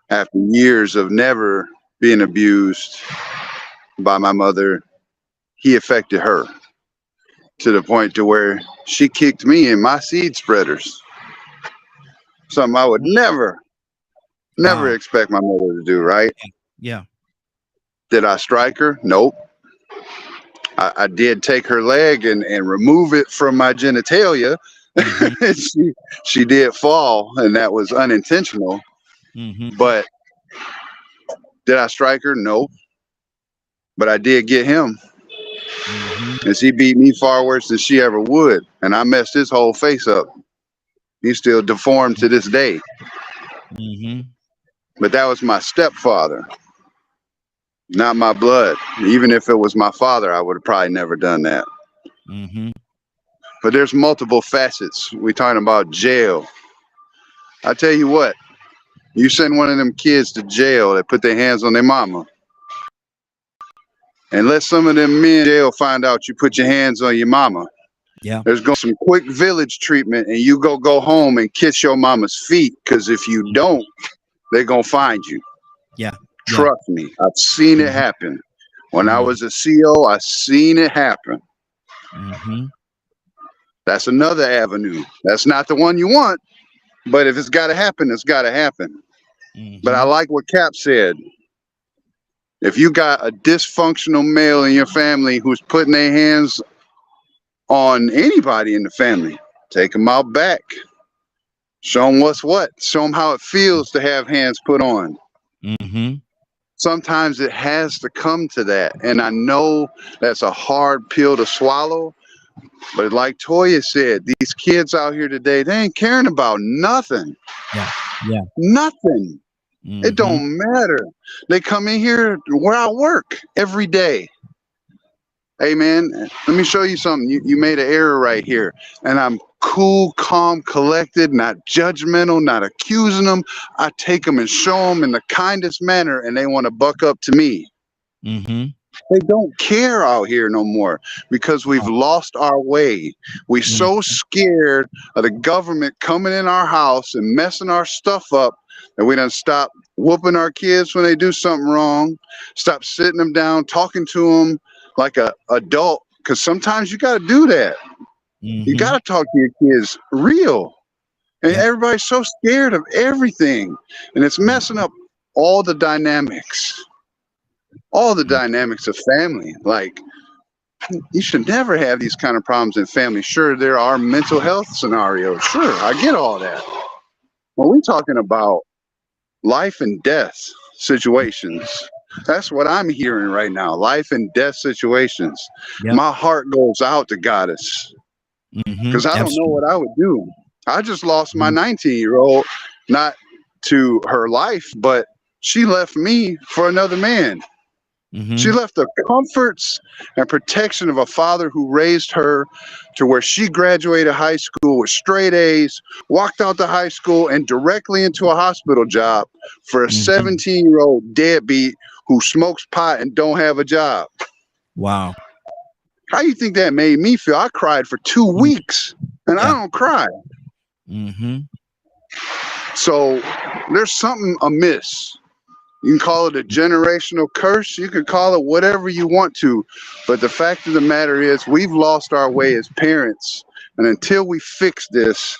After years of never being abused by my mother, he affected her to the point to where she kicked me in my seed spreaders. Something I would never expect my mother to do, right? Yeah. Did I strike her? Nope. I did take her leg and remove it from my genitalia. She did fall, and that was unintentional. But did I strike her? No. But I did get him. And she beat me far worse than she ever would. And I messed his whole face up. He's still deformed to this day. But that was my stepfather, not my blood. Even if it was my father, I would have probably never done that. But there's multiple facets. We're talking about jail. I tell you what, you send one of them kids to jail that put their hands on their mama, and let some of them men in jail find out you put your hands on your mama. Yeah. There's going to be some quick village treatment, and you go home and kiss your mama's feet, because if you don't, they're going to find you. Yeah. Trust me. I've seen it happen. When I was a CO, I seen it happen. That's another avenue. That's not the one you want, but if it's got to happen, it's got to happen. But I like what Cap said. If you got a dysfunctional male in your family who's putting their hands on anybody in the family, take them out back. Show them what's what. Show them how it feels to have hands put on. Sometimes it has to come to that. And I know that's a hard pill to swallow. But like Toya said, these kids out here today, they ain't caring about nothing. Yeah. Nothing. It don't matter. They come in here where I work every day. Hey, man, let me show you something. You made an error right here. And I'm cool, calm, collected, not judgmental, not accusing them. I take them and show them in the kindest manner, and they want to buck up to me. They don't care out here no more because we've lost our way. We're so scared of the government coming in our house and messing our stuff up that we done stop whooping our kids when they do something wrong, stop sitting them down, talking to them like a adult, because sometimes you got to do that. You got to talk to your kids real. And everybody's so scared of everything, and it's messing up all the dynamics. All the dynamics of family. Like, you should never have these kind of problems in family. Sure, there are mental health scenarios. Sure, I get all that. When we're talking about life and death situations, that's what I'm hearing right now. Life and death situations. My heart goes out to Goddess, because I don't know what I would do. I just lost my 19-year-old, not to her life, but she left me for another man. She left the comforts and protection of a father who raised her to where she graduated high school with straight A's, walked out to high school and directly into a hospital job for a 17-year-old deadbeat who smokes pot and don't have a job. Wow. How you think that made me feel? I cried for 2 weeks, and I don't cry. Mm-hmm. So there's something amiss. You can call it a generational curse. You can call it whatever you want to. But the fact of the matter is we've lost our way as parents. And until we fix this,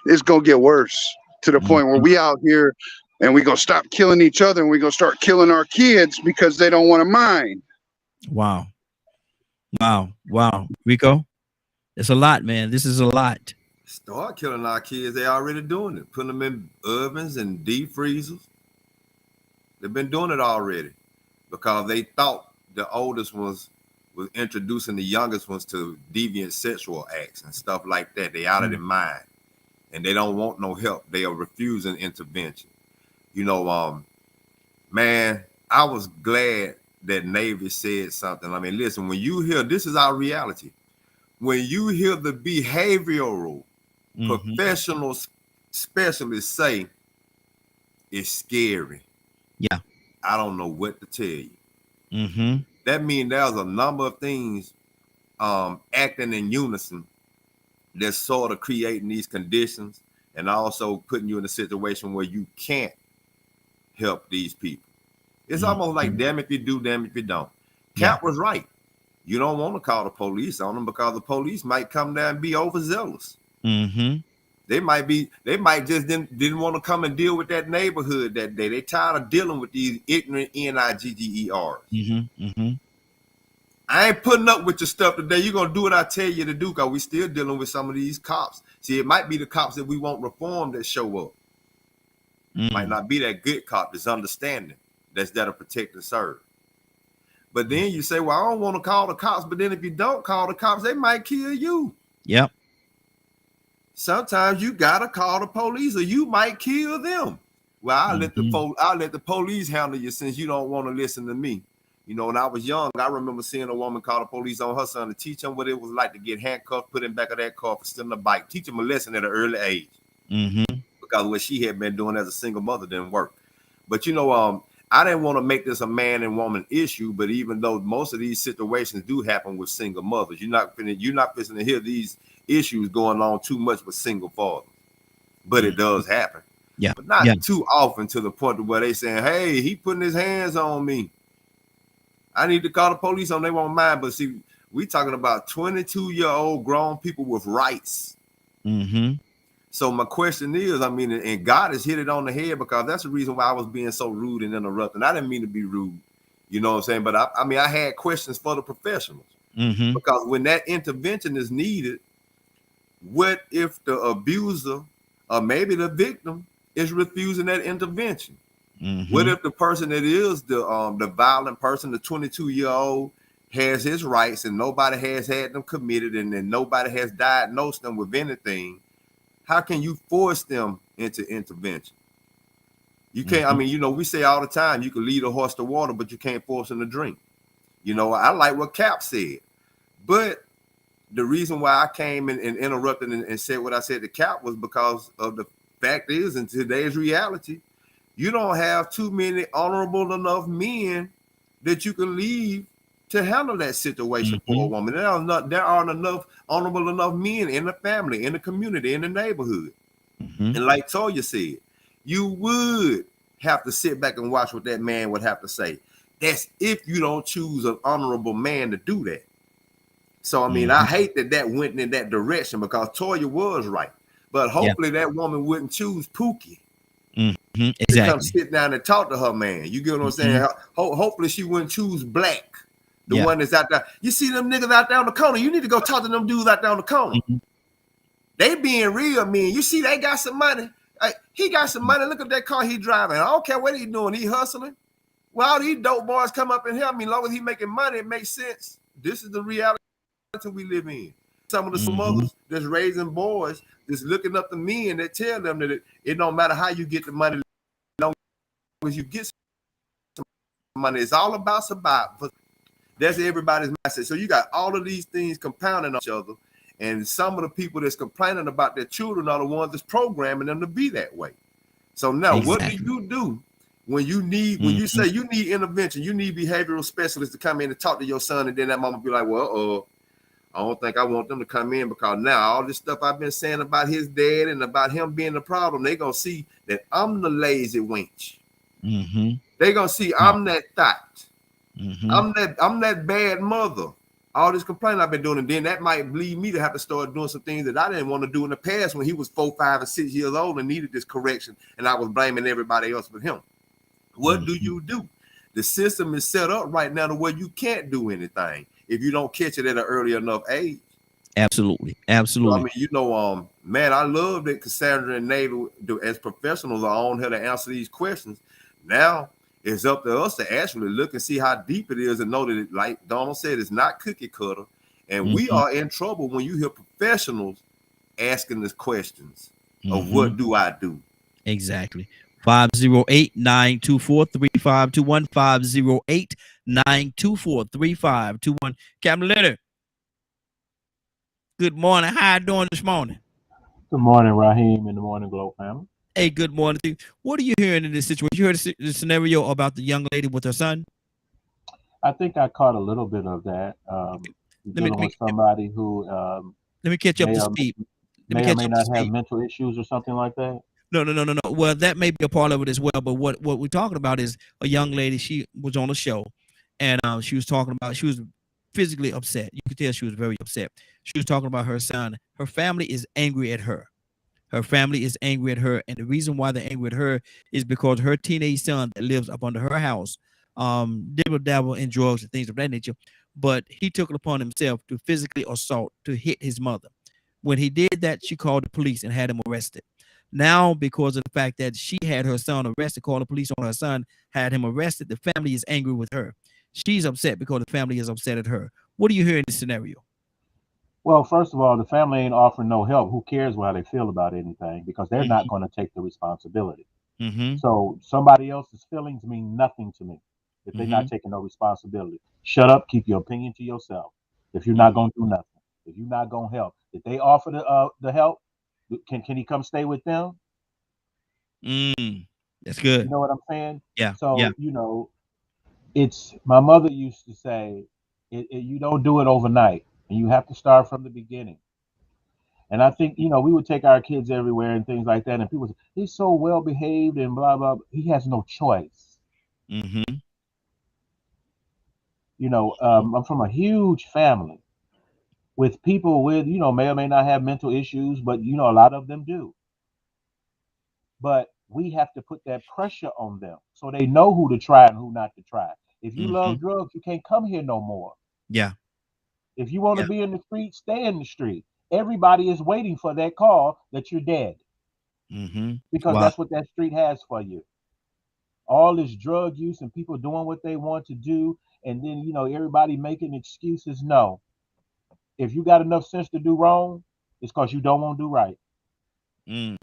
it's going to get worse to the point where we out here and we're going to stop killing each other and we're going to start killing our kids because they don't want to mind. Wow. Wow. Wow. Rico, it's a lot, man. This is a lot. Start killing our kids. They already doing it. Putting them in ovens and deep freezers. They've been doing it already because they thought the oldest ones was introducing the youngest ones to deviant sexual acts and stuff like that. They out of their mind and they don't want no help. They are refusing intervention. You know, man, I was glad that Navy said something. I mean, listen, when you hear, this is our reality. When you hear the behavioral professional specialists say it's scary. Yeah. I don't know what to tell you. That means there's a number of things acting in unison that's sort of creating these conditions and also putting you in a situation where you can't help these people. It's almost like damn if you do, damn if you don't. Cap was right. You don't want to call the police on them because the police might come down and be overzealous. They might just didn't want to come and deal with that neighborhood that day. They tired of dealing with these ignorant NIGGERs. I ain't putting up with your stuff today. You're going to do what I tell you to do because we still dealing with some of these cops. See, it might be the cops that we want reform that show up. Might not be that good cop that's understanding, that's there to protect and serve. But then you say, well, I don't want to call the cops. But then if you don't call the cops, they might kill you. Yep. Sometimes you got to call the police or you might kill them. Well, I'll let the police handle you since you don't want to listen to me. You know, when I was young, I remember seeing a woman call the police on her son to teach him what it was like to get handcuffed, put in back of that car for stealing a bike, teach him a lesson at an early age. Because what she had been doing as a single mother didn't work. But, you know, I didn't want to make this a man and woman issue, but even though most of these situations do happen with single mothers, you're not listening to hear these issues going on too much with single fathers. But it does happen. Yeah. But not too often to the point where they saying, hey, he putting his hands on me. I need to call the police on they won't mind. But see, we talking about 22-year-old grown people with rights. So my question is, I mean, and God has hit it on the head because that's the reason why I was being so rude and interrupting. I didn't mean to be rude, you know what I'm saying? But I had questions for the professionals because when that intervention is needed, what if the abuser or maybe the victim is refusing that intervention? What if the person that is the violent person, the 22-year-old, has his rights and nobody has had them committed and then nobody has diagnosed them with anything? How can you force them into intervention? You can't, I mean, you know, we say all the time, you can lead a horse to water, but you can't force him to drink. You know, I like what Cap said, but the reason why I came and interrupted and said what I said to Cap was because of the fact is, in today's reality, you don't have too many honorable enough men that you can leave to handle that situation for a woman. There aren't enough honorable enough men in the family, in the community, in the neighborhood. And like Toya said, you would have to sit back and watch what that man would have to say. That's if you don't choose an honorable man to do that. So, I mean, I hate that went in that direction because Toya was right. But hopefully that woman wouldn't choose Pookie. Exactly. To come sit down and talk to her man. You get what I'm saying? Hopefully she wouldn't choose Black, the one that's out there. You see them niggas out there on the corner. You need to go talk to them dudes out there on the corner. They being real mean. You see they got some money. He got some money. Look at that car he driving. I don't care what he doing. He hustling. Well, all these dope boys come up in here. I mean, as long as he making money, it makes sense. This is the reality we live in. Some of the mothers that's raising boys, that's looking up to men that tell them that it don't matter how you get the money, as long as you get some money. It's all about survival. That's everybody's mindset. So you got all of these things compounding on each other. And some of the people that's complaining about their children are the ones that's programming them to be that way. So now what do you do when you say you need intervention, you need behavioral specialists to come in and talk to your son, and then that mama be like, well, I don't think I want them to come in because now all this stuff I've been saying about his dad and about him being the problem, they gonna see that I'm the lazy wench. They gonna see I'm that thought. I'm that bad mother. All this complaining I've been doing, and then that might lead me to have to start doing some things that I didn't want to do in the past when he was 4, 5, and 6 years old and needed this correction, and I was blaming everybody else but him. What do you do? The system is set up right now to where you can't do anything if you don't catch it at an early enough age. Absolutely. So, I mean, man, I love that Cassandra and Nate, as professionals, are on here to answer these questions. Now it's up to us to actually look and see how deep it is and know that, like Donald said, it's not cookie cutter. And we are in trouble when you hear professionals asking us questions of what do I do? Exactly. 508-924-3521. 508-924-3521. Captain Leonard, good morning. How you doing this morning? Good morning, Raheem, and the Morning Glow family. Hey, good morning to you. What are you hearing in this situation? You heard the scenario about the young lady with her son? I think I caught a little bit of that. Dealing with somebody who let me catch you up to speed. May or may not have mental issues or something like that. No. Well, that may be a part of it as well. But what we're talking about is a young lady. She was on a show, and she was talking about, she was physically upset. You could tell she was very upset. She was talking about her son. Her family is angry at her. Her family is angry at her, and the reason why they're angry at her is because her teenage son that lives up under her house dabble in drugs and things of that nature. But he took it upon himself to physically assault, to hit his mother. When he did that, she called the police and had him arrested. Now, because of the fact that she had her son arrested, called the police on her son, had him arrested, the family is angry with her. She's upset because the family is upset at her. What do you hear in this scenario? Well, first of all, the family ain't offering no help. Who cares how they feel about anything? Because they're not going to take the responsibility. So somebody else's feelings mean nothing to me if they're not taking no responsibility. Shut up, keep your opinion to yourself. If you're not going to do nothing, if you're not going to help, if they offer the help, can he come stay with them? That's good. You know what I'm saying? Yeah. So, you know, it's, my mother used to say, you don't do it overnight, and you have to start from the beginning. And I think, you know, we would take our kids everywhere and things like that, and people say, he's so well behaved and blah, blah, blah. He has no choice. You know, I'm from a huge family with people with, you know, may or may not have mental issues, but, you know, a lot of them do. But we have to put that pressure on them so they know who to try and who not to try. If you love drugs, you can't come here no more. Yeah. If you want to be in the street, stay in the street. Everybody is waiting for that call that you're dead. Because that's what that street has for you. All this drug use and people doing what they want to do, and then, you know, everybody making excuses. No. If you got enough sense to do wrong, it's because you don't want to do right. And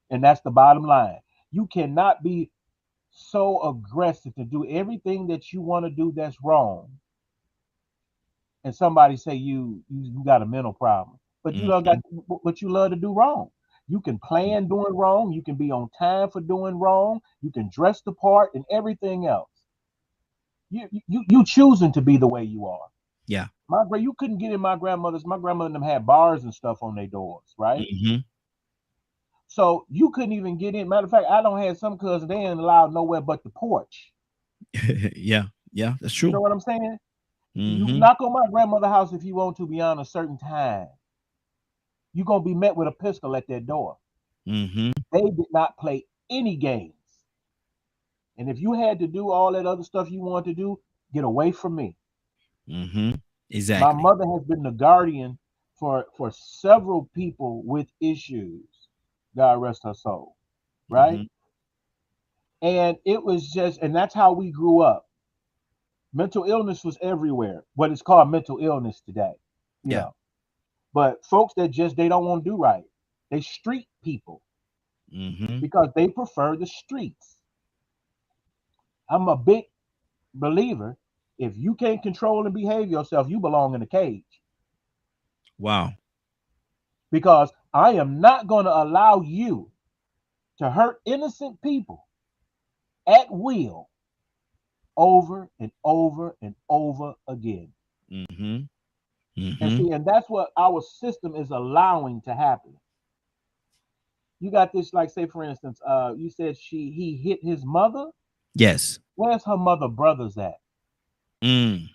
that's the bottom line. You cannot be so aggressive to do everything that you want to do that's wrong, and somebody say you got a mental problem, but you don't got, but you love to do wrong. You can plan doing wrong. You can be on time for doing wrong. You can dress the part and everything else. You choosing to be the way you are. Yeah. You couldn't get in my grandmother and them had bars and stuff on their doors, right? So you couldn't even get in. Matter of fact, I don't have some cousins, they ain't allowed nowhere but the porch. Yeah, that's true. You know what I'm saying? You knock on my grandmother's house if you want to beyond a certain time. You're going to be met with a pistol at their door. They did not play any games. And if you had to do all that other stuff you want to do, get away from me. Exactly. My mother has been the guardian for several people with issues. God rest her soul. Right? And it was just, and that's how we grew up. Mental illness was everywhere. What is called mental illness today. You know. But folks that just, they don't want to do right. They street people. Because they prefer the streets. I'm a big believer. If you can't control and behave yourself, you belong in a cage. Wow. Because I am not going to allow you to hurt innocent people at will over and over and over again. Mm-hmm. And see, and that's what our system is allowing to happen. You got this, like, say for instance, you said he hit his mother. Yes. Where's her mother brothers at? Mm.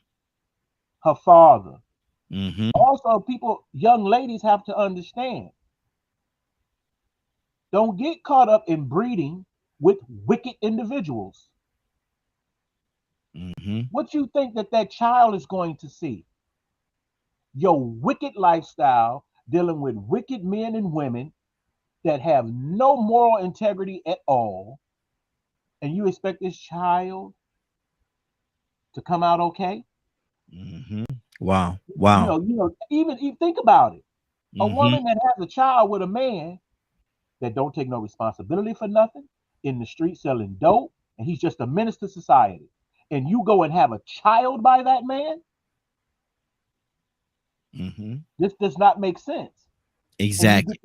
Her father. Mm-hmm. Also, young ladies have to understand. Don't get caught up in breeding with wicked individuals. Mm-hmm. What you think that child is going to see? Your wicked lifestyle, dealing with wicked men and women that have no moral integrity at all, and you expect this child to come out okay? Mm-hmm. Wow. Wow. Even think about it. A Mm-hmm. woman that has a child with a man that don't take no responsibility for nothing, in the street selling dope, and he's just a menace to society, and you go and have a child by that man, Mm-hmm. this does not make sense. Exactly.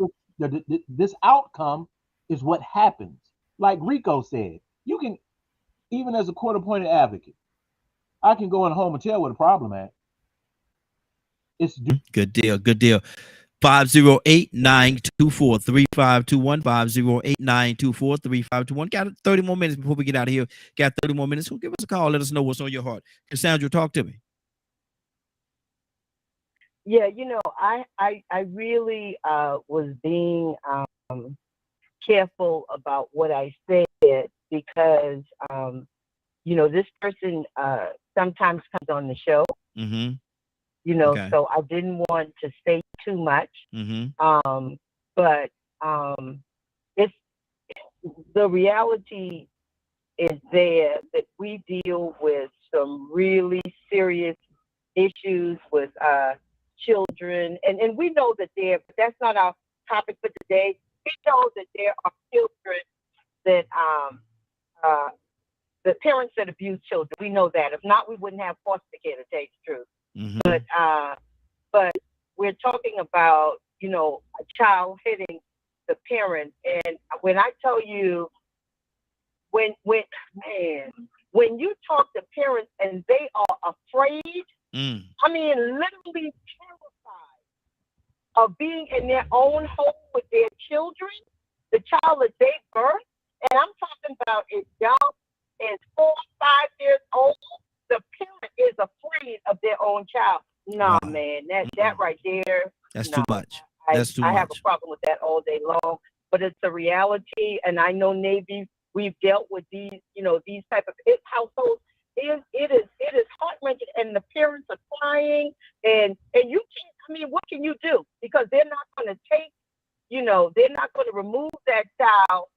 This outcome is what happens. Like Rico said, you can, even as a court-appointed advocate, I can go in home and tell what the problem at. It's good deal. Good deal. 508-924-3521. 508-924-3521. Got 30 more minutes before we get out of here. Got 30 more minutes. So give us a call. Let us know what's on your heart. Cassandra, talk to me. Yeah, I really was being careful about what I said because this person sometimes comes on the show. Mm-hmm. Okay. So I didn't want to say too much. Mm-hmm. But it's the reality is there that we deal with some really serious issues with children, and we know that but that's not our topic for today. We know that there are children that the parents that abuse children. We know that. If not, we wouldn't have foster care, to tell you the truth. Mm-hmm. But we're talking about a child hitting the parent, and when I tell you, when you talk to parents and they are afraid, I mean literally terrified of being in their own home with their children, the child that they birthed, and I'm talking about as young as 4 or 5 years old, the parent is afraid of their own child. No, man, that right there. That's too much. I have a problem with that all day long, but it's a reality, and I know Navy. We've dealt with these, these type of households. It is heart-wrenching, and the parents are crying, and you can't. I mean, what can you do? Because they're not going to take, they're not going to remove that child,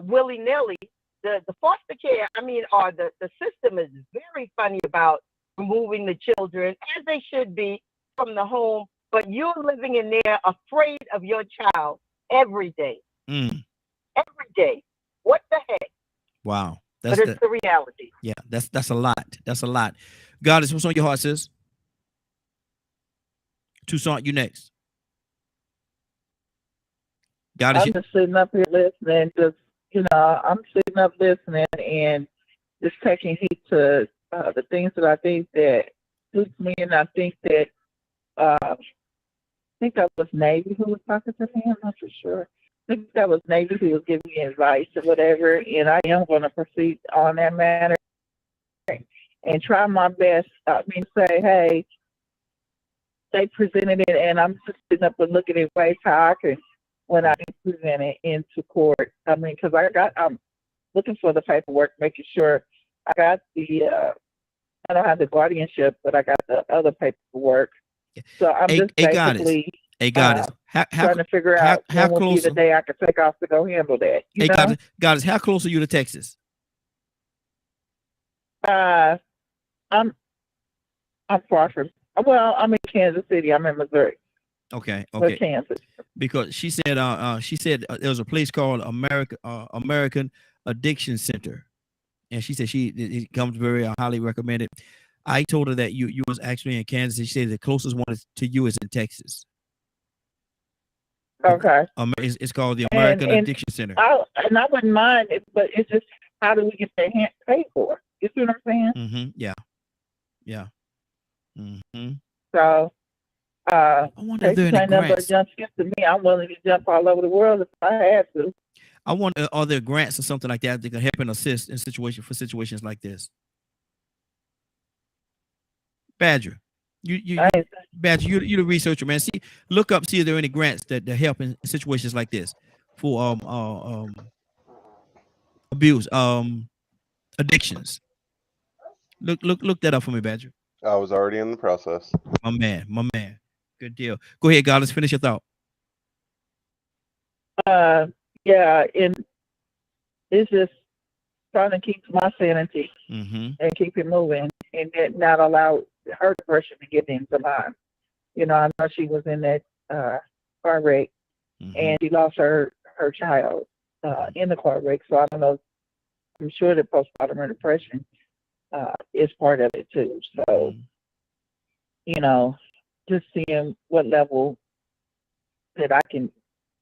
willy-nilly. The foster care, or the system is very funny about removing the children, as they should be, from the home, but you're living in there afraid of your child every day. Every day. What the heck? Wow. But it's the reality. Yeah, that's a lot. That's a lot. Goddess, what's on your heart, sis? Toussaint, you next. Goddess, I'm just sitting up here listening, I'm sitting up listening and just taking heed to the things that I think that suits me, and I think that I think that was Navy who was talking to me. I'm not for sure. I think that was Navy who was giving me advice or whatever, and I am going to proceed on that matter and try my best. Say, hey, they presented it, and I'm just sitting up and looking at ways how I can, when I present it into court. Because I'm looking for the paperwork, making sure I got I don't have the guardianship, but I got the other paperwork. So I'm just basically trying to figure out when will be the day I can take off to go handle that. Goddess, how close are you to Texas? I'm far from. Well, I'm in Kansas City. I'm in Missouri. Okay. Kansas. Because she said there was a place called American Addiction Center, and she said it comes very highly recommended. I told her that you was actually in Kansas. She said the closest one to you is in Texas. Okay. It's called the American And Addiction Center. I wouldn't mind it, but it's just how do we get their hand paid for? You see what I'm saying? Mm-hmm. Yeah. Yeah. Mm-hmm. So I wonder if there are any ain't nothing but grants. jump skip to me. I'm willing to jump all over the world if I had to. I wonder, are there grants or something like that that can help and assist in situations like this? Badger, Badger, you the researcher, man. See if there are any grants that help in situations like this for abuse, addictions. Look that up for me, Badger. I was already in the process. My man. Good deal. Go ahead, God. Let's finish your thought. Yeah, and it's just trying to keep my sanity Mm-hmm. and keep it moving, and then not allow her depression to get into mine. You know, I know she was in that car wreck, and she lost her child in the car wreck. So I don't know. I'm sure that postpartum depression is part of it too. So, you know, just seeing what level that I can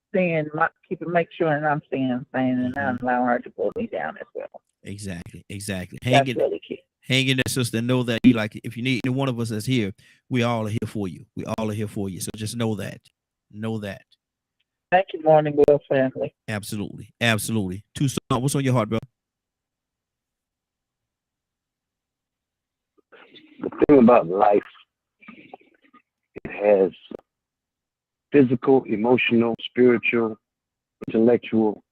stand, make sure that I'm staying sane and not allow her to pull me down as well. Exactly. That's really key. Hang in there, sister. Know that if you need any one of us that's here, we all are here for you. We all are here for you. So just know that. Thank you, Morning Will family. Absolutely. Tucson, what's on your heart, bro? The thing about life, it has physical, emotional, spiritual, intellectual,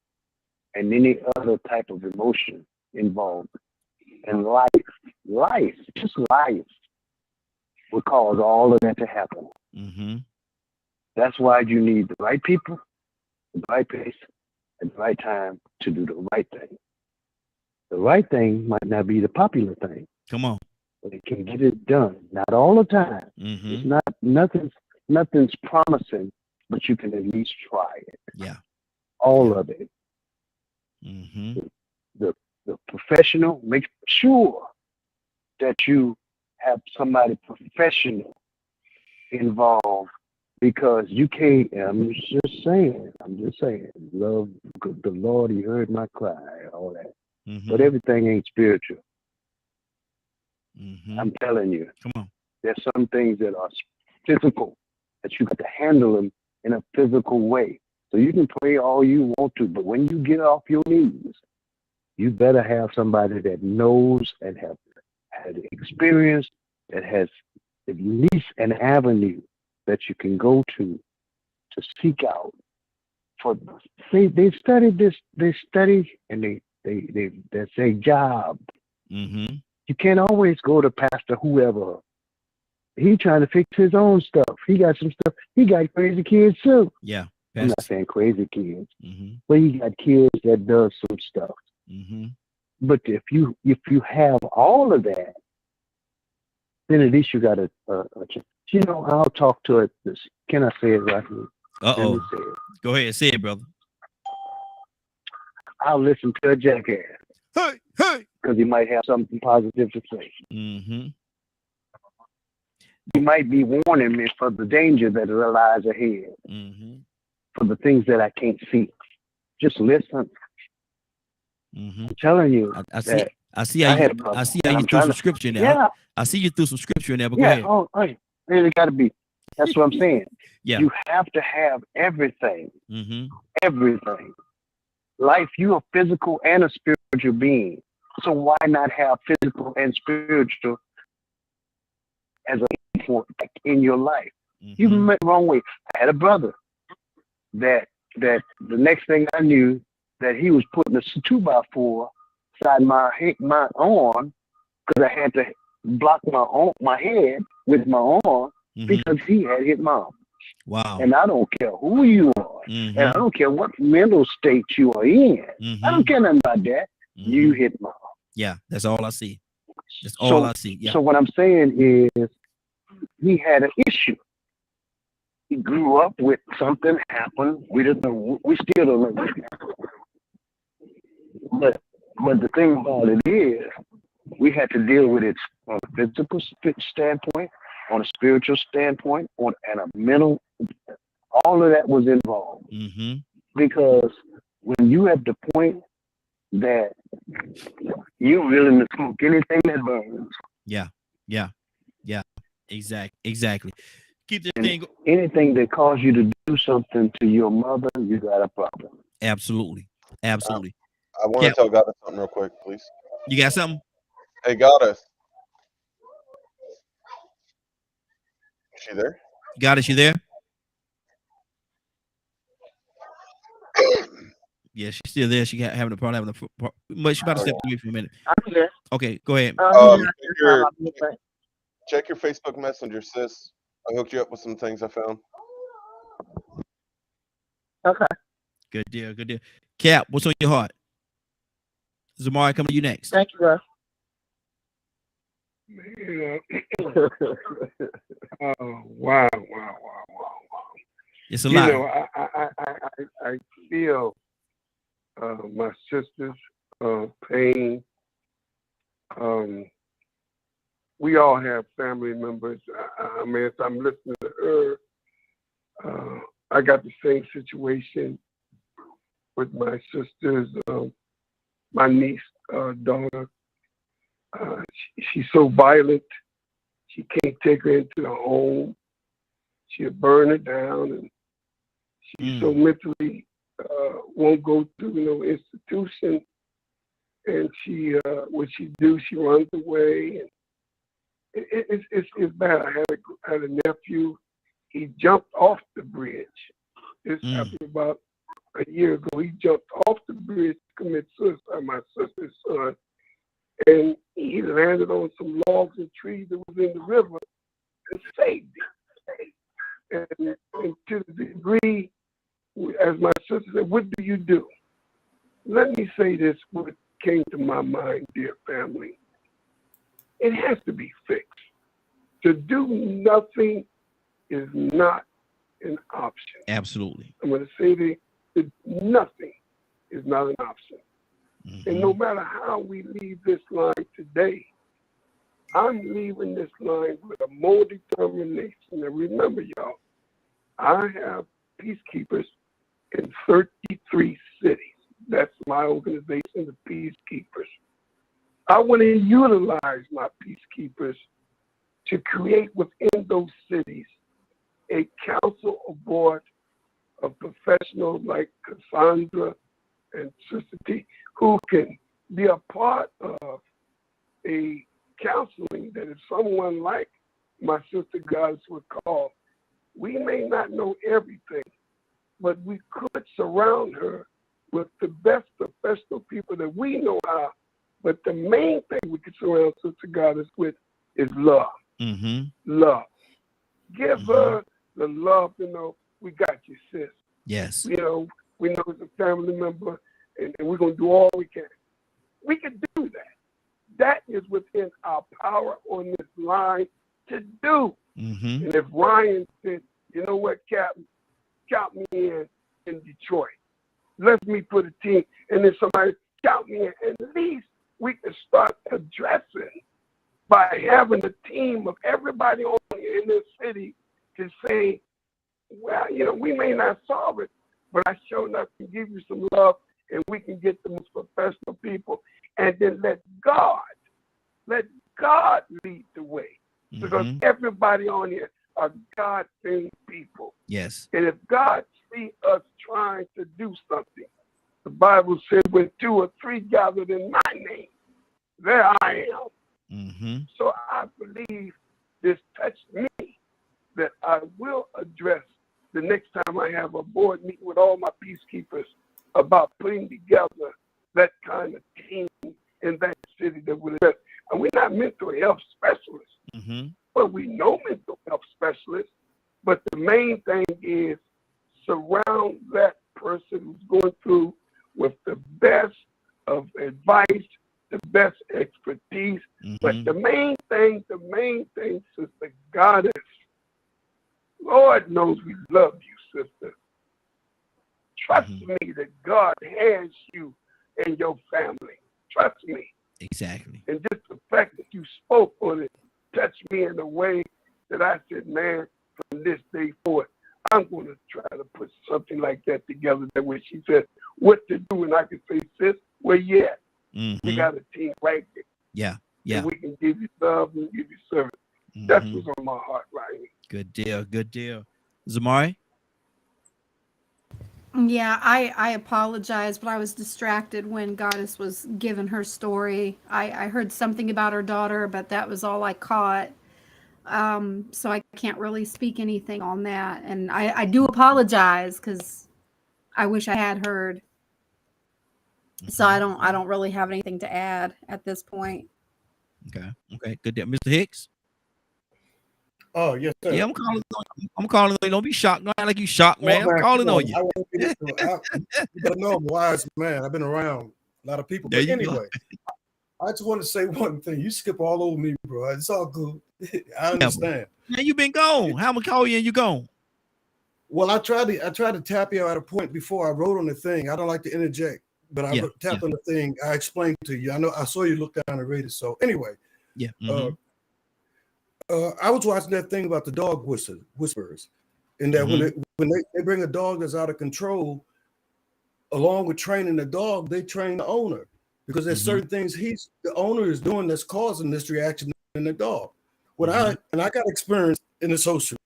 and any other type of emotion involved. And life would cause all of that to happen. Mm-hmm. That's why you need the right people, the right place, at the right time to do the right thing. The right thing might not be the popular thing. Come on. But it can get it done. Not all the time. Mm-hmm. It's not nothing's promising, but you can at least try it. Yeah. All of it. Mm-hmm. The professional, make sure that you have somebody professional involved, because you can't. I'm just saying. Love the Lord. He heard my cry. All that. Mm-hmm. But everything ain't spiritual. Mm-hmm. I'm telling you. Come on. There's some things that are physical that you got to handle them in a physical way. So you can pray all you want to, but when you get off your knees, you better have somebody that knows and have had experience, that has at least an avenue that you can go to seek out. For they studied this, and that's their job. Mm-hmm. You can't always go to Pastor whoever. He trying to fix his own stuff. He got some stuff. He got crazy kids too. Yeah. I'm not saying crazy kids, Mm-hmm. but he got kids that does some stuff. Mm-hmm. But if you have all of that, then at least you got a you know, I'll talk to it. Can I say it right here? Uh-oh. Let me say it. Go ahead, say it, brother. I'll listen to a jackass. Hey. Because he might have something positive to say. Mm-hmm. He might be warning me for the danger that lies ahead. Mm-hmm. For the things that I can't see. Just listen. Mm-hmm. I'm telling you. I see how you threw some scripture in there. Yeah. I see you threw some scripture in there, but yeah. go ahead. Oh, really got to be. That's what I'm saying. Yeah. You have to have everything. Mm-hmm. Everything. Life, you are physical and a spiritual being. So why not have physical and spiritual as a point in your life? Mm-hmm. You went the wrong way. I had a brother that the next thing I knew, that he was putting a 2x4 inside my arm, because I had to block my head with my arm, because he had hit mom. Wow. And I don't care who you are, and I don't care what mental state you are in. I don't care nothing about that. You hit mom. Yeah, that's all I see. That's all I see. Yeah. So what I'm saying is, he had an issue. He grew up with something happened. We still don't know. But the thing about it is, we had to deal with it on a physical standpoint, on a spiritual standpoint, and a mental. All of that was involved. Mm-hmm. Because when you at the point that you're willing to smoke anything that burns, Yeah. Exactly. Keep this and thing. anything that causes you to do something to your mother, you got a problem. Absolutely. I want to tell Goddess something real quick, please. You got something? Hey, Goddess. Is she there? Goddess, you there? Yeah, she's still there. She got having a problem. But she about to step away for a minute. I'm here. Okay, go ahead. Check your Facebook Messenger, sis. I hooked you up with some things I found. Okay. Good deal. Cap, what's on your heart? Zamari, coming to you next. Thank you, bro. Wow. It's a lot. You know, I feel my sister's pain. We all have family members. I mean, as I'm listening to her, I got the same situation with my sister's, my niece, daughter. She's so violent. She can't take her into the home. She'll burn her down, and she's so mentally won't go through no institution. And she, what she do, she runs away. And it's bad. I had a nephew. He jumped off the bridge. This happened about a year ago. He jumped off the bridge to commit suicide. My sister's son. And he landed on some logs and trees that was in the river and saved him. And to the degree, as my sister said, what do you do? Let me say this, what came to my mind, dear family. It has to be fixed. To do nothing is not an option. Absolutely. I'm going to say that nothing is not an option. And no matter how we leave this line today, I'm leaving this line with a more determination. And remember, y'all, I have peacekeepers in 33 cities. That's my organization, the Peacekeepers. I want to utilize my peacekeepers to create within those cities a council of board of professionals like Cassandra and Sister T, who can be a part of a counseling that if someone like my sister Goddess would call, we may not know everything, but we could surround her with the best professional people that we know how. But the main thing we could surround Sister Goddess with is love. Love. Give her the love to know we got you, sis. Yes. You know, we know it's a family member, and we're going to do all we can. We can do that. That is within our power on this line to do. And if Ryan said, you know what, Captain, count me in Detroit. Let me put a team, and then somebody count me in. At least we can start addressing by having a team of everybody on in this city to say, well, you know, we may not solve it, but I sure enough can give you some love, and we can get the most professional people, and then let God lead the way. Because everybody on here are God-fearing people. Yes. And if God see us trying to do something, the Bible said, when 2 or 3 gathered in my name, there I am. So I believe this touched me, that I will address the next time I have a board meeting with all my peacekeepers about putting together that kind of team in that city that would address. And we're not mental health specialists, but we know mental health specialists. But the main thing is surround that person who's going through with the best of advice, the best expertise. But the main thing, Sister Goddess, Lord knows we love you, sister. Trust me that God has you and your family. Trust me. Exactly. And just the fact that you spoke on it touched me in a way that I said, man, from this day forward, I'm going to try to put something like that together. That when she said what to do, and I could say, sis, where you at? We got a team right there. Yeah. And we can give you love and give you service. That's what's on my heart right here. Good deal. Good deal. Zamari? Yeah, I apologize, but I was distracted when Goddess was giving her story. I heard something about her daughter, but that was all I caught. So I can't really speak anything on that. And I do apologize because I wish I had heard. So I don't really have anything to add at this point. Okay. Good deal. Mr. Hicks? Oh, yes, sir. Yeah, I'm calling on you. Don't be shocked. Not like you shocked, man. I'm calling on you. You better know I'm a wise man. I've been around a lot of people. There But you anyway, I just want to say one thing. You skip all over me, bro. It's all good. I understand. Man, you been gone. How am I call you and you gone? Well, I tried to tap you at a point before I wrote on the thing. I don't like to interject, but I tapped on the thing. I explained to you. I know I saw you look down and read it. So anyway, I was watching that thing about the dog whisperers, and that when they bring a dog that's out of control, along with training the dog, they train the owner because there's certain things the owner is doing that's causing this reaction in the dog. I got experience in the social,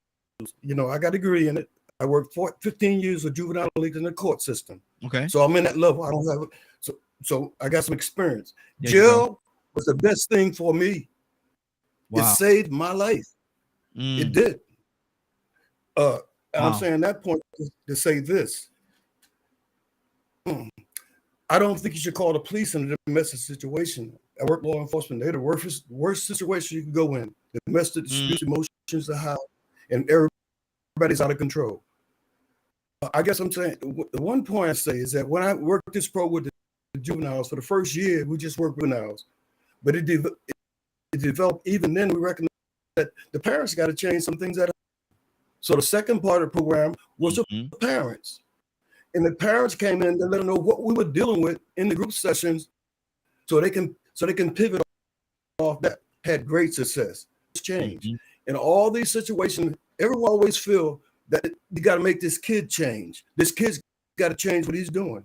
I got a degree in it. I worked 15 years with juvenile leagues in the court system. Okay. So I'm in that level. I don't have it. So I got some experience. Jail was the best thing for me. Wow. It saved my life. It did. And I'm saying that point to say this. I don't think you should call the police in a domestic situation. I work law enforcement. They're the worst situation you can go in. The domestic disputes, emotions are high, and everybody's out of control. I guess I'm saying the one point I say is that when I worked this pro with the juveniles for the first year, we just worked with juveniles, but it developed. Even then, we recognized that the parents got to change some things. So the second part of the program was the parents, and the parents came in to let them know what we were dealing with in the group sessions, so they can pivot off that. Had great success. It's changed in all these situations. Everyone always feel that you got to make this kid change. This kid's got to change what he's doing.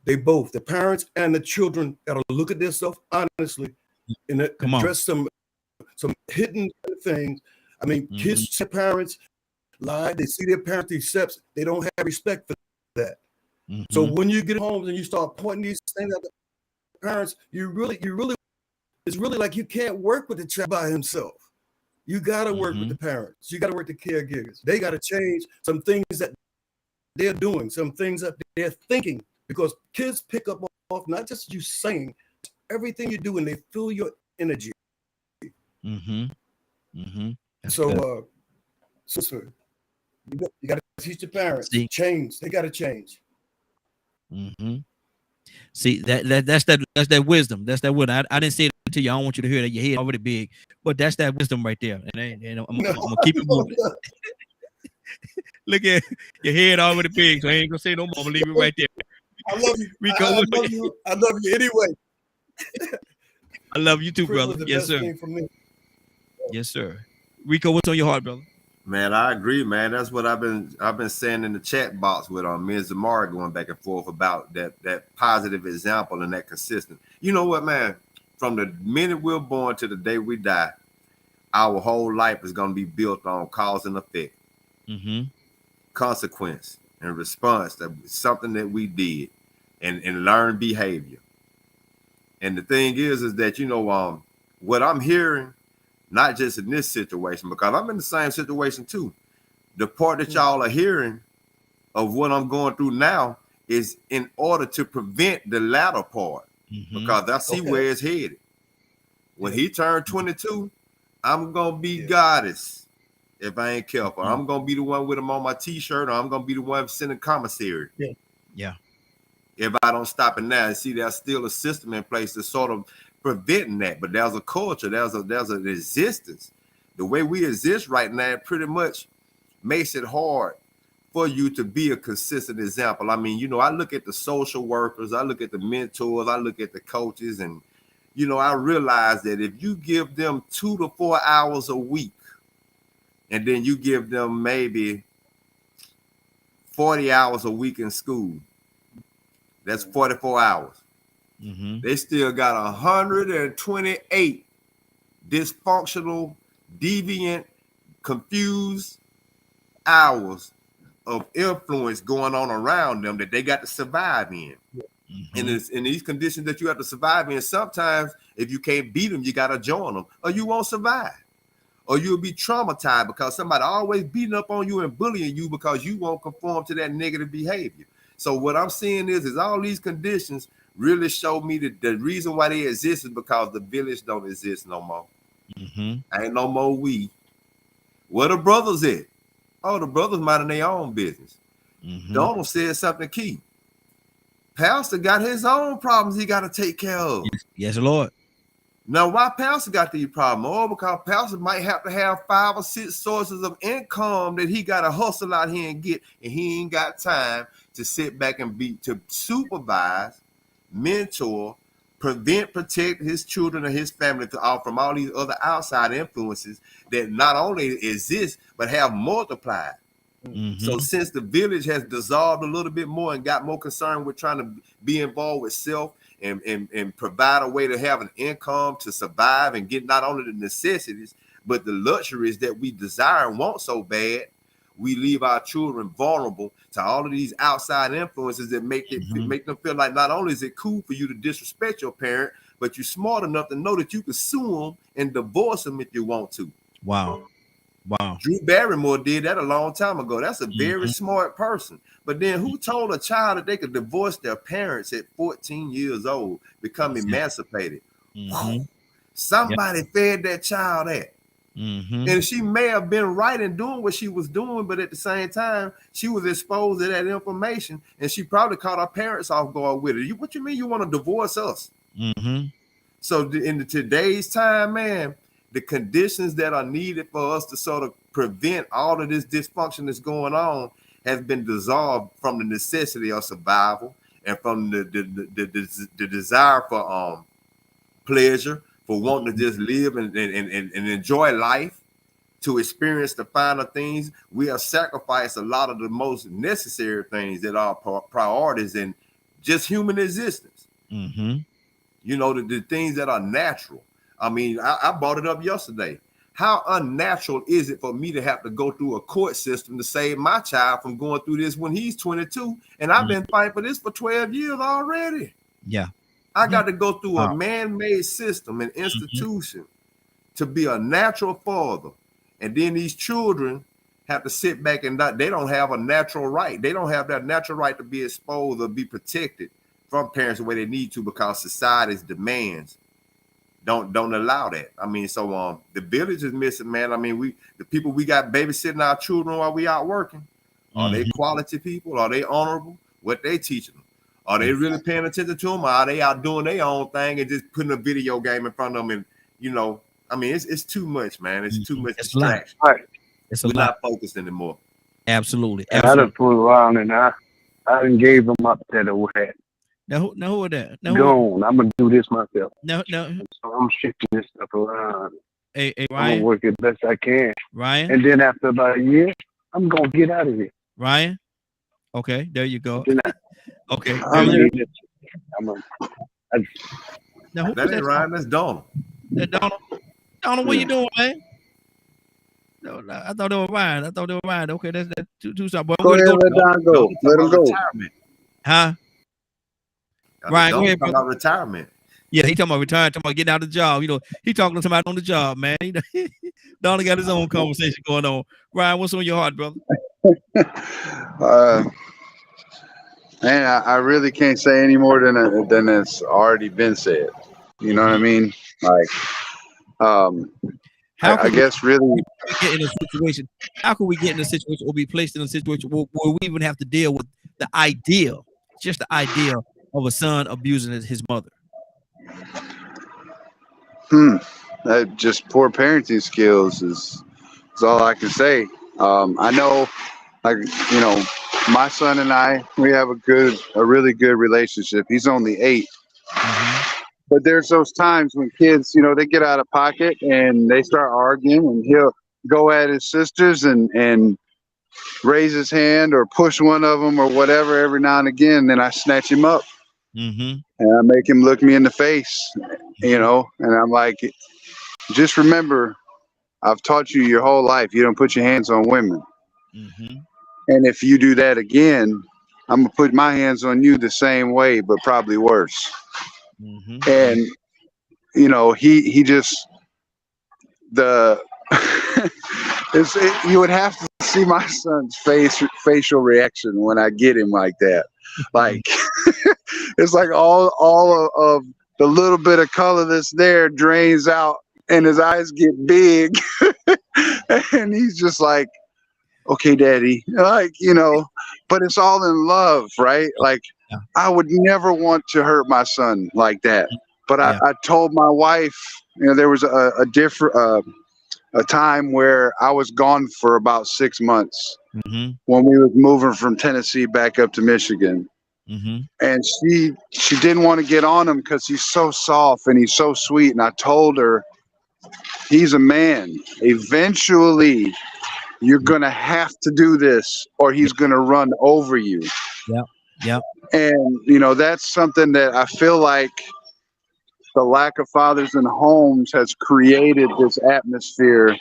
They both, the parents and the children, got to look at this stuff honestly and address some hidden things. I mean, kids see parents lie. They see their parents accept. They don't have respect for that. So when you get home and you start pointing these things at the parents, you really, it's really like you can't work with the child by himself. You got to work with the parents. You got to work with the caregivers. They got to change some things that they're doing, some things that they're thinking, because kids pick up off not just you saying, everything you do, and they feel your energy. So, sister, you got to teach the parents. Change. They got to change. See, that's that wisdom. That's that wisdom. I didn't say it to you. I don't want you to hear that your head already big, but that's that wisdom right there. And I'm gonna keep it moving. Look at your head already big, so I ain't gonna say no more. I'm gonna leave it right there. I love you, Rico. I love you anyway. I love you too, brother. Yes, sir. Yes, sir. Rico, what's on your heart, brother? Man, I agree, man. That's what I've been saying in the chat box with me and Zamari going back and forth about that positive example and that consistent. You know what, man? From the minute we're born to the day we die, our whole life is going to be built on cause and effect, consequence and response to something that we did, and learned behavior. And the thing is that what I'm hearing. Not just in this situation, because I'm in the same situation too. The part that y'all are hearing of what I'm going through now is in order to prevent the latter part, because I see where it's headed. When he turned 22, I'm going to be Goddess if I ain't careful. I'm going to be the one with him on my t-shirt, or I'm going to be the one sending commissary. Yeah. If I don't stop it now, and see, there's still a system in place to sort of preventing that, but there's a culture, there's an existence. The way we exist right now pretty much makes it hard for you to be a consistent example. I mean, I look at the social workers, I look at the mentors, I look at the coaches, and I realize that if you give them 2 to 4 hours a week, and then you give them maybe 40 hours a week in school. That's 44 hours. They still got 128 dysfunctional, deviant, confused hours of influence going on around them that they got to survive in. And it's in these conditions that you have to survive in, sometimes if you can't beat them, you got to join them, or you won't survive. Or you'll be traumatized because somebody always beating up on you and bullying you because you won't conform to that negative behavior. So what I'm seeing is all these conditions really show me that the reason why they exist is because the village don't exist no more. Ain't no more we. Where the brothers at? Oh, the brothers minding their own business. Donald said something key. Pastor got his own problems he got to take care of. Yes, Lord. Now, why Pastor got these problems? Oh, because Pastor might have to have 5 or 6 sources of income that he got to hustle out here and get, and he ain't got time to sit back and to supervise, mentor, protect his children and his family from all these other outside influences that not only exist, but have multiplied. So since the village has dissolved a little bit more and got more concerned with trying to be involved with self and provide a way to have an income to survive and get not only the necessities, but the luxuries that we desire and want so bad, we leave our children vulnerable to all of these outside influences that make them feel like not only is it cool for you to disrespect your parent, but you're smart enough to know that you can sue them and divorce them if you want to. Wow. Drew Barrymore did that a long time ago. That's a very smart person. But then who told a child that they could divorce their parents at 14 years old, become emancipated? Somebody fed that child that. And she may have been right in doing what she was doing, but at the same time, she was exposed to that information, and she probably caught her parents off guard with it. What you mean you want to divorce us? So in today's time, man, the conditions that are needed for us to sort of prevent all of this dysfunction that's going on has been dissolved from the necessity of survival and from the desire for pleasure, for wanting to just live and enjoy life, to experience the finer things. We have sacrificed a lot of the most necessary things that are priorities in just human existence. You know, the things that are natural. I mean, I brought it up yesterday. How unnatural is it for me to have to go through a court system to save my child from going through this when he's 22? And I've been fighting for this for 12 years already. Yeah. I got to go through a man-made system and institution to be a natural father. And then these children have to sit back and they don't have a natural right. They don't have that natural right to be exposed or be protected from parents the way they need to because society's demands don't allow that. I mean, so the village is missing, man. I mean, the people we got babysitting our children while we out working, are they quality people? Are they honorable? What they teaching them? Are they really paying attention to them? Or are they out doing their own thing and just putting a video game in front of them? And you know, I mean, it's too much, man. It's too much distraction. We're not focused anymore. Absolutely. I done fooled around and I done gave them up that away. Now who are that? Go on. I'm gonna do this myself. No. So I'm shifting this stuff around. Hey, I'm Ryan. gonna work it best I can. Ryan. And then after about a year, I'm gonna get out of here. Ryan. Okay, there you go. Okay. Now, that ain't Ryan. That's Donald. Donald, what you doing, man? No, I thought they were Ryan. Okay, that's two stuff. Go ahead, let Don go. Let him go. Retirement. Huh? Ryan, go ahead, about retirement. Yeah, he talking about retiring, talking about getting out of the job. You know, he talking to somebody on the job, man. Donald got his own conversation going on. Ryan, what's on your heart, brother? Man, I really can't say any more than it's already been said. You know what I mean? Like, I guess really get in a situation. How can we get in a situation or be placed in a situation where we even have to deal with the idea, just the idea of a son abusing his mother? Just poor parenting skills is all I can say. I know, like, you know, my son and I, we have a really good relationship. He's only 8. But there's those times when kids, you know, they get out of pocket and they start arguing, and he'll go at his sisters and raise his hand or push one of them or whatever every now and again, then I snatch him up Mm-hmm. and I make him look me in the face, you know, and I'm like, just remember, I've taught you your whole life, you don't put your hands on women. Mm-hmm. And if you do that again, I'm gonna put my hands on you the same way, but probably worse. Mm-hmm. And you know, he just the you would have to see my son's facial reaction when I get him like that. Like it's like all of the little bit of color that's there drains out, and his eyes get big, and he's just like, okay, daddy, like, you know, but it's all in love, right? Like, Yeah. I would never want to hurt my son like that. But Yeah. I told my wife, you know, there was a time where I was gone for about 6 months Mm-hmm. when we was moving from Tennessee back up to Michigan. Mm-hmm. And she didn't want to get on him because he's so soft and he's so sweet. And I told her, he's a man. Eventually, you're gonna have to do this, or he's gonna run over you. Yeah. Yeah. And you know, that's something that I feel like the lack of fathers in homes has created this atmosphere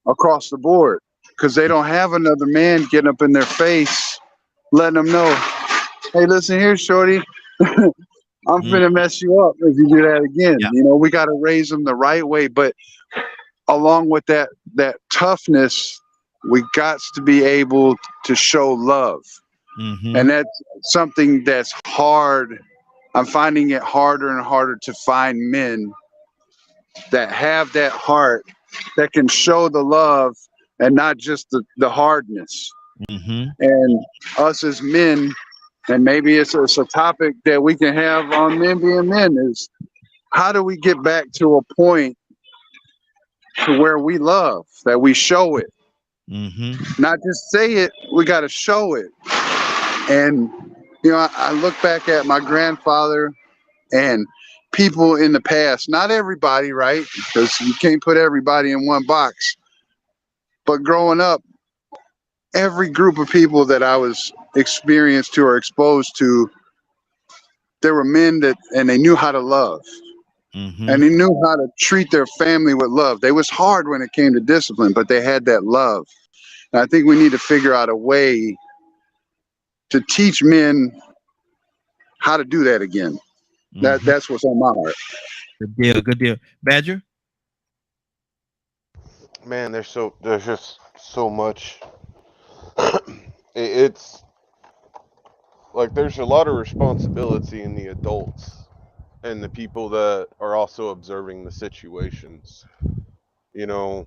across the board, because they don't have another man getting up in their face, letting them know, hey, listen here, shorty, I'm finna mess you up if you do that again. Yeah. You know, we got to raise them the right way, but along with that toughness, we got to be able to show love. Mm-hmm. And that's something that's hard. I'm finding it harder and harder to find men that have that heart, that can show the love and not just the hardness. Mm-hmm. And us as men, and maybe it's a topic that we can have on Men Being Men, is how do we get back to a point to where we love, that we show it, not just say it, we got to show it. And you know, I look back at my grandfather and people in the past, not everybody, right, because you can't put everybody in one box, but growing up, every group of people that I was experienced to or exposed to, there were men that, and they knew how to love. And they knew how to treat their family with love. They was hard when it came to discipline, but they had that love. And I think we need to figure out a way to teach men how to do that again. That's what's on my heart. Good deal. Good deal. Badger? Man, there's just so much. It's like there's a lot of responsibility in the adults and the people that are also observing the situations. You know,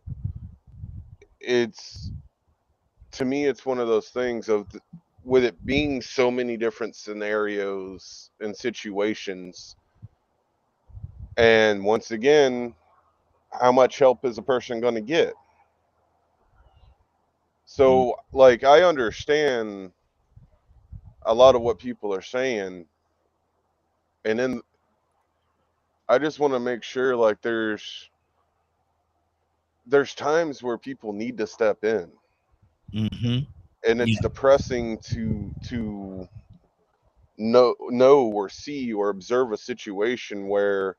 to me, it's one of those things of, with it being so many different scenarios and situations, and once again, how much help is a person going to get? So, like, I understand a lot of what people are saying, and then I just want to make sure, like, there's times where people need to step in. And it's depressing to know or see or observe a situation where,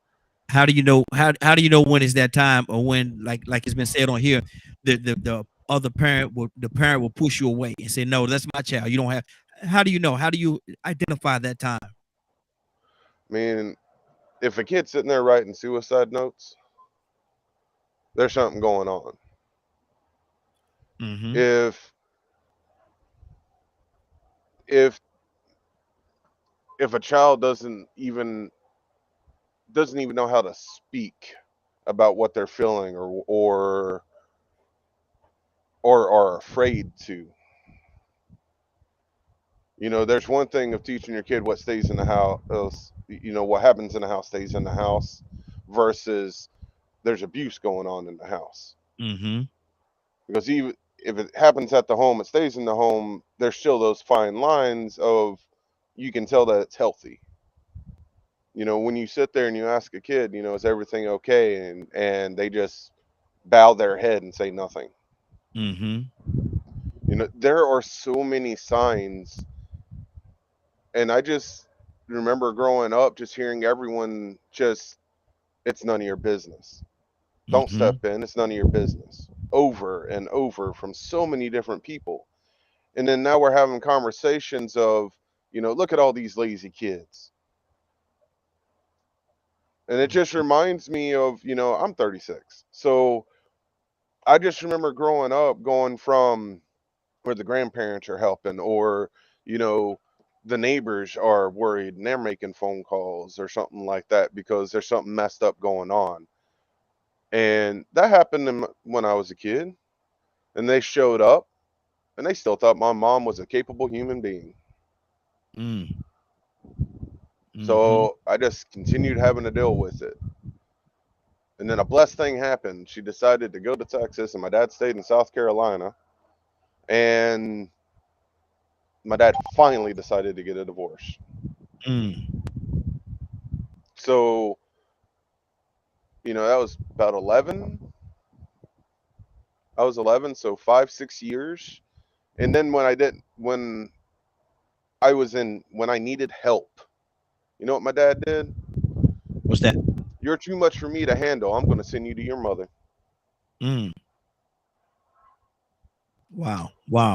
how do you know when is that time, or when, like it's been said on here, the other parent will push you away and say, no, that's my child, you don't have. How do you know? How do you identify that time? I mean, if a kid's sitting there writing suicide notes, there's something going on. If a child doesn't even know how to speak about what they're feeling, or are afraid to, you know, there's one thing of teaching your kid what stays in the house, you know, what happens in the house stays in the house, versus there's abuse going on in the house. Because even if it happens at the home, it stays in the home, there's still those fine lines of, you can tell that it's healthy. You know, when you sit there and you ask a kid, you know, is everything okay? And they just bow their head and say nothing. You know, there are so many signs, and I just remember growing up just hearing everyone just, it's none of your business. Don't step in, it's none of your business. Over and over from so many different people. And then now we're having conversations of, you know, look at all these lazy kids. And it just reminds me of, you know, I'm 36. So I just remember growing up going from where the grandparents are helping, or, you know, the neighbors are worried and they're making phone calls or something like that because there's something messed up going on. And that happened when I was a kid, and they showed up and they still thought my mom was a capable human being. So I just continued having to deal with it. And then a blessed thing happened. She decided to go to Texas, and my dad stayed in South Carolina. And my dad finally decided to get a divorce. So, you know, that was about 11. I was 11, so 5-6 years. And then when I needed help, you know what my dad did? What's that? You're too much for me to handle. I'm going to send you to your mother. Wow.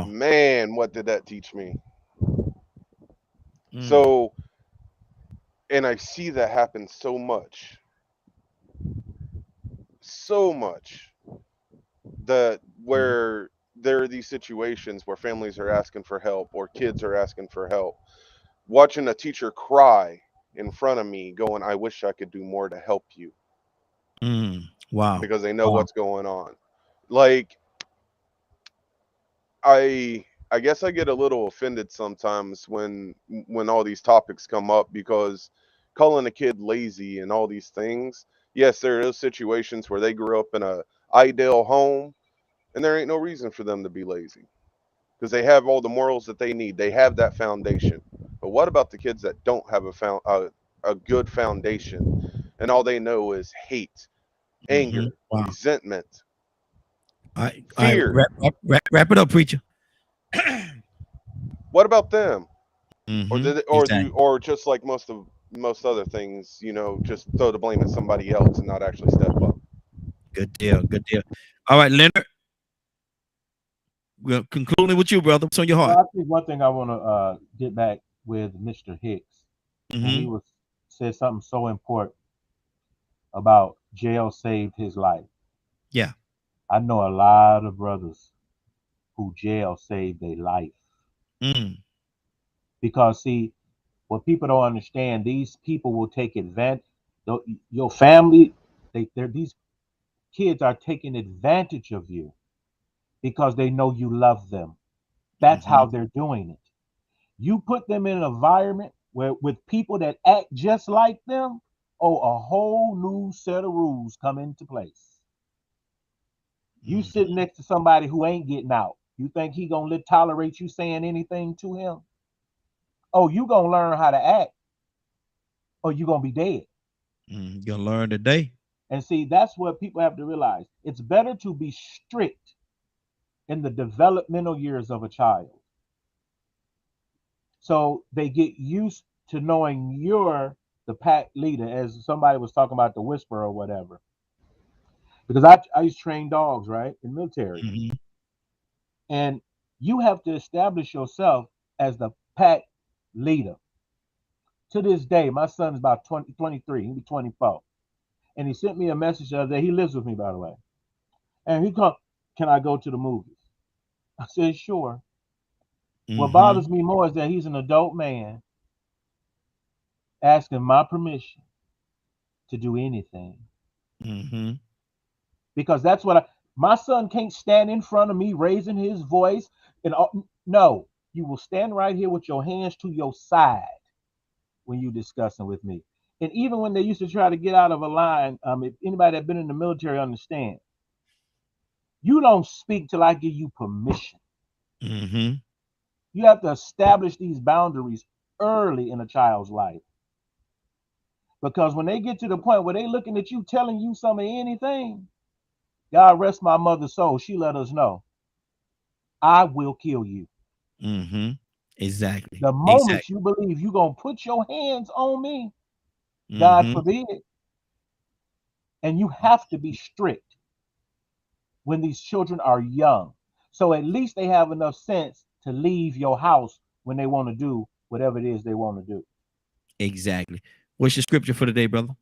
Man, what did that teach me? So, and I see that happen so much, that where there are these situations where families are asking for help or kids are asking for help. Watching a teacher cry in front of me going, I wish I could do more to help you. Wow. Because they know what's going on. Like, I guess I get a little offended sometimes when all these topics come up, because calling a kid lazy and all these things, yes, there are those situations where they grew up in a ideal home and there ain't no reason for them to be lazy because they have all the morals that they need. They have that foundation. But what about the kids that don't have a good foundation and all they know is hate, anger, resentment, fear? Wrap it up, preacher. What about them? Exactly. Or just like most other things, you know, just throw the blame at somebody else and not actually step up. Good deal. All right, Leonard. We're concluding with you, brother. What's on your heart? Well, I think one thing I want to get back with Mr. Hicks. When he said something so important about jail saved his life. Yeah. I know a lot of brothers who jail saved their life. Because see, what people don't understand, these people will take advantage. Your family, these kids are taking advantage of you because they know you love them. That's how they're doing it. You put them in an environment where with people that act just like them, a whole new set of rules come into place. You sit next to somebody who ain't getting out. You think he gonna tolerate you saying anything to him? Oh, you gonna learn how to act, or you gonna be dead. You're gonna learn today. And see, that's what people have to realize. It's better to be strict in the developmental years of a child, so they get used to knowing you're the pack leader, as somebody was talking about the whisperer or whatever. Because I used to train dogs, right, in the military. And you have to establish yourself as the pack leader. To this day, my son is about 23, he'll be 24. And he sent me a message the other day. He lives with me, by the way. And he called, can I go to the movies? I said, sure. What bothers me more is that he's an adult man asking my permission to do anything. Because that's what my son can't stand in front of me raising his voice. And no, you will stand right here with your hands to your side when you're discussing with me. And even when they used to try to get out of a line, if anybody that been in the military understand, you don't speak till I give you permission. You have to establish these boundaries early in a child's life. Because when they get to the point where they looking at you telling you some of anything, God rest my mother's soul, she let us know, I will kill you. Exactly. The moment you believe you're going to put your hands on me, God forbid, and you have to be strict when these children are young. So at least they have enough sense to leave your house when they want to do whatever it is they want to do. Exactly. What's your scripture for today, brother?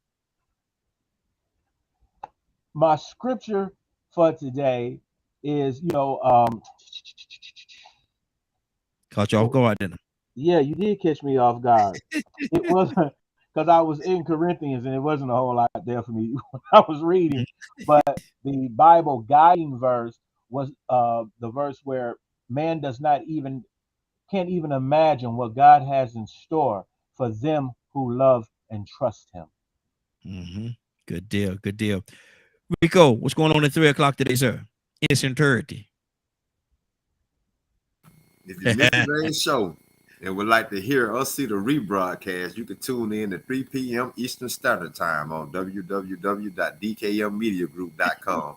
My scripture for today is, Caught you off guard, didn't I? Yeah, you did catch me off guard. It wasn't because I was in Corinthians and it wasn't a whole lot there for me when I was reading. But the Bible guiding verse was the verse where man can't even imagine what God has in store for them who love and trust him. Good deal. Good deal. Rico, what's going on at 3 o'clock today, sir? In its entirety. If you missed today's show and would like to hear us see the rebroadcast, you can tune in at 3 p.m. Eastern Standard Time on www.dkmmediagroup.com.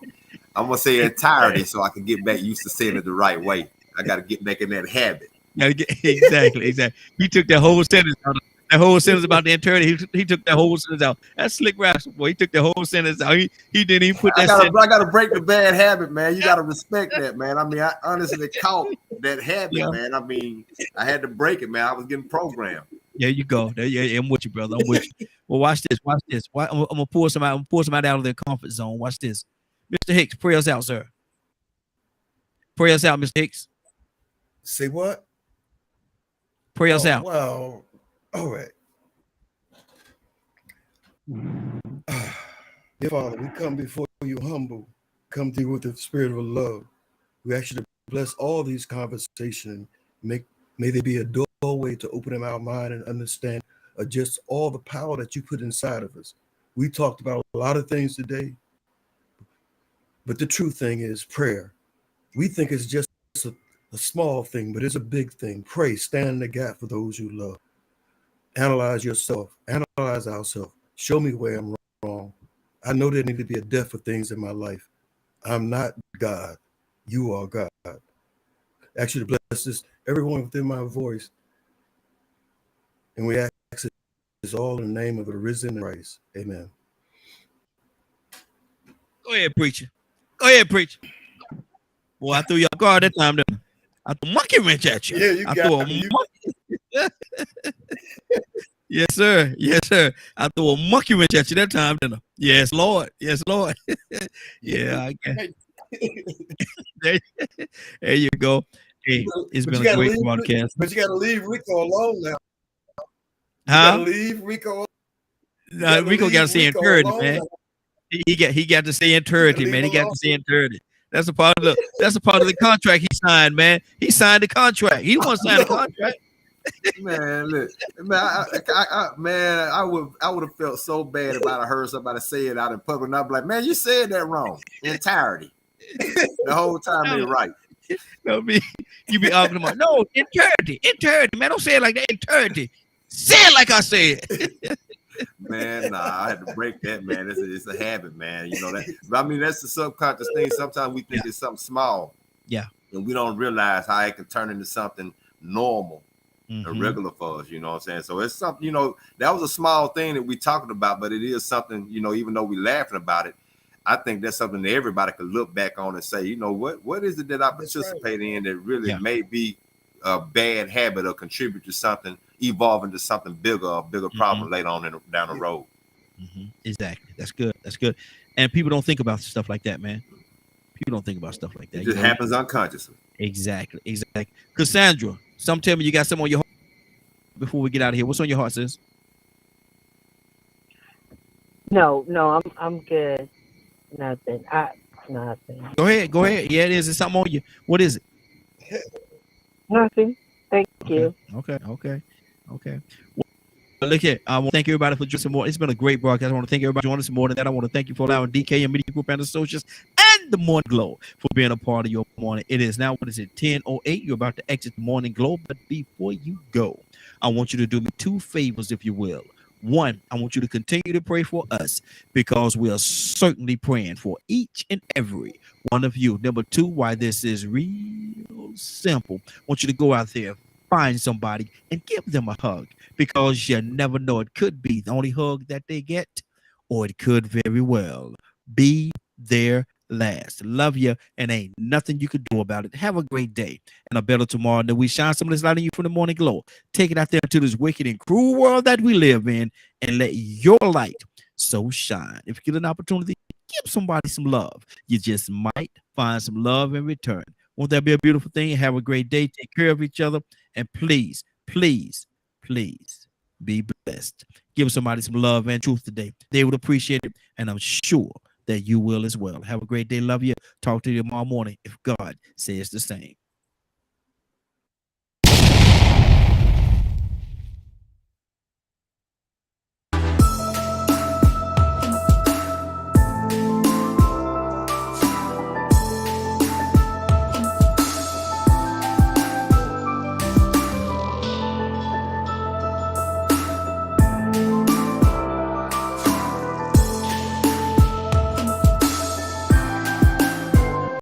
I'm going to say entirety so I can get back used to saying it the right way. I got to get back in that habit. Exactly. He took that whole sentence out. That whole sentence about the eternity. He took that whole sentence out. That's slick rascal, boy. He took the whole sentence out. He didn't even put that. I got to break the bad habit, man. You got to respect that, man. I mean, I honestly caught that habit, man. I mean, I had to break it, man. I was getting programmed. There you go. I'm with you, brother. I'm with you. Well, watch this. I'm gonna pull somebody out of their comfort zone. Watch this. Mr. Hicks, pray us out, sir. Pray us out, Mr. Hicks. Say what? Pray us out. Well, all right. Dear Father, we come before you humble, come to you with the spirit of love. We ask you to bless all these conversations. May they be a doorway to open our mind and understand just all the power that you put inside of us. We talked about a lot of things today, but the true thing is prayer. We think it's just a small thing, but it's a big thing. Pray, stand in the gap for those you love. Analyze yourself, analyze ourselves. Show me where I'm wrong. I know there need to be a depth of things in my life. I'm not God. You are God. Ask you to bless this, everyone within my voice. And we ask this all in the name of the risen Christ. Amen. Go ahead, preacher. Boy, I threw you off guard that time, didn't I? I threw a monkey wrench at you. Yeah, you got it. Yes, sir. I threw a monkey wrench at you that time, didn't I? Yes, Lord. Yeah, I can. There you go. Hey, it's been a great broadcast. But you got to leave Rico alone now. You gotta leave Rico. No, Rico got to stay in eternity, man. He got to stay in eternity, man. He got to stay in eternity. That's a part of the contract he signed, man. He signed the contract. He wants to sign the contract. Man, look, man, I would have felt so bad if I'd have heard somebody say it out in public, and I'd be like, man, you said that wrong. Entirety. The whole time you're right. No, you be arguing about no eternity, man. Don't say it like that. Eternity. Say it like I said. Man, nah, I had to break that, man. It's a habit, man. You know that. But I mean, that's the subconscious thing. Sometimes we think it's something small. Yeah. And we don't realize how it can turn into something normal. Regular for us, you know what I'm saying? So it's something, you know, that was a small thing that we talking about, but it is something, you know, even though we laughing about it, I think that's something that everybody could look back on and say, you know, what is it that I participate in that really may be a bad habit or contribute to something, evolve into something bigger, a bigger problem later on down the road. Exactly. That's good. And people don't think about stuff like that, man. People don't think about stuff like that. It just happens unconsciously. Exactly. Cassandra, some tell me you got something on your heart before we get out of here. What's on your heart, sis? No, I'm good. Nothing. Nothing. Go ahead. Yeah, it is. It's something on you. What is it? Nothing. Thank you. Okay. Well, look here. I want to thank everybody for joining us more. It's been a great broadcast. I want to thank everybody for joining us more than that. I want to thank you for allowing DKM Media Group and Associates and the Morning Glow for being a part of your morning. It is now, 10:08. You're about to exit the Morning Glow. But before you go, I want you to do me two favors, if you will. One, I want you to continue to pray for us because we are certainly praying for each and every one of you. Number two, why this is real simple. I want you to go out there, find somebody, and give them a hug, because you never know. It could be the only hug that they get, or it could very well be their last. Love you, and ain't nothing you could do about it. Have a great day and a better tomorrow. And that we shine some of this light on you from the morning glow. Take it out there into this wicked and cruel world that we live in, and let your light so shine. If you get an opportunity, give somebody some love. You just might find some love in return. Won't that be a beautiful thing? Have a great day. Take care of each other. And please, please, please be blessed. Give somebody some love and truth today. They would appreciate it, and I'm sure that you will as well. Have a great day. Love you. Talk to you tomorrow morning if God says the same.